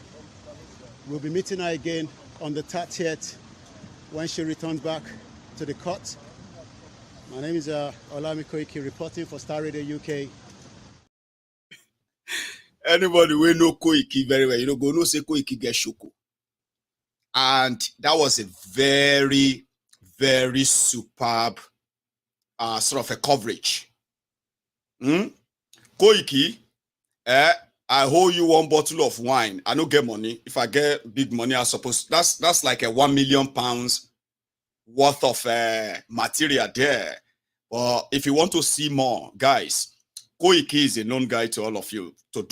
We'll be meeting her again on the 30th when she returns back to the court. My name is Olami Koiki, reporting for Star Radio UK. Anybody will know Koiki very well. Go no say Koiki get shoko. And that was a very, very superb sort of a coverage. Koiki, I owe you one bottle of wine. I don't get money. If I get big money, I suppose that's like a £1 million worth of material there. But if you want to see more, guys, Koiki is a known guy to all of you, to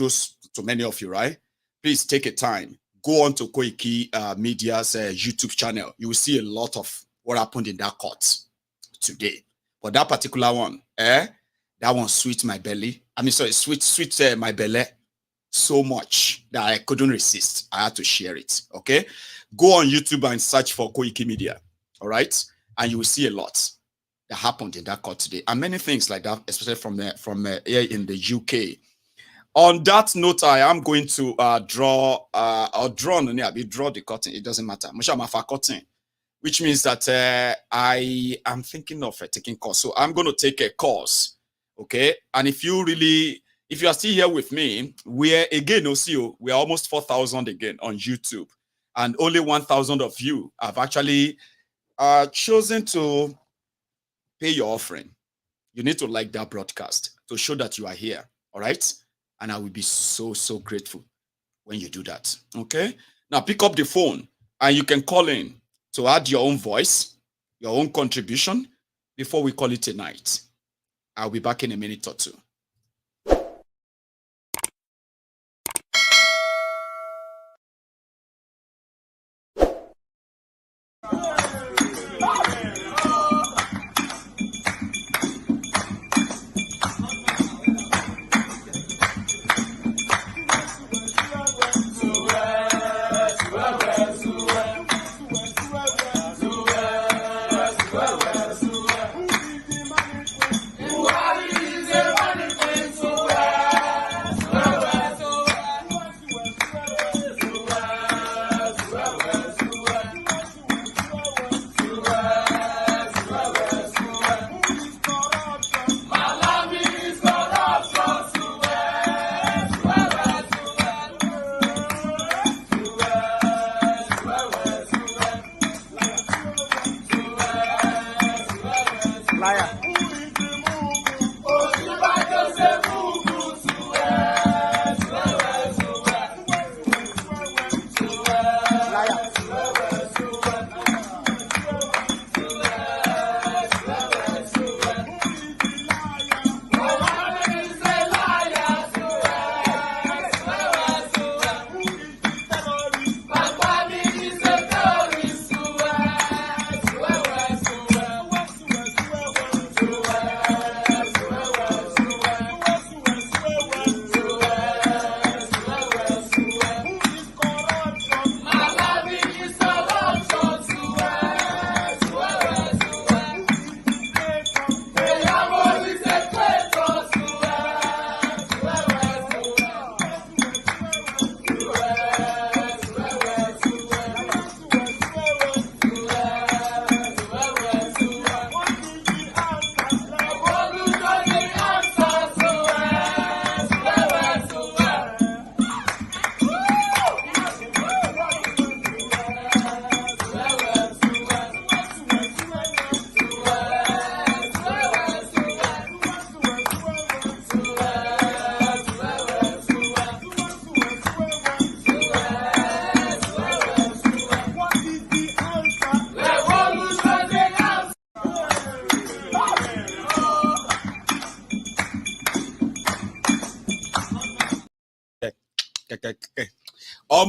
many of you, right? Please take a time. Go on to Koiki Media's YouTube channel. You will see a lot of what happened in that court today. But that particular one, that one sweet my belly. Sweet my belly so much that I couldn't resist. I had to share it. Okay, go on YouTube and search for Koiki Media. All right, and you will see a lot that happened in that court today, and many things like that, especially from here in the UK. On that note, I am going to draw the curtain. It doesn't matter. Curtain, which means that I am thinking of taking course. So I'm going to take a course. Okay, and if you are still here with me, we're almost 4,000 again on YouTube, and only 1,000 of you have actually chosen to pay your offering. You need to like that broadcast. to show that you are here. All right. And I will be so grateful when you do that. Okay. Now pick up the phone and you can call in to add your own voice, your own contribution before we call it a night. I'll be back in a minute or two.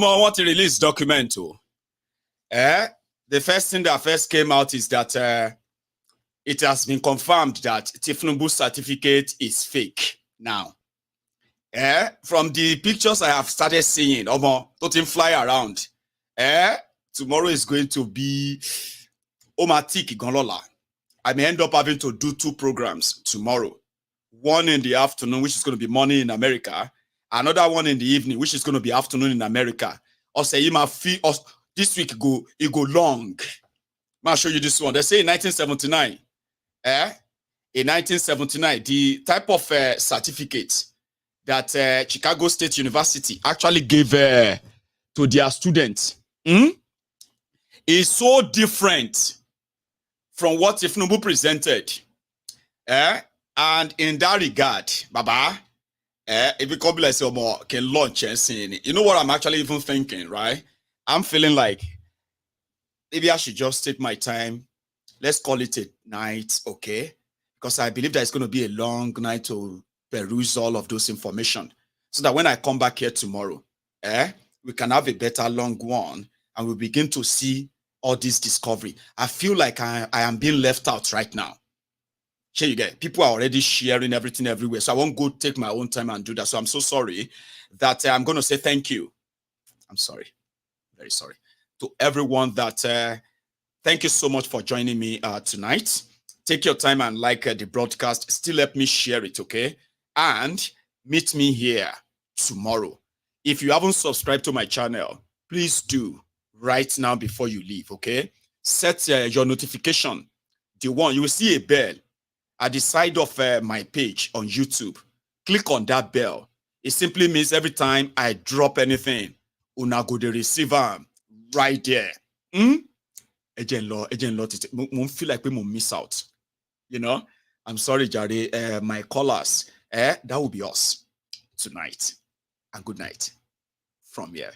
I want to release document too. The first thing that first came out is that it has been confirmed that Tinubu's certificate is fake now. From the pictures I have started seeing, don't fly around. Tomorrow is going to be Omatik Gonlola. I may end up having to do 2 programs tomorrow. One in the afternoon, which is going to be morning in America. Another one in the evening, which is going to be afternoon in America. Or say this week it go long. I'll show you this one. They say in 1979, in 1979, the type of certificate that Chicago State University actually gave to their students is so different from what Tinubu presented. And in that regard, Baba, if you come like say more can launch and see, you know what I'm actually even thinking, right? I'm feeling like maybe I should just take my time. Let's call it a night, okay? Because I believe that it's going to be a long night to peruse all of those information, so that when I come back here tomorrow, we can have a better long one, and we begin to see all this discovery. I feel like I am being left out right now. Here you get, people are already sharing everything everywhere, so I won't go take my own time and do that. So I'm so sorry that I'm going to say thank you. I'm sorry, very sorry to everyone that thank you so much for joining me tonight. Take your time and like the broadcast. Still let me share it, okay? And meet me here tomorrow. If you haven't subscribed to my channel, please do right now before you leave, okay? Set your notification. The one, you will see a bell at the side of my page on YouTube. Click on that bell. It simply means every time I drop anything, una go the receiver right there. Agent law, won't feel like we will miss out. You know, I'm sorry, Jare. My callers, That will be us tonight. And good night from here.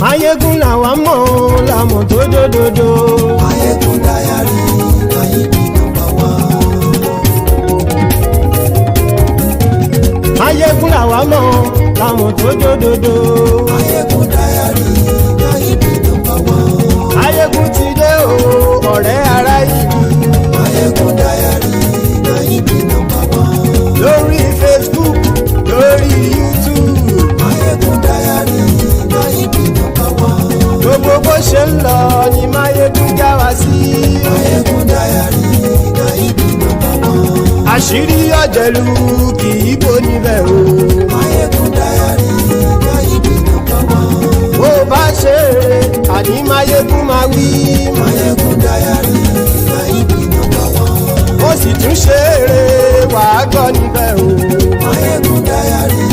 Mayegun làwa mọ̀ làmọ̀ tó dòdòdò. Mayegun Diary Nayibi #1. Mayegun làwa mọ̀ làmọ̀ tó dòdòdò. Mayegun Diary Nayibi #1. Mayegun ti dé o ọ̀rẹ́ ara ìlú. Mayegun Diary Nayibi #1. Lórí Facebook lórí YouTube. Mayegun Diary Nayibi #1. Gbogbo bó ṣe ń lọ ni Mayegun já wa sí. Mayegun Diary Nayibi #1. Àṣírí ọ̀jẹ̀lú kì í bò níbẹ̀ o. Mayegun Diary Nayibi #1. Bó bá ṣe eré àní Mayegun máa wí. Mayegun Diary Nayibi #1. Ó sì tún ṣe eré wàá gbọ́ níbẹ̀ o. Mayegun Diary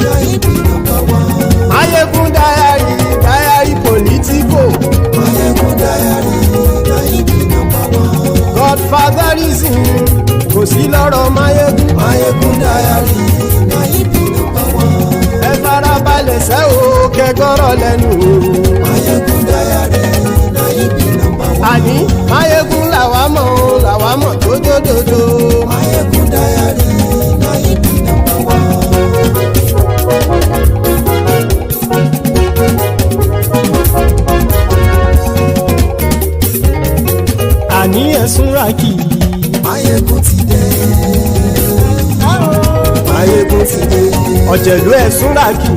Nayibi #1. Mayegun Diary political. Mayegun Diary Nayibi #1. Godfatherism kò sí lọ́rọ̀ Mayegun. Mayegun Diary Nayibi #1. Ẹ farabalẹ̀ sẹ́ o kẹgọ́rọ̀ lẹ́nu o. Mayegun Diary Nayibi #1. Àní Mayegun làwa mọ̀ tó dòdòdò. Mayegun Diary Nayibi #1. Àní ẹ̀sùn ràkì. Mayegun ti dé. Mayegun ti dé. Ọ̀jẹ̀lú ẹ̀sùn ràkì.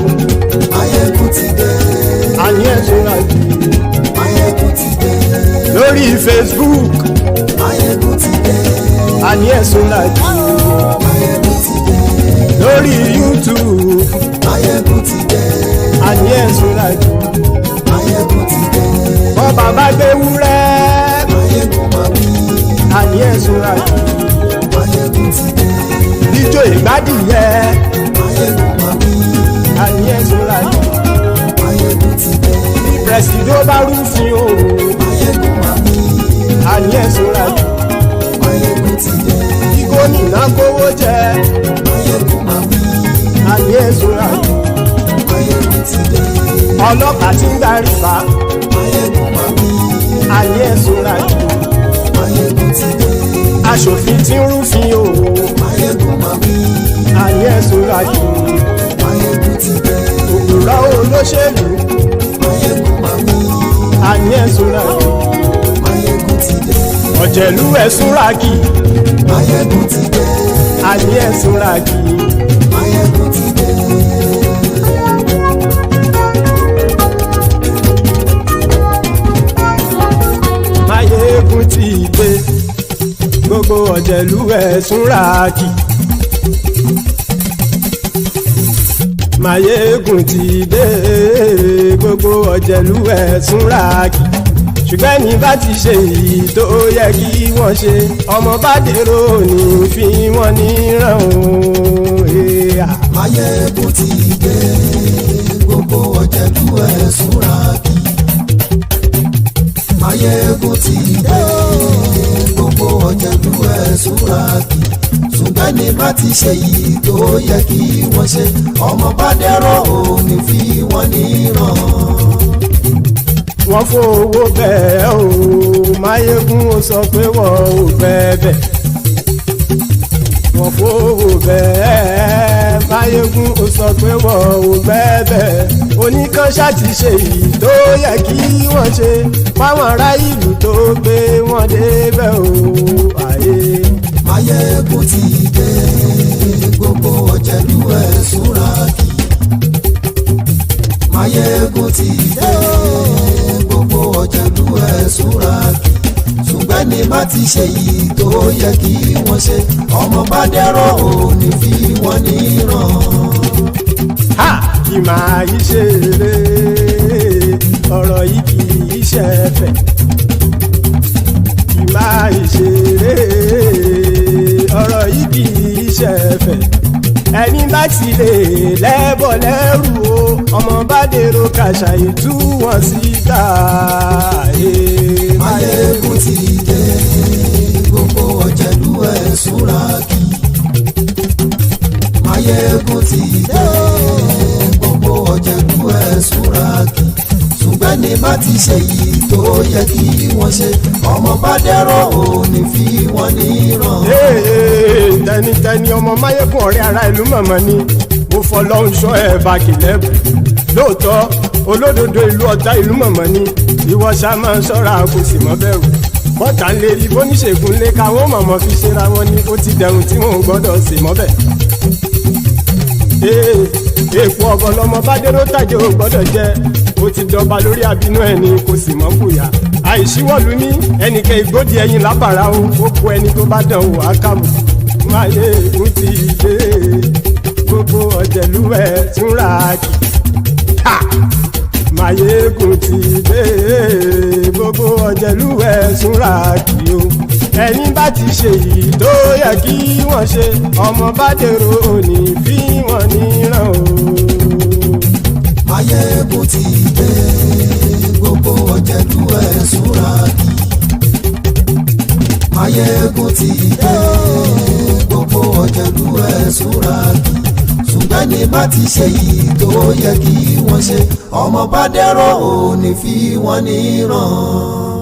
Mayegun ti dé. Àní ẹ̀sùn ràkì. Mayegun ti dé. Lórí Facebook. Mayegun ti dé. Àní ẹ̀sùn ràkì. Mayegun ti dé. Lórí YouTube. Mayegun ti dé. Àní ẹ̀sùn ràkì. Mayegun ti dé. Bọ́ bàbá gbé wúrẹ́. Mayegun máa wí. Àní ẹ̀sùn ràkì. Mayegun ti dé. Ijó ìgbádìyẹ. Mayegun máa wí. Àní ẹ̀sùn ràkì. Mayegun ti dé. Pẹ̀sìdó bá rúfin o. Mayegun máa wí. Àní ẹ̀sùn ràkì. Mayegun ti dé. Kí gómìnà kówó jẹ. Mayegun máa wí. Àní ẹ̀sùn ràkì. Mayegun ti dé. Ọlọ́pàá tí ń darí bá. Mayegun máa wí. Àní ẹ̀sùn ràkì. Mayegun ti dé. Aṣòfin tí ń rúfin o. Mayegun máa wí. Àní ẹ̀sùn ràkì. Mayegun ti dé. Òpùrọ́ olóṣèlú. Mayegun máa wí. Àní ẹ̀sùn ràkì. Mayegun ti dé. Ọ̀jẹ̀lú ẹ̀sùn ràkì. Mayegun ti dé. Àní ẹ̀sùn ràkì. Mayegun ti dé. Mayegun ti dé. Gbogbo ọ̀jẹ̀lú ẹ̀sùn ràkì. Mayegun ti dé. Gbogbo ọ̀jẹ̀lú ẹ̀sùn ràkì. Ṣùgbọ́n ní bá ti ṣe èyí tó yẹ kí wọ́n ṣe, ọmọ bá dèrò ní fi wọ́n níran o. Mayegun ti dé. Gbogbo ọ̀jẹ̀lú ẹ̀sùn ràkì. Mayegun ti dé. Gbogbo ọ̀jẹ̀lú ẹ̀sùn ràkì. Ṣùgbọ́n ní bá ti ṣe èyí tó yẹ kí wọ́n ṣe, ọmọ bá dèrò ní fi wọ́n níran. Wọ́n fowó bẹ́ẹ̀ o. Mayegun ó sọ pé wọ́n ò fẹ́ bẹ̀. Wọ́n fowó bẹ́ẹ̀. Mayegun ó sọ pé wọ́n ò fẹ́ bẹ̀. Oníkan ṣáàtì ṣe èyí tó yẹ kí wọ́n ṣe fáwọn ará ìlú tó gbé wọn débẹ̀ o. Ayé. Mayegun ti dé. Gbogbo ọ̀jẹ̀lú ẹ̀sùn ràkì. Mayegun ti dé. Gbogbo ọ̀jẹ̀lú ẹ̀sùn ràkì. Ṣùgbọ́n ní bá ti ṣe yìí tó yẹ kí wọ́n ṣe, ọmọ bá dẹ́rọ̀ ò ní fi wọ́n níran. Kì máa yí ṣe eré. ọ̀rọ̀ yìí kì í ṣẹ̀fẹ̀ kì máa ṣeré ọ̀rọ̀ yìí kì í ṣẹ̀fẹ̀ ẹni bá ti lè lẹ́bọ̀ lẹ́rù o ọmọ bá dèrò kàṣà ìtú wọn síta. Máyégún ti dé gbogbo ọ̀jẹ̀lú ẹ̀ súnra kí. Máyégún ti dé gbogbo ọ̀jẹ̀lú ẹ̀ súnra kí. ṣùgbọ́n ní bá ti ṣe yìí tó yẹ kí wọ́n ṣe ọmọ bá dẹ́rọ̀ ò ní fi wọ́n níran. tẹnitẹni ọmọ Máyégún ọ̀rẹ́ ara ìlú mọ̀mọ́ ni mo fọlọ́hún ṣọ́ ẹ̀ bá kìlẹ́bù lóòótọ́ olódodo ìlú ọ̀tá ìlú mọ̀mọ́ ni ìwọ ṣá máa ń ṣọ́ra kò sì mọ́ bẹ̀rù bọ́tà ń lè rí bóníṣègùn lé káwọn mọ̀mọ́ fi ṣera wọn ni ó ti dẹrùn tí wọn ò gbọ́dọ̀ sì mọ́ bẹ̀. èèpo ọ̀gọ̀ lọmọ bá dérò tàjẹ́ ò gbọ́dọ̀ jẹ́ ó ti dọba lórí àbínú ẹni kò sì mọ́ fòyà àìsíwọ́lu ní ẹnìkẹ́ ìgbódì ẹyin lábàrá o ó kó ẹni tó bá dán o ákàmù. Máyégún ti dé gbogbo ọ̀jẹ̀lú ẹ̀ túnra kì. Máyégún ti dé gbogbo ọ̀jẹ̀lú ẹ̀ túnra kì o ẹni bá ti ṣe yìí tó yẹ kí wọ́n ṣe ọmọ bá dèrò òní fi wọ́n níran o. Máyégún ti dé gbogbo ọ̀jẹ̀lú ẹ̀ súnra kí. Máyégún ti dé gbogbo ọ̀jẹ̀lú ẹ̀ súnra kí. ṣùgbọ́n ní bá ti ṣe yìí tó yẹ kí wọ́n ṣe ọmọ bá dẹ́rọ̀ ò ní fi wọ́n níran.